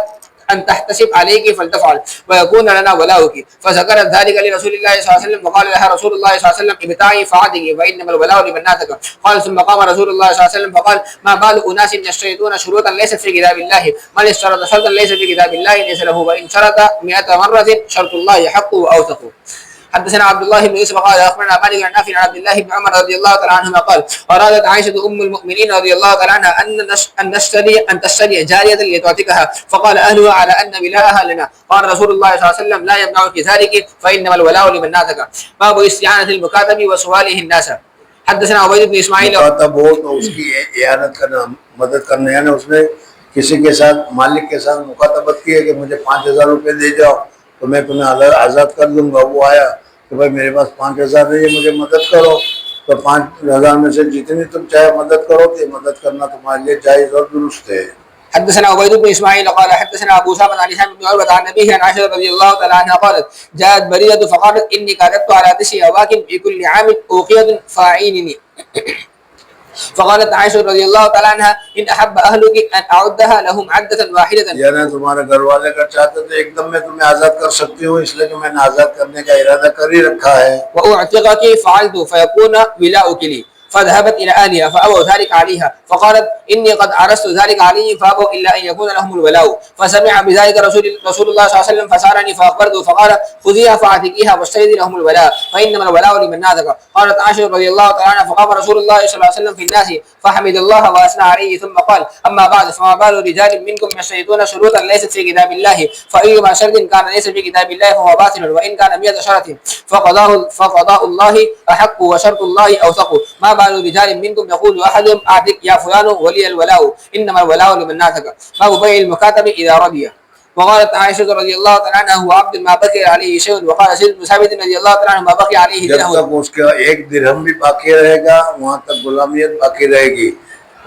أن تحتسب عليك فلتفعل ويكون لنا ولاؤك. فذكرت ذلك لرسول الله صلى الله عليه وسلم فقال لها رسول الله صلى الله عليه وسلم: ابتعي فعدي فإنما الولاء لمن ناتك. قال ثم قام رسول الله صلى الله عليه وسلم فقال: ما بال أناس يشترطون شروطا ليست في كتاب الله، من اشترط شرطا ليس في كتاب الله ليس له، وإن شرط 100 مرة شرط الله حق وأوثق. حدثنا عبد الله بن يوسف قال اخبرنا مالك عن نافع عن عبد الله بن عمر رضي الله تعالى عنهما قال ارادت عائشه ام المؤمنين رضي الله تعالى عنها ان تشتري جاريه لتعتقها فقال اهلها على ان ولاءها لنا قال رسول الله صلى الله عليه وسلم لا يمنعك ذلك فانما الولاء لمن نازك باب استعانه المكاتب وسواله الناس حدثنا عبيد بن اسماعيل मुखातब हो तो उसकी इयानत करना, मदद करना, यानी उसने किसी के साथ, मालिक के साथ मुखातबत की है कि मुझे 5,000 रुपये दे जाओ तो मैं तुम्हें आज़ाद कर दूंगा। वो आया कि भाई मेरे पास 5,000 नहीं है, मुझे मदद करो, तो 5,000 में से जितनी तुम चाहे मदद करो, तो ये मदद करना तुम्हारे लिए जायज़ और दुरुस्त है। حدثنا عبيد بن اسماعيل قال حدثنا ابو اسامه عن هشام بن عروه عن ابيه عن عائشه رضي الله تعالى عنها قالت جاءت بريده فقالت اني كتبت على 9 أواكب في كل عام اوقيه فاعينني فقالت عائشه رضي الله تعالى عنها ان احب اهلك ان اعدها لهم عده واحده यानी तुम्हारे घर वाले कर चाहते तो एकदम मैं तुम्हें आज़ाद कर सकती हूँ, इसलिए कि मैंने आज़ाद करने का इरादा कर ही रखा है। واعتقك فعلت فيكون ولاؤك لي فذهبت الى اهلها فابوا ذلك عليها فقالت اني قد عرست ذلك عليهم فابوا الا ان يكون لهم الولاء فسمع بذلك رسول الله صلى الله عليه وسلم فسارني فاخبرته فقال خذيها فاعتقيها واشترطي لهم الولاء فانما الولاء لمن نازك. قالت عائشه رضي الله تعالى عنها فقام رسول الله صلى الله عليه وسلم في الناس فحمد الله واثنى عليه ثم قال اما بعد فما بال رجال منكم يشترطون شروطا ليست في كتاب الله فايما شرط كان ليس في كتاب الله فهو باطل وان كان 100 شرط فقضاء الله احق وشرط الله اوثق. ما بال رجال منكم يقول احدهم اعتق يا فلان ولي الولاء انما الولاء لمن نازك. باب بيع المكاتب اذا رضي. وقالت عائشه رضي الله تعالى عنها هو عبد ما بقي عليه شيء وقال زيد بن ثابت رضي الله تعالى عنه ما بقي عليه जब درهم तक उसका एक दिरहम भी बाकी रहेगा वहाँ तक गुलामियत बाकी रहेगी।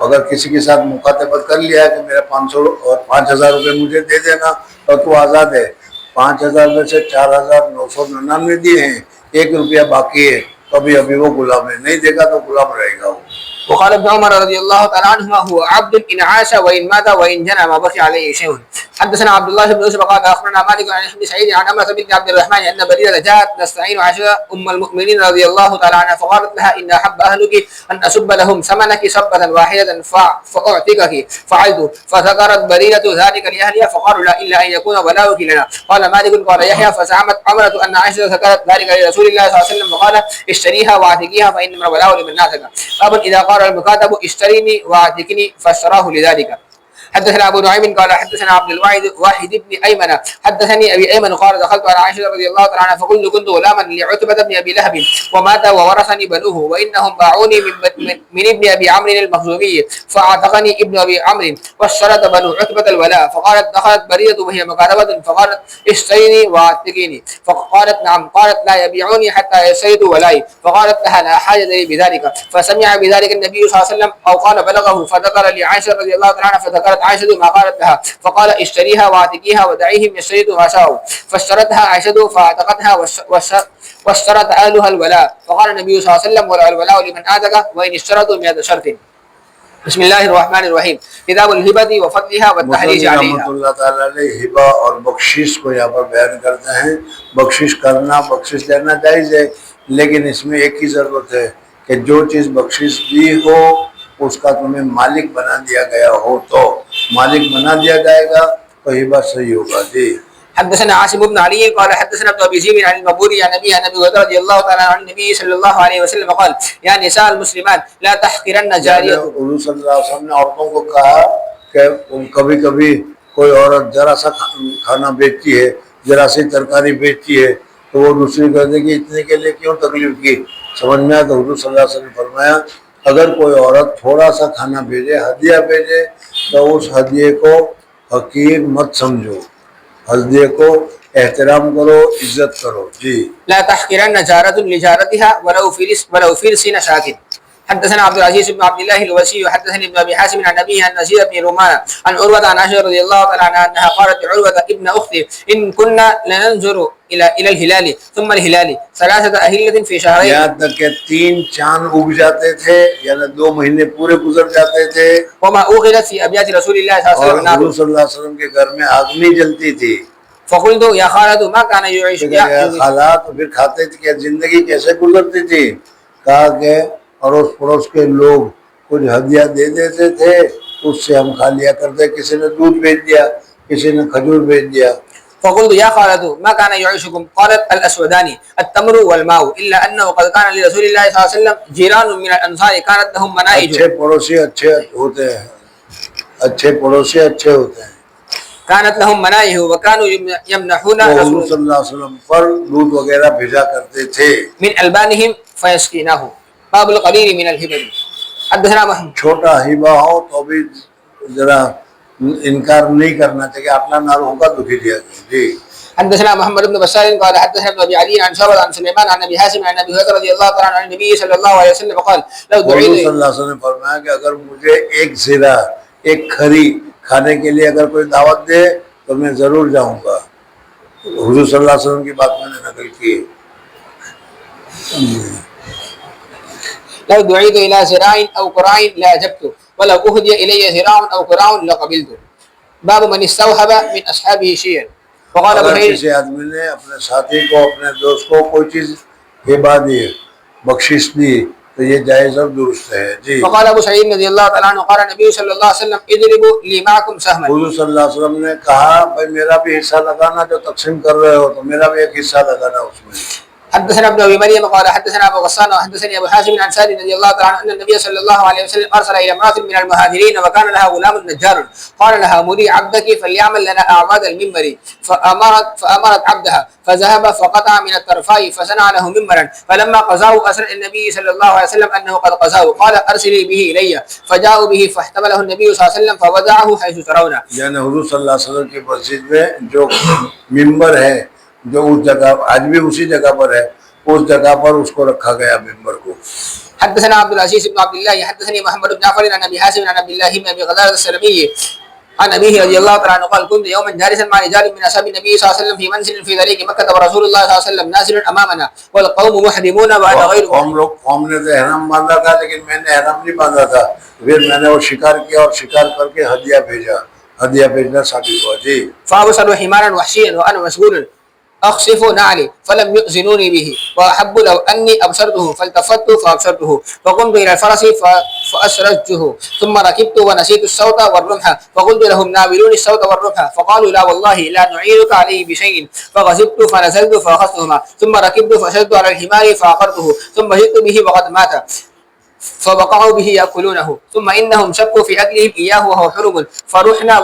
अगर किसी के साथ मुखातबत कर लिया है कि मेरा 500 और 5,000 रुपये मुझे दे देना और तू आज़ाद है, 5,000 में से 4,999 दिए हैं, 1 रुपया बाकी है, तो अभी वो गुलाम है, नहीं देगा तो गुलाम रहेगा वो। وقال ابن عمر رضي الله تعالى عنهما هو عبد ان عاش وان مات وان جنى ما بقي عليه شيء. حدثنا عبد الله بن يوسف قال اخبرنا مالك عن ابن سعيد عن امره بنت عبد الرحمن ان بريده جاءت تستعين عائشه ام المؤمنين رضي الله تعالى عنها فقالت لها ان احب اهلك ان اسب لهم ثمنك سبه واحده فاعتقك فعلت فذكرت بريده ذلك لاهلها فقالوا لا الا ان يكون ولاؤك لنا. قال مالك قال يحيى فزعمت عمره ان عائشه ذكرت ذلك لرسول الله صلى الله عليه وسلم فقال اشتريها واعتقيها فانما الولاء لمن نازك. باب اذا قال المكاتب اشتريني واعتقني فاشتراه لذلك. حدثنا ابو نعيم قال حدثنا عبد الواحد بن ايمن حدثني ابي ايمن قال دخلت على عائشه رضي الله تعالى عنها فقلت كنت غلاما لعتبه بن ابي لهب ومات وورثني بنوه وانهم باعوني من ابن ابي عمرو المخزومي فاعتقني ابن ابي عمرو واشترط بنو عتبه الولاء فقالت دخلت بريده وهي مكاتبه فقالت اشتريني واعتقيني فقالت نعم. قالت لا يبيعوني حتى يشترطوا ولائي فقالت لها لا حاجه لي بذلك. فسمع بذلك النبي صلى الله عليه وسلم او قال بلغه فذكر لعائشه رضي الله تعالى عنها فذكرت عائشه ما قالت لها فقال اشتريها واعتقيها ودعيهم يشترطوا ما شاءوا فاشترتها عائشه فاعتقتها واشترط اهلها الولاء فقال النبي صلى الله عليه وسلم والولاء لمن اعتق وان اشترطوا 100 شرط. بسم الله الرحمن الرحيم. किताब الهبة وفضلها والتحريج عليها. अल्लाह ताला ने हिबा और बख्शिश को यहाँ पर बयान करते हैं। बख्शिश करना, बख्शिश लेना जायज़ है, लेकिन इसमें एक ही ज़रूरत है कि जो चीज़ बख्शिश दी हो उसका तुम्हें मालिक बना दिया गया हो, तो मालिक बना दिया जाएगा तो हिबा सही होगा। जी حدثنا عاصم بن علي قال حدثنا ابن ابي ذئب عن المقبوري عن ابي هريره رضي الله تعالى عن النبي صلى الله عليه وسلم قال يا نساء المسلمات لا تحقرن جاريه. हुज़ूर सल्लल्लाहु अलैहि वसल्लम ने औरतों को कहा कि कभी कभी कोई औरत जरा सा खाना बेचती है, जरा सी तरकारी बेचती है, तो वो दूसरी कहते कि इतने के लिए क्यों तकलीफ की। समझ में आया तो हुज़ूर सल्लल्लाहु अलैहि वसल्लम ने फरमाया अगर कोई औरत थोड़ा सा खाना भेजे, हदिया भेजे, तो उस हदिये को हकीर मत समझो, हदिये को एहतराम करो, इज्जत करो। जी لا تحقرن جارة لجارتها ولو فرس شاكٍ. حدثنا عبد العزيز بن عبد الله الوسي وحدثني ابن ابي حازم عن ابيه عن نزيد بن رومان عن عروه عن عائشه رضي الله تعالى عنها انها قالت لعروه ابن اختي ان كنا لننظر الى الهلال ثم الهلال 3 أهلة في شهرين. यहाँ तक के 3 चांद उग जाते थे, यानी 2 महीने पूरे गुजर जाते थे وما اوقدت في ابيات रसूल الله صلى الله عليه और وسلم نار. हुज़ूर सल्लल्लाहु अलैहि वसल्लम के घर में आग नहीं जलती थी। فقلت يا خالد ما كان يعيش हालात तो फिर खाते थे क्या, जिंदगी कैसे गुजरती थी। कहा कि अड़ोस पड़ोस के लोग कुछ हदिया दे देते थे, उससे हम खा लिया करते। किसी ने दूध भेज दिया, किसी ने खजूर भेज दिया। فقلت يا خالد ما كان يعيشكم؟ قالت الأسودان التمر والماء إلا أنه قد كان لرسول الله صلى الله عليه وسلم جيران من الأنصار كانت لهم منائج अच्छे पड़ोसी अच्छे होते हैं, अच्छे पड़ोसी अच्छे होते हैं। كانت لهم منائج وكانوا يمنحون वो رسول हुजूर सल्लल्लाहु अलैहि वसल्लम पर दूध वगैरह भेजा करते थे। من ألبانهم فيسقيناه باب القليل من الهبل حدثنا محمد छोटा हिबा हो तो भी जरा इनकार नहीं करना चाहिए, आपला नार होगा दुखी दिया जी। حدثنا محمد بن بشار قال حدثنا ابن ابي علي عن شعبة عن سليمان عن ابي حازم عن ابي هريره رضي الله تعالى عنه عن النبي صلى الله عليه وسلم قال لو हुजूर دعيت सल्लल्लाहु अलैहि वसल्लम ने फरमाया कि अगर मुझे एक जीरा एक खरी खाने के लिए अगर कोई दावत दे तो मैं जरूर जाऊंगा। हुजूर सल्लल्लाहु अलैहि वसल्लम की बात मैंने नकल की। لو دعيت الى زراع او قراع لاجبت ولو اهدي الي زراع او قراع لقبلت باب من استوهب من اصحابه شيئا وقال ابو अगर سعيد किसी आदमी ने अपने साथी को अपने दोस्त को कोई चीज हिबा दी, बख्शिश दी तो ये जायज और दुरुस्त है जी। وقال ابو سعيد رضي الله تعالى عنه قال النبي صلى الله عليه وسلم اضربوا لي معكم سهما हुजूर सल्लल्लाहु अलैहि वसल्लम ने कहा भाई मेरा भी हिस्सा लगाना, जो तकसीम कर रहे हो तो मेरा भी एक हिस्सा लगाना उसमें। حدثنا ابن ابي مريم قال حدثنا ابو غسان وحدثني ابو حازم عن سالم رضي الله تعالى عنه ان النبي صلى الله عليه وسلم ارسل الى امراه من المهاجرين وكان لها غلام نجار قال لها مري عبدك فليعمل لنا اعماد المنبر فامرت عبدها فذهب فقطع من الطرفاء فصنع له منبرا فلما قضاه اسر النبي صلى الله عليه وسلم انه قد قضاه قال ارسلي به الي فجاءوا به فاحتمله النبي صلى الله عليه وسلم فوضعه حيث ترون यानी हुजूर सल्लल्लाहु अलैहि वसल्लम की मस्जिद में जो मिंबर है, जो उस जगह आज भी उसी जगह पर है, उस जगह पर उसको रखा गया मिंबर को। حدثنا عبد العزيز بن عبد الله حدثني محمد بن جعفر عن ابي حازم عن عبد الله بن ابي غزالة السلمي عن ابيه رضي الله تعالى عنه قال كنت يوما جالسا مع رجال من اصحاب النبي صلى الله عليه وسلم في منزل في طريق مكه ورسول الله صلى الله عليه وسلم نازل امامنا والقوم محرمون وانا غير हम ने तो एहराम बांधा था, लेकिन मैंने एहराम नहीं बांधा था। फिर मैंने वो शिकार किया और शिकार करके हदिया भेजा, हदिया भेजना साबित हुआ जी। فابصروا حمارا وحشيا وانا مسجون اخسف نعلي فلم يؤذنوني به واحب لو اني ابصرته فالتفت فابصرته فقمت الى الفرس فاسرجته ثم ركبت ونسيت الصوت والرمح فقلت لهم ناولوني الصوت والرمح فقالوا لا والله لا نعينك عليه بشيء فغزبت فنزلت فاخذتهما ثم ركبت فشدت على الحمار فعقرته ثم جئت به وقد مات فبقعوا به يأكلونه ثم إنهم شكوا في أكلهم إياه وهو حرم فرحنا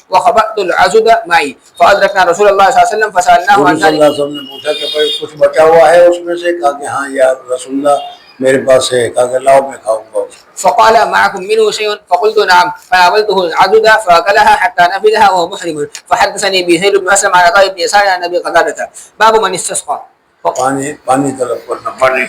وخبأت العزد معي فأدركنا رسول الله صلى الله عليه وسلم فسألناه عن हुजूर सल्लल्लाहु अलैहि वसल्लम ने पूछा कि भाई कुछ बचा हुआ है उसमें से? कहा कि हाँ यार रसूलुल्लाह मेरे पास है। कहा कि लाओ मैं खाऊंगा। فقال معكم منه شيء فقلت نعم فناولته العزد فأكلها حتى نفذها وهو محرم فحدثني بزيد بن أسلم عن عطاء بن يسار عن أبي قتادة باب من استسقى पानी तलब करना, पानी।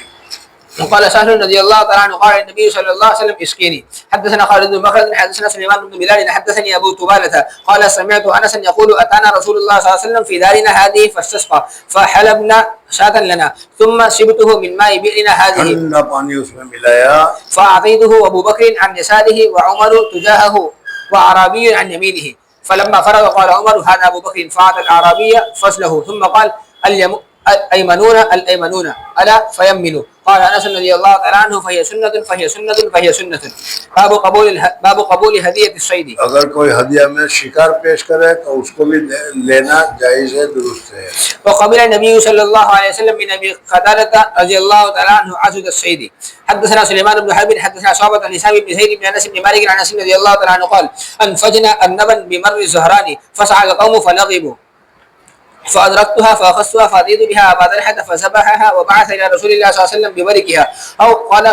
وقال سهل رضي الله تعالى عنه قال النبي صلى الله عليه وسلم اسقيني حدثنا خالد بن مخلد حدثنا سليمان بن بلال حدثني ابو طبالة قال سمعت انسا يقول اتانا رسول الله صلى الله عليه وسلم في دارنا هذه فاستسقى فحلبنا شاة لنا ثم شبته من ماء بئرنا هذه ठंडा पानी उसमें मिलाया, فاعطيته ابو بكر عن يساره وعمر تجاهه واعرابي عن يمينه فلما فرغ قال عمر هذا ابو بكر فاعطى الاعرابي فصله ثم قال الأيمنون ألا فيمنوا قال أنس رضي الله تعالى عنه فهي سنة باب قبول هدية الصيد अगर कोई हदिया में शिकार पेश करे तो उसको भी लेना जायज है, दुरुस्त है। وقبل النبي صلى الله عليه وسلم من أبي قتادة رضي الله تعالى عنه عزد الصيد حدثنا سليمان بن حرب حدثنا شعبة عن هشام بن زيد بن أنس بن مالك عن أنس رضي الله تعالى عنه قال أنفجنا النبل بمر الزهران فسعى القوم فلغبوا فأدركتها فأخذتها فأتيت بها أبا طلحة فذبحها وبعث إلى رسول الله صلى الله عليه وسلم ببركها أو قال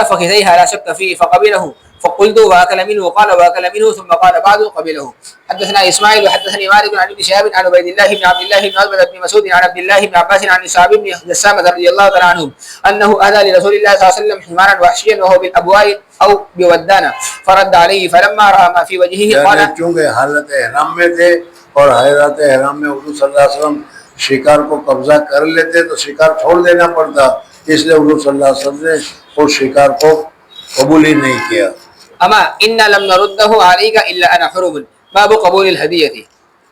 فخذيها لا شك فيه فقبله فقلت وأكل منه قال وأكل منه ثم قال بعد قبله حدثنا إسماعيل وحدثني مالك عن ابن شهاب عن عبيد الله بن عبد الله بن عتبة بن مسعود عن عبد الله بن عباس عن سعد بن جسامة رضي الله تعالى عنهم أنه أهدى لرسول الله صلى الله عليه وسلم حمارا وحشيا وهو بالأبواء أو بودانا فرد عليه فلما رأى ما في وجهه قال चूंकि हालत एहराम में थे और हालत एहराम में हुजूर सल्लल्लाहु अलैहि वसल्लम शिकार को कब्जा कर लेते तो शिकार छोड़ देना पड़ता, इसलिए हुजूर सल्लल्लाहु अलैहि वसल्लम ने उस शिकार को कबूल ही नहीं किया। أما إن لم نرده عليك إلا أنا حرم باب قبول الهدية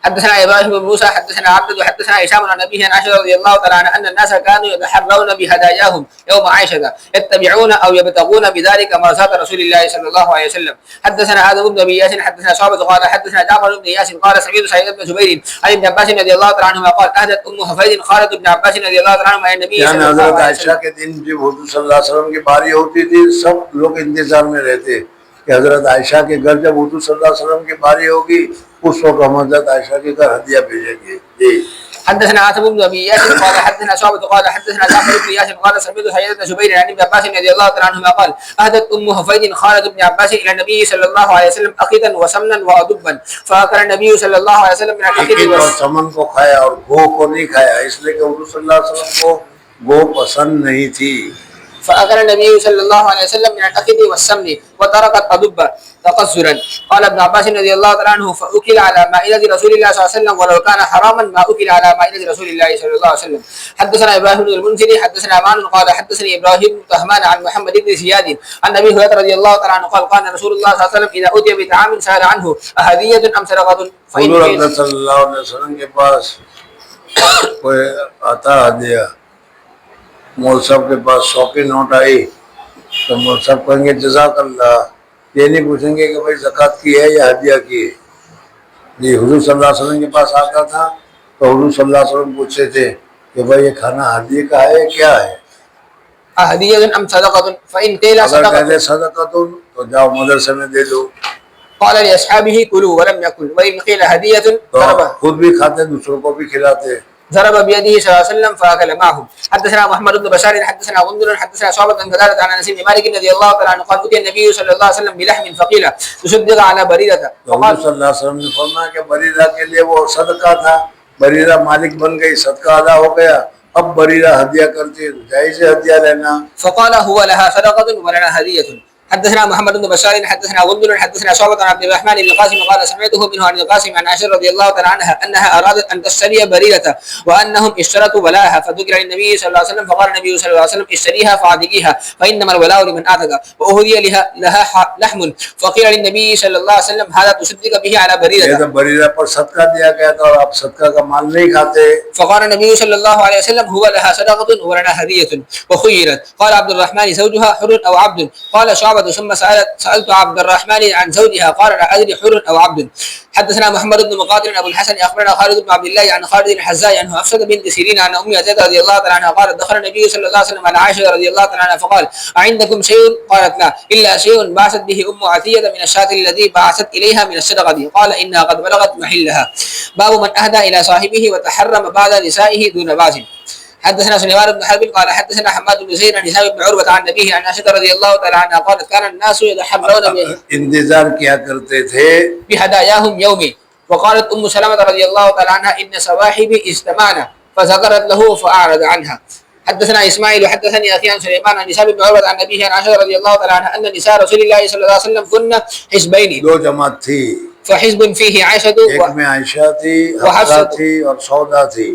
حدثنا ابراهيم بن موسى حدثنا عبد حدثنا هشام عن ابيه عن عائشه رضي الله تعالى عنها ان الناس كانوا يتحرون بهداياهم يوم عائشه يتبعون او يبتغون بذلك مرضات رسول الله صلى الله عليه وسلم. حدثنا ادم بن ابي ياس حدثنا شعبة قال حدثنا جعفر بن ياس قال سمعت سعيد بن جبير عن ابن عباس رضي الله تعالى عنهما قال اهدت ام حفيظ خالد بن عباس رضي الله تعالى عنهما النبي صلى الله عليه आयशा وسلم. के दिन जब हुजूर सल्लल्लाहु अलैहि वसल्लम की बारी होती थी, सब लोग इंतजार में रहते कि हजरत आयशा के घर जब हुजूर सल्लल्लाहु अलैहि वसल्लम की बारी होगी, उस वक्त हम हजरत आयशा के घर हदिया भेजेंगे। जी। حدثنا عاصم بن ابي ياس قال حدثنا شعبة قال حدثنا جعفر بن ياس قال سمعت سعيد بن جبير عن ابن عباس رضي الله تعالى عنهما قال اهدت ام حفيظ خالد بن عباس الى النبي صلى الله عليه وسلم اقيتا وسمنا وادبا فاكل النبي صلى الله عليه وسلم من الاقيت और समन को खाया और गो को नहीं खाया, इसलिए कि हुजूर सल्लल्लाहु अलैहि वसल्लम को गो पसंद नहीं थी। فاكل النبي صلى الله عليه وسلم من الاقيت والسمن وترك الادب تقصرا. قال ابن عباس رضي الله تعالى عنه فاكل على مائده رسول الله صلى الله عليه وسلم ولو كان حراما ما اكل على مائده رسول الله صلى الله عليه وسلم. حدثنا ابراهيم بن المنذر حدثنا امان قال حدثني ابراهيم بن طهمان عن محمد بن زياد عن ابي هريره رضي الله تعالى عنه قال قال رسول الله صلى الله عليه وسلم اذا اتي بطعام سال عنه اهديه ام صدقه فان हुजूर قيل अकरम सल्लल्लाहु अलैहि वसल्लम के पास कोई आता हदिया, मौल साहब के पास 100 की नोट आई तो मौल साहब कहेंगे जज़ाकल्लाह, ये नहीं पूछेंगे कि भाई ज़कात की है या हदिया की है। जी, हुजूर सल्लल्लाहु अलैहि वसल्लम के पास आता था तो हुजूर सल्लल्लाहु अलैहि वसल्लम पूछते थे कि भाई ये खाना हदिया का है क्या है। اهديه ام صدقه فان قيل अगर صدقه कहते सदक़तुन तो जाओ मदरसे में दे दो, قال لاصحابه كلوا ولم ياكل وان قيل هديه तो ضرب खुद भी खाते दूसरों को भी खिलाते। ضرب بيده صلى الله عليه وسلم فاكل معهم. حدثنا محمد بن بشار حدثنا غندر حدثنا شعبة عن قتادة عن انس بن مالك رضي الله تعالى عنه قال اتي النبي صلى الله عليه وسلم بلحم فقيل تصدق على بريدة तो हुजूर सल्लल्लाहु अलैहि वसल्लम ने फरमाया कि बरीरा के लिए वो सदका था, बरीरा मालिक बन गई, सदका अदा हो गया, अब बरीरा हदिया करती है तो जायज़ है हदिया लेना। فقال هو لها صدقة ولنا هدية. حدثنا محمد بن بشار حدثنا غندر حدثنا شعبة عن عبد الرحمن بن القاسم قال سمعته منه عن القاسم عن عائشة رضي الله تعالى عنها انها ارادت ان تشتري بريدة وانهم اشترطوا ولاها فذكر للنبي صلى الله عليه وسلم فقال النبي صلى الله عليه وسلم اشتريها فاعتقيها فانما الولاء لمن اعتق واهدي لها لحم فقيل للنبي صلى الله عليه وسلم هذا تصدق به على ये بريدة तो बरीरा पर सदका दिया गया था और आप सदका का माल नहीं खाते। فقال النبي صلى الله عليه وسلم هو لها صدقة ولنا هدية وخيرت. قال عبد الرحمن زوجها حر أو عبد. قال شعبة ثم سألت عبد الرحمن عن زوجها قال لا أدري حر أو عبد. حدثنا محمد بن مقاتل أبو الحسن أخبرنا خالد بن عبد الله عن خالد الحزاء عنه أفسد بنت سيرين عن أم عتيقة رضي الله تعالى عنها قالت دخل النبي صلى الله عليه وسلم على عائشة رضي الله تعالى عنها فقال أعندكم شيء؟ قالت لا إلا شيء بعثت به أم عتية من الشاة الذي بعثت إليها من الصدقة قال إنها قد بلغت محلها. باب من أهدى إلى صاحبه وتحرم بعد نسائه دون باس. حدثنا سليمان بن حرب قال حدثنا حماد بن زيد عن هشام بن عروة عن أبيه عن عائشة رضي الله تعالى عنها قالت كان الناس يتحرون इंतजार किया करते थे بهداياهم يومي. وقالت أم سلمة رضي الله تعالى عنها إن صواحبي اجتمعنا فذكرت له فأعرض عنها. حدثنا إسماعيل وحدثني أخي عن سليمان عن هشام بن عروة عن أبيه عن عائشة رضي الله تعالى عنها أن نساء رسول الله صلى الله عليه وسلم كن حزبين दो जमात थी, فحزب فيه عائشة एक में आयशा थी, وحفصة हफ्सा थी और सौदा थी,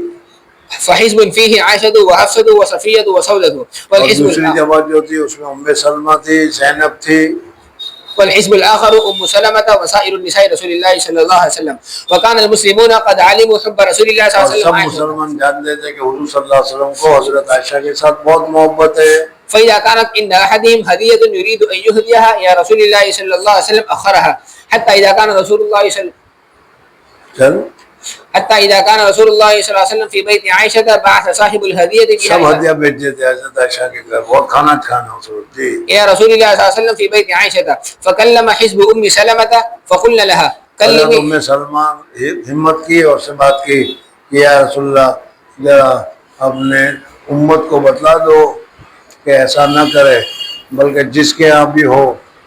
فحزب فيه عائشة وحفصة وصفية وسودة और والحزب दूसरी जमात जो थी उसमें उम्मे सलमा थी, ज़ैनब थी, والحزب الآخر أم سلمة وسائر النساء رسول الله صلى الله عليه وسلم. وكان المسلمون قد علموا حب رسول الله صلى और الله عليه सब وسلم. मुसलमान जानते थे कि हुजूर सल्लल्लाहु अलैहि वसल्लम को हजरत आयशा के साथ बहुत मोहब्बत है। فإذا كانت عند أحدهم هدية يريد أن يهديها إلى رسول الله صلى الله عليه وسلم أخرها حتى إذا كان رسول الله صلى चल حتى إذا كان رسول الله صلى الله عليه وسلم في بيت عائشة بعث صاحب الهدية सब بها हदिया भेजते थे हजरत आयशा के घर, बहुत खाना खाना उस वक्त जी। إلى رسول الله صلى الله عليه وسلم في بيت عائشة فكلم حزب أم سلمة فقلنا لها हजरत كلمي उम्मे सलमा हिम्मत की और से बात की कि या रसूलल्लाह जरा अपने उम्मत को बतला दो कि ऐसा न करे, बल्कि जिसके यहाँ भी हो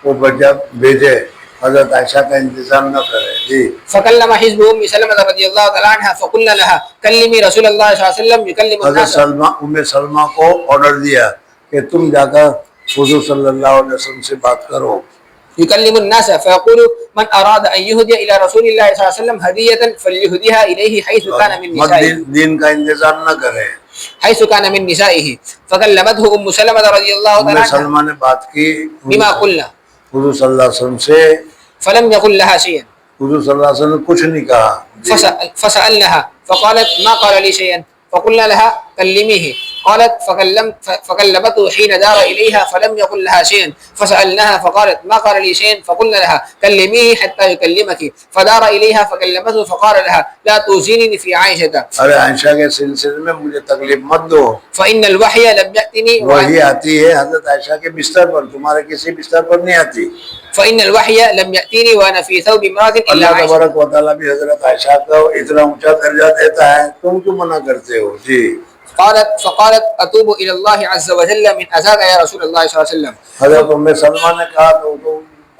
वो बजा भेजे, हजरत आयशा का इंतजाम न करे जी। فكلم حزب أم سلمة رضي الله تعالى عنها فقلنا لها كلمي رسول الله صلى الله عليه وسلم يكلم हजरत الناس उम्मे सलमा को ऑर्डर दिया कि तुम जाकर हुजूर सल्लल्लाहु अलैहि वसल्लम से बात करो। يكلم الناس فيقول من أراد أن يهدي إلى رسول الله صلى الله عليه وسلم هدية فليهديها إليه حيث كان من मत نسائه दीन का इंतजार न करे। حيث كان من نسائه. فكلمته أم سلمة رضي الله تعالى उम्मे عنها सलमा ने बात की بما قلنا हुजूर सल्लल्लाहु अलैहि वसल्लम से, فلم يقل لها شيئا. हुजूर सल्लल्लाहु अलैहि वसल्लम ने कुछ नहीं कहा जी। فسألناها فقالت ما قال لي شيئا فقلنا لها كلميه قالت فكلمته حين دار إليها فلم يقل لها شيئا فسألناها فقالت ما قال لي شيئا فقلنا لها كلميه حتى يكلمك فدار إليها فكلمته فقال لها لا توزيني في عائشة अरे आयशा के सिलसिले में मुझे तकलीफ मत दो, فإن الوحي لم يأتني वही आती है हजरत आयशा के बिस्तर पर, तुम्हारे किसी बिस्तर पर नहीं आती। فإن الوحي لم يأتيني وأنا في ثوب امرأة إلا अल्लाह عائشة तबारक व तआला भी हजरत आयशा को इतना ऊंचा दर्जा देता है, तुम क्यों मना करते हो जी। فقالت أتوب إلى الله عز وجل من أذاك يا رسول الله صلى الله عليه وسلم हजरत उम्मे सलमा ने कहा तो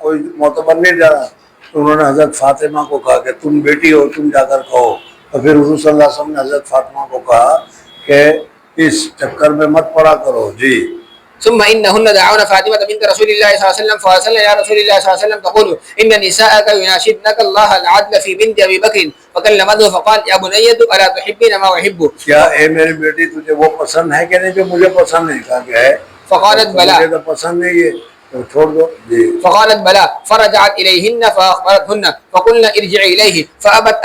कोई मोतबर नहीं डरा, तो उन्होंने हजरत फातिमा को कहा कि तुम बेटी हो, तुम जाकर कहो। तो फिर हुजूर सल्लल्लाहु अलैहि वसल्लम ने हजरत फातिमा को कहा कि इस चक्कर में मत पड़ा करो जी। ثم إنهن دعون فاطمة بنت رسول الله صلى الله عليه وسلم فأرسلنا يا رسول الله صلى الله عليه وسلم تقول إن نساءك يناشدنك الله العدل في بنت أبي بكر فكلمته فقال يا بنية ألا تحبين ما أحب क्या ए मेरी बेटी तुझे वो पसंद है कि नहीं जो मुझे पसंद नहीं? कहा कि है। فقالت मुझे بلى तो पसंद नहीं है, तो छोड़ दो जी। فقالت بلى فرجعت إليهن فأخبرتهن فقلنا ارجعي إليه فأبت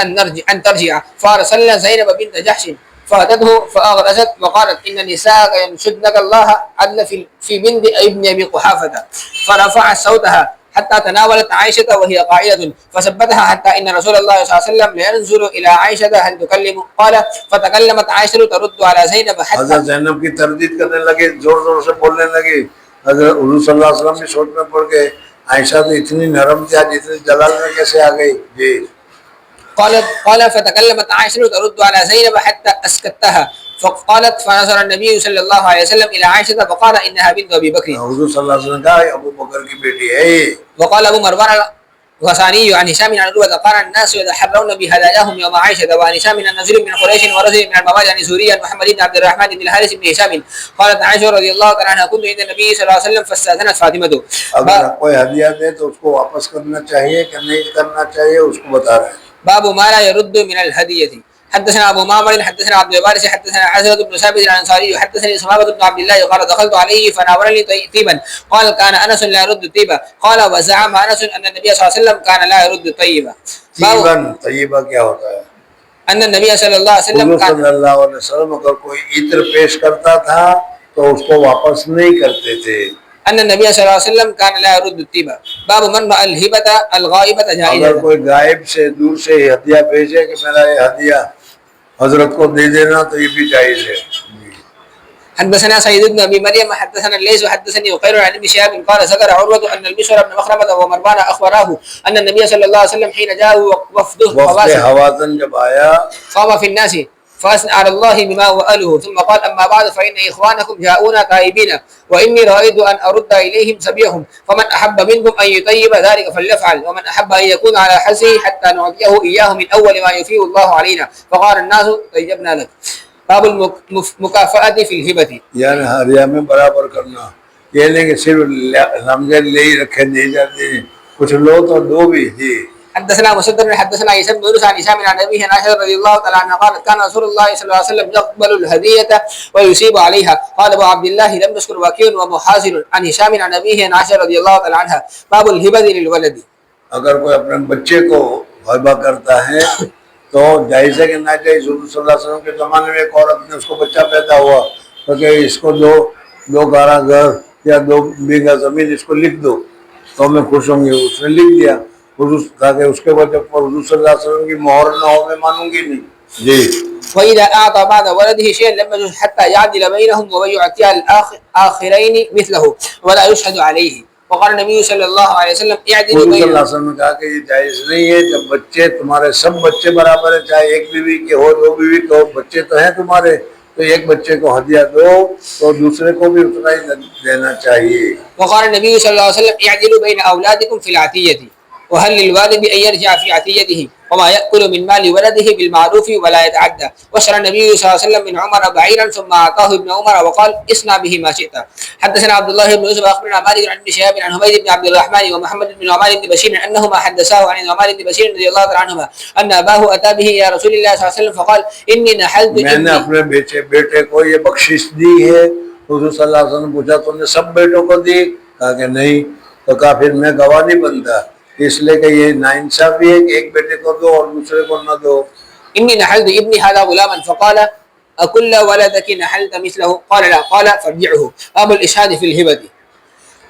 أن ترجع فأرسلنا زينب بنت جحش فأتته فأغرست وقالت إن نساءك ينشدنك الله عدل في بنت ابن أبي قحافة فرفعت صوتها حتى تناولت عائشة وهي قاعدة فثبتها حتى إن رسول الله صلى الله عليه وسلم لينظر إلى عائشة هل تكلم قال فتكلمت عائشة ترد على زينब حتى हजरत जैनब की तरदीद करने लगे, जोर जोर से बोलने लगे। हजरत हुजूर सल्लल्लाहु अलैहि वसल्लम भी सोच में पड़ गए, आयशा तो इतनी नरम थी, आज इतनी जलाल में कैसे आ गई जी। قال فتكلمت عائشة ترد على زينب حتى أسكتها فقالت فنظر النبي صلى الله عليه وسلم إلى عائشة فقال إنها بنت أبي بكر हुजूर सल्लल्लाहु अलैहि वसल्लम ने कहा अबू बकर की बेटी है ये। وقال أبو مروان الغساني عن هشام عن عروة قال الناس يتحرون بهداياهم يوم عائشة وعن هشام عن نزول من قريش ورجل من الموالي عن سوريا محمد بن عبد الرحمن بن الحارث بن هشام قالت عائشة رضي الله تعالى عنها كنت عند النبي صلى الله عليه وسلم فاستأذنت فاطمة अगर कोई हदिया दे तो उसको वापस करना चाहिए कि नहीं करना चाहिए, उसको बता रहे हैं। باب ما لا يرد من الهدية حدثنا أبو معمر حدثنا عبد الوارث حدثنا عزرة بن ثابت الأنصاري حدثني صحابة بن عبد الله قال دخلت عليه فناولني طيبا قال كان أنس لا يرد طيبا قال وزعم أنس أن النبي صلى الله عليه وسلم كان لا يرد طيبا तीबन तय्यबा क्या होता है? أن النبي صلى الله عليه वसल्लम हुजूर كان सल्लल्लाहु अलैहि वसल्लम अगर कोई इत्र पेश करता था तो उसको वापस नहीं करते थे। أن النبي صلى الله عليه وسلم كان لا يرد الطيبة باب من رأى الهبة الغائبة अगर جائزة कोई गायब से दूर से हदिया भेजे कि मेरा ये हदिया हजरत को दे देना, तो ये भी जायज है। حدثنا سيد بن ابي مريم حدثنا الليث حدثني وقيل عن ابن شهاب قال ذكر عروة ان المسور بن مخرمة ومروان اخبراه ان النبي صلى الله عليه وسلم حين جاءه وفده वफ़द हवाज़न जब आया صام في الناس فاثنى على الله بما وأله ثم قال اما بعد فان اخوانكم جاءونا تائبين واني رأيت ان ارد اليهم سبيهم فمن احب منكم ان يطيب ذلك فليفعل ومن احب ان يكون على حزه حتى نعطيه اياه من اول ما يفيه الله علينا فقال الناس طيبنا لك باب المكافأة في الهبة यानी हरिया में बराबर करना, ये नहीं कि सिर्फ लमजे ले ही रखे नहीं जाते, कुछ लो तो दो भी जी। حدثنا مسدد حدثنا عيسى بن يونس عن هشام عن ابيه عائشة رضي الله تعالى عنها قالت كان رسول الله صلى الله عليه وسلم يقبل الهدية ويصيب عليها قال ابو عبد الله لم يذكر وكيع ومحاصر عن هشام عن ابيه عن عائشة رضي الله تعالى عنها باب الهبة للولد अगर कोई अपने बच्चे को हिबा करता है तो जायज़ है कि ना जायज़? हुजूर सल्लल्लाहु अलैहि वसल्लम के ज़माने में एक औरत ने उसको बच्चा पैदा हुआ तो कि इसको दो गारा घर या 2 बीघा ज़मीन इसको लिख दो तो मैं खुश होंगी। उसने लिख दिया, हुजूर कहा कि उसके वजह पर हुजूर सल्लल्लाहु अलैहि वसल्लम की मोहर न हो मैं मानूंगी नहीं जी। وإذا أعطى بعد ولده شيئا لم يجوز حتى يعدل بينهم ويعطي الآخرين مثله ولا يشهد عليه وقال النبي صلى الله عليه وسلम اعدلوا हुजूर بينهم सल्लल्लाहु अलैहि वसल्लम ने कहा कि ये जायज़ नहीं है जब बच्चे तुम्हारे सब बच्चे बराबर है, चाहे एक बीवी के हो 2 बीवी के हो, बच्चे तो हैं तुम्हारे, तो एक बच्चे को हदिया दो तो दूसरे को भी उतना ही देना चाहिए। وقال النبي صلى الله عليه وسلم اعدلوا بين أولادكم في العطية وهل للوالد أن يرجع في عطيته وما يأكل من مال ولده بالمعروف ولا يتعدى واشترى النبي صلى الله عليه وسلم من عمر بعيرا ثم أعطاه ابن عمر وقال اصنع به ما شئت. حدثنا عبد الله بن يوسف أخبرنا مالك عن ابن شهاب عن حميد بن عبد الرحمن ومحمد بن نعمان بن بشير أنهما حدثاه عن نعمان بن بشير رضي الله تعالى عنهما أن أباه أتى به إلى رسول الله صلى الله عليه وسلم فقال إني نحلت मैंने अपने बेटे को ये बख्शिश दी है। हुजूर सल्लल्लाहु अलैहि वसल्लम पूछा तुमने सब बेटों को दी? कहा कि नहीं। तो कहा फिर मैं गवाह नहीं बनता, इसलिए कि ये नाइंसाफी है कि एक बेटे को दो और दूसरे को न दो। إني نحلت ابني هذا غلاما فقال أكل ولدك نحلت مثله قال لا قال فارجعه. باب الإشهاد في الهبة.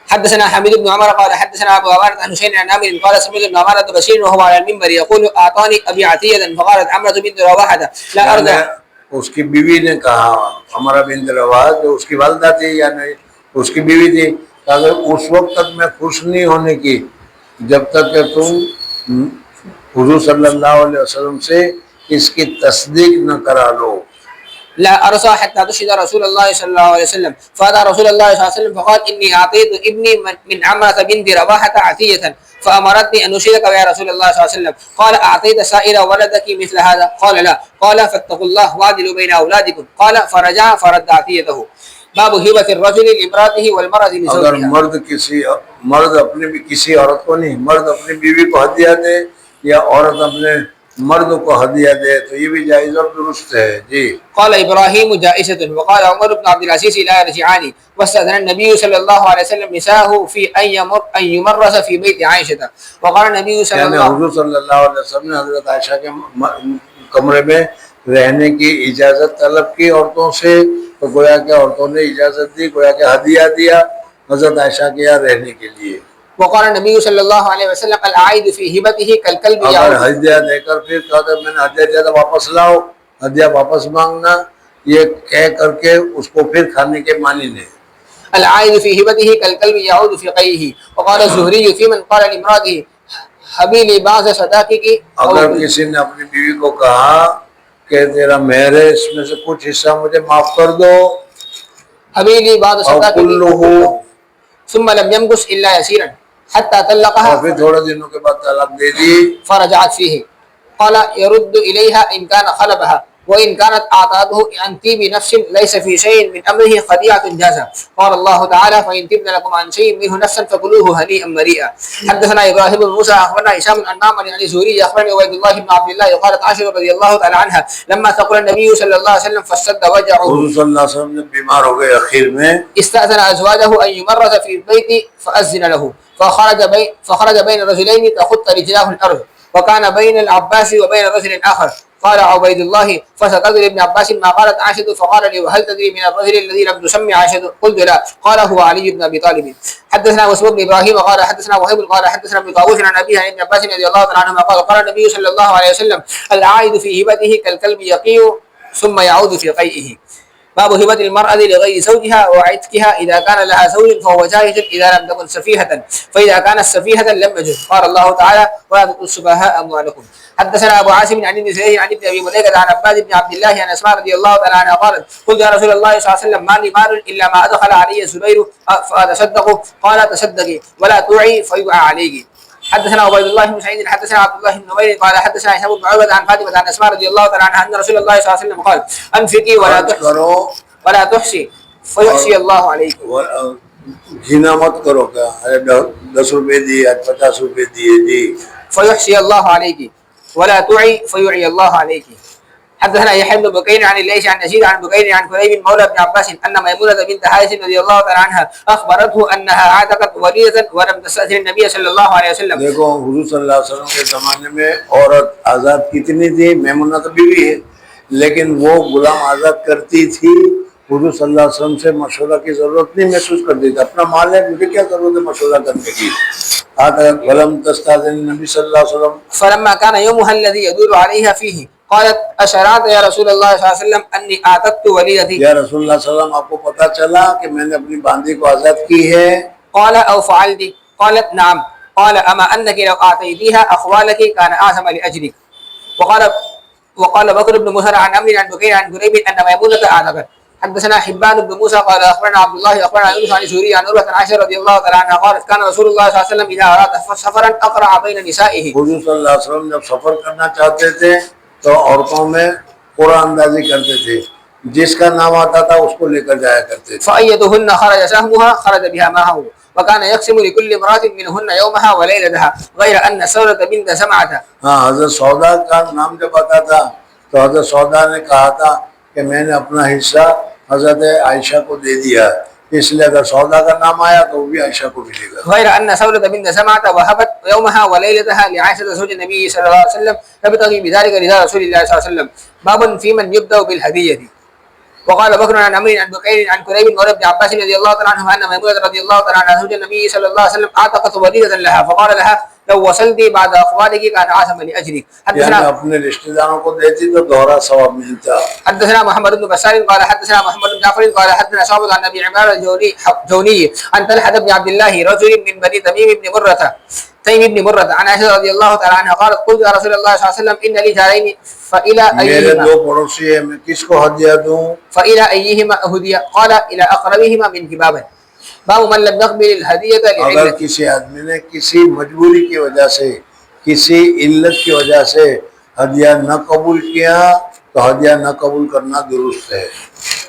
حدثنا حميد بن عمر قال حدثنا ابو عمارة عن حسين عن عامر قال سمعت ابن عمارة بشير وهو على المنبر يقول اعطاني ابي عطية فقالت عمرة بنت رواحة لا ارضى. उसकी बीवी ने कहा, हमारा बिन रवाह जो उसकी वालदा थी या नहीं उसकी बीवी थी, अगर उस वक्त तक मैं खुश नहीं होने की जब तक कि तुम हुजूर सल्लल्लाहु अलैहि वसल्लम से इसकी तस्दीक न करा लो। لا أرصى حتى تشهد رسول الله صلى الله عليه وسلم. فأتى رسول الله صلى الله عليه وسلم فقال إني أعطيت ابني من عمرة بنت رواحة عطية فأمرتني أن أشهدك يا رسول الله صلى الله عليه وسلم. قال أعطيت سائر ولدك مثل هذا؟ قال لا. قال فاتقوا الله واعدلوا بين أولادكم. قال فرجع فرد عطيته. باب هبة الرجل لامرأته والمرأة अगर لزوجها. मर्द अपने भी किसी औरत को नहीं, मर्द अपनी बीवी को हदिया दे या औरत अपने मर्द को हदिया दे तो ये भी जायज़ और दुरुस्त है। जी। قال إبراهيم جائزة. وقال عمر بن عبد العزيز لا يرجعان. واستأذن النبي صلى الله عليه وسلم نساءه في أن يمرس في بيت عائشة. وقال النبي صلى الله हुजूर सल्लल्लाहु अलैहि वसल्लम ने हजरत आयशा के कमरे में रहने की इजाजत तलब की औरतों से, तो गोया के औरतों ने इजाजत दी, गोया के हदिया दिया हजरत आयशा के यहाँ रहने के लिए। وقال النبي صلى الله عليه وسلم العائد في هبته كالكلب अगर يعود. हदिया देकर फिर कहते मैंने हदिया दिया तो वापस लाओ, हदिया वापस मांगना, ये कह करके उसको फिर खाने के मानी नहीं। العائد في هبته كالكلب يعود في قيئه. وقال الزهري في من قال لامرأته هبي لي بعض صداقك. अगर किसी ने अपनी बीवी को कहा कि तेरा मेहर है इसमें से कुछ हिस्सा मुझे माफ कर दो, هبي لي بعض और صداقك कुल्लुहु, ثم لم يمكث إلا يسيرا حتى طلقها और फिर थोड़े दिनों के बाद तलाक दे दी। فرجعت فيه. قال يرد إليها إن كان خلبها وإن كانت أعطته عن طيب نفس ليس في شيء من أمره خديعة جازة. قال الله تعالى فإن تبن لكم عن شيء منه نفسا فكلوه هنيئا مريئا. حدثنا إبراهيم بن موسى أخبرنا هشام عن معمر عن الزهري أخبرني عبيد الله بن عبد الله قالت عائشة رضي الله تعالى عنها لما ثقل النبي صلى الله عليه وسلم فاشتد وجعه हुजूर सल्लल्लाहु अलैहि वसल्लम जब बीमार हो गए आखिर में استأذن أزواجه أن يمرض في البيت فأذن له فخرج بين رجلين تخط رجلاه الأرض وكان بين العباس وبين رجل آخر. قال عبيد الله فسألت ابن عباس ما قالت عائشة فقال لي وهل تدري من الرجل الذي لم تسمي عائشة؟ قلت لا. قال هو علي بن أبي طالب. حدثنا وسوى بن إبراهيم قال حدثنا وهيب قال حدثنا ابن طاووس عن أبيه عن ابن عباس رضي الله تعالى عنهما قال قال النبي صلى الله عليه وسلم العائد في هبته كالكلب يقيء ثم يعود في قيئه. باب هبة المرأة لغير زوجها وعتقها إذا كان لها زوج فهو جائز إذا لم تكن سفيهة فإذا كانت سفيهة لم يجوز. قال الله تعالى ولا تؤتوا السفهاء أموالكم. حدثنا أبو عاصم عن ابن سعيد عن ابن أبي مليكة عن عباد بن عبد الله عن أسماء رضي الله تعالى عنها قالت قلت يا رسول الله صلى الله عليه وسلم ما لي مال إلا ما أدخل علي الزبير فأتصدق. قال تصدقي ولا توعي فيوعى عليك. حدثنا عبيد الله بن سعيد حدثنا عبد الله بن نمير قال حدثنا هشام بن عبيد عن فاطمة عن أسماء رضي الله تعالى عنها أن رسول الله صلى الله عليه وسلم قال أنفقي ولا تحصي فيحصي الله عليك. घिना मत करो क्या, अरे 10 रुपए दिए, 50 रुपए दिए जी। فيحصي الله عليك ولا تعي فيعي الله عليك. حدثنا يحيى بن بكير عن الليث عن يزيد عن بكير عن كريب مولى بن عباس ان ميمونة بنت حارث رضي الله تعالى عنها اخبرته انها عاتقت وليدة ولم تستأذن النبي صلى الله عليه वसल्लम. देखो हुजूर सल्लल्लाहु अलैहि वसल्लम के जमाने में औरत आजाद कितनी थी, मैमुना तो बीवी है लेकिन वो गुलाम आजाद करती थी। हुजूर सल्लल्लाहु अलैहि वसल्लम से मशवरा की जरूरत नहीं महसूस करती थी, अपना माल है मुझे क्या जरूरत है मशवरा करने की। वलम तस्ताज़िन नबी सल्लल्लाहु अलैहि वसल्लम فلما كان يومها الذي يدور عليها فيه قالت अशरात या रसूल अल्लाह सल्लल्लाहु अलैहि वसल्लम अन्नी आतत्तु वलीदती. या रसूलुल्लाह सल्लल्लाहु अलैहि वसल्लम आपको पता चला कि मैंने अपनी बांदी को आजाद की है? قال أو فعلتي؟ قالت نعم. قال أما أنك لو أعطيتيها أخوالك كان أعظم لأجلك. وقال بكر بن مسهر عن أمر عن بكير عن قريب أن ميمونة أعتقت. حدثنا حبان بن موسى قال أخبرنا عبد الله أخبرنا يونس عن سوري عن عروة عن عائشة رضي الله تعالى عنها قالت كان رسول الله صلى الله عليه وسلم إذا أراد سفرا أقرع بين نسائه. हुजूर सल्लल्लाहु अलैहि वसल्लम जब सफर करना चाहते थे तो औरतों में कुरान अंदाजी करते थे, जिसका नाम आता था उसको लेकर जाया करते थे। فأيتهن خرج سهمها خرج بها معه وكان يقسم لكل امرأة منهن يومها وليلتها غير أن سورة بنت سمعة. हाँ, हजरत सौदा का नाम जब आता था तो हजरत सौदा ने कहा था कि मैंने अपना हिस्सा हजरत आयशा को दे दिया, इसलिए अगर सौदा का नाम आया तो वो भी आयशा को मिलेगा। غير أن سورة بنت سمعة وهبت يومها وليلتها لعائشة زوج النبي صلى الله عليه وسلم يبتغي بذلك رضا رسول الله صلى الله عليه وسلم. باب في من يبدأ بالهدية. وقال بكر عن عمرو عن بكير عن كريب مولى ابن عباس رضي الله تعالى عنه ان ميمونة رضي الله تعالى عنها زوج النبي صلى الله عليه وسلم اعتقت وليدة لها فقال لها لو وصلت بعد اخبارك كان عاصم لاجرك. यानी अपने रिश्तेदारों को देती तो दोहरा सवाब मिलता. حدثنا محمد بن بشار قال حدثنا محمد بن جعفر قال حدثنا شعبة عن ابي عمران الجوني عن طلحة بن عبد الله رجل من بني تيم بن مرة عن عائشة رضي الله تعالى عنها قالت قلت يا رسول الله صلى الله عليه وسلم ان لي جارين فإلى मेरे أيهما दो पड़ोसी है, मैं किसको हदिया दूं? فإلى أيهما أهدي قال إلى أقربهما من بابا. باب من لم يقبل الهدية अगर لعلة. किसी आदमी ने किसी मजबूरी की वजह से, किसी इल्लत की वजह से हदिया न कबूल किया तो हदिया न कबूल करना दुरुस्त है.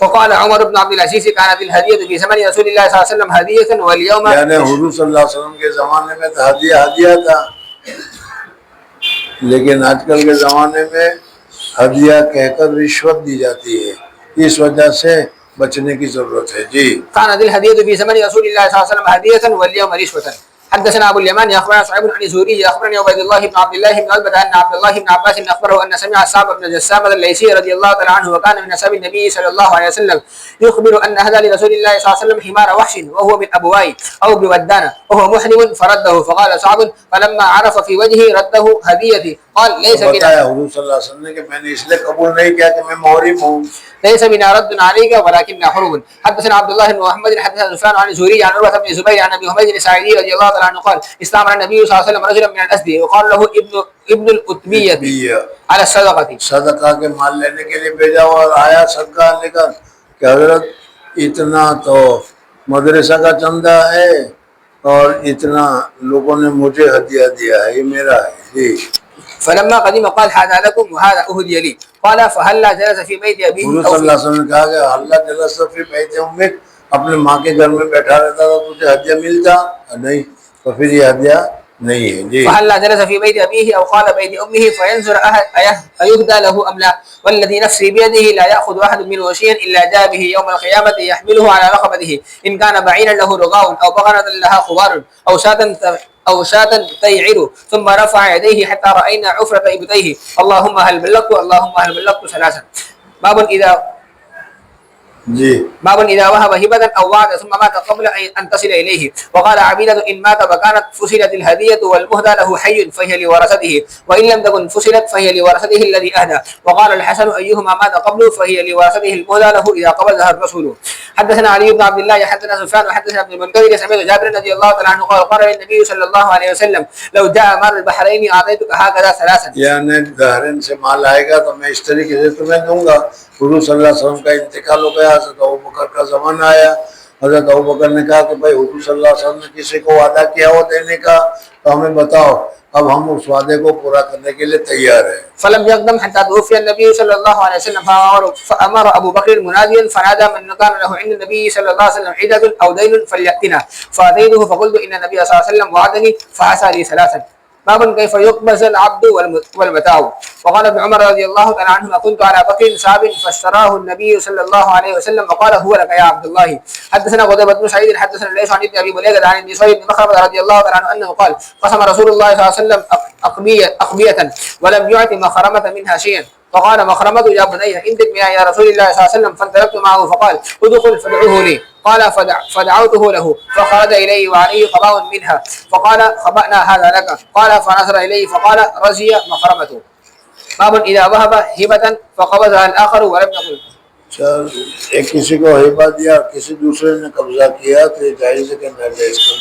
وقال عمر بن عبد العزيز كانت الهدية في زمن رسول الله صلى الله عليه وسلم هدية واليوم यानी हुजूर सल्लल्लाहु अलैहि वसल्लम के जमाने में तो हदिया था, लेकिन आजकल के जमाने में हदिया कहकर रिश्वत दी जाती है. इस वजह से बचने की जरूरत है. जी. كانت الهدية في زمن رسول الله صلى الله عليه وسلم هدية واليوم رشوة. حدثنا ابو اليمان اخبرنا صعيب عن الزهري اخبرني عبيد الله بن عبد الله بن عتبة ان عبد الله بن عباس اخبره ان سمع صعب بن جسامة الليثي رضي الله تعالى عنه وكان من اصحاب النبي صلى الله عليه وسلم يخبر ان هدى لرسول الله صلى الله عليه وسلم حمار وحش وهو من ابواي او بودانه وهو محرم فرده فقال صعب فلما عرف في وجهه رده هديتي قال ليس بنا बताया हुजूर सल्लल्लाहु अलैहि वसल्लम ने कि मैंने इसलिए कबूल नहीं किया कि मैं मुहरिम हूँ. ليس بنا رد عليك ولكن حرم. حدثنا عبد الله بن محمد حدثنا سفيان عن الزهري عن عروة بن الزبير عن ابي حميد الساعدي رضي الله تعالى عنه قال استعمل النبي صلى الله عليه وسلم رجلا من الاسد وقال له ابن الأتبية على الصدقة. सदका के माल लेने के लिए भेजा और आया सदका लेकर कि हजरत इतना तो मदरसा का चंदा है और इतना लोगों ने मुझे हदिया दिया है, ये मेरा है. जी. فلما قدم قال هذا لكم وهذا أهدي لي قال فهلا جلس في بيت أبيه हुजूर أو सल्लल्लाहु في अलैहि वसल्लम ने कहा कि अल्लाह जल्ल सफी बैठे उम्मीद अपने माँ के घर में बैठा रहता था, तुझे हदिया मिलता नहीं, तो फिर ये हदिया नहीं है. जी. فهلا جلس في بيت أبيه أو قال بيت أمه فينظر أيهدى له أم لا والذي نفسي بيده لا يأخذ أحد منه شيئا إلا جاء به يوم القيامة يحمله على رقبته إن كان بعيرا له رغاء أو بقرة لها خبار أو شاة تيعر ثم رفع يديه حتى رأينا عفرة إبطيه اللهم هل بلغت اللهم هل بلغت ثلاثا. باب إذا وهب هبة أو وعد ثم مات قبل أن تصل إليه. وقال عبيدة إن مات فكانت فصلت الهدية والمهدى له حي فهي لورثته وإن لم تكن فصلت فهي لورثته الذي أهدى. وقال الحسن أيهما مات قبله فهي لورثته المهدى له إذا قبضها الرسول. حدثنا علي بن عبد الله حدثنا سفيان وحدثنا ابن المنكدر سمعت جابر رضي الله تعالى عنه قال للنبي صلى الله عليه وسلم لو جاء مر البحرين أعطيتك هكذا ثلاثا. यानी बहरीन से माल आएगा तो मैं इस तरीके से तुम्हें दूंगा. हुजूर सल्लल्लाहु अलैहि वसल्लम का इंतकाल हो गया, हज़रत अबू बकर का ज़माना आया. हज़रत अबू बकर ने कहा कि भाई हुजूर सल्लल्लाहु अलैहि वसल्लम ने किसी को वादा किया हो देने का, तो हमें बताओ, अब हम उस वादे को पूरा करने के लिए तैयार हैं. فلم يقدم حتى توفي النبي صلى الله عليه وسلم فأمر أبو بكر مناديا فنادى من كان له عند النبي صلى الله عليه وسلم عدة أو دين فليأتنا فأتيته فقلت إن النبي صلى الله عليه وسلم وعدني فعسى لي ثلاثا. باب كيف يقبض العبد والمتاع. وقال ابن عمر رضي الله تعالى عنهما كنت على بكر صعب فاشتراه النبي صلى الله عليه وسلم وقال هو لك يا عبد الله. حدثنا قتيبة بن سعيد حدثنا ليس عن ابن ابي مليكة عن ابن صهيب بن مخرمة رضي الله تعالى عنه انه قال قسم رسول الله صلى الله عليه وسلم أقبية ولم يعط مخرمة منها شيئا فقال مخرمة يا بني انتج بها يا رسول الله صلى الله عليه وسلم فانطلقت معه فقال ادخل فادعوه لي قال فدعوته له فخرج إليه وعليه قباء منها فقال خبأنا هذا لك قال فنظر إليه فقال رزي مخرمته. باب إذا وهب هبة فقبضها الآخر ولم يقل. चल, एक किसी को हिबा दिया, किसी दूसरे ने कब्जा किया तो जायज़ है कि मैं ले इसको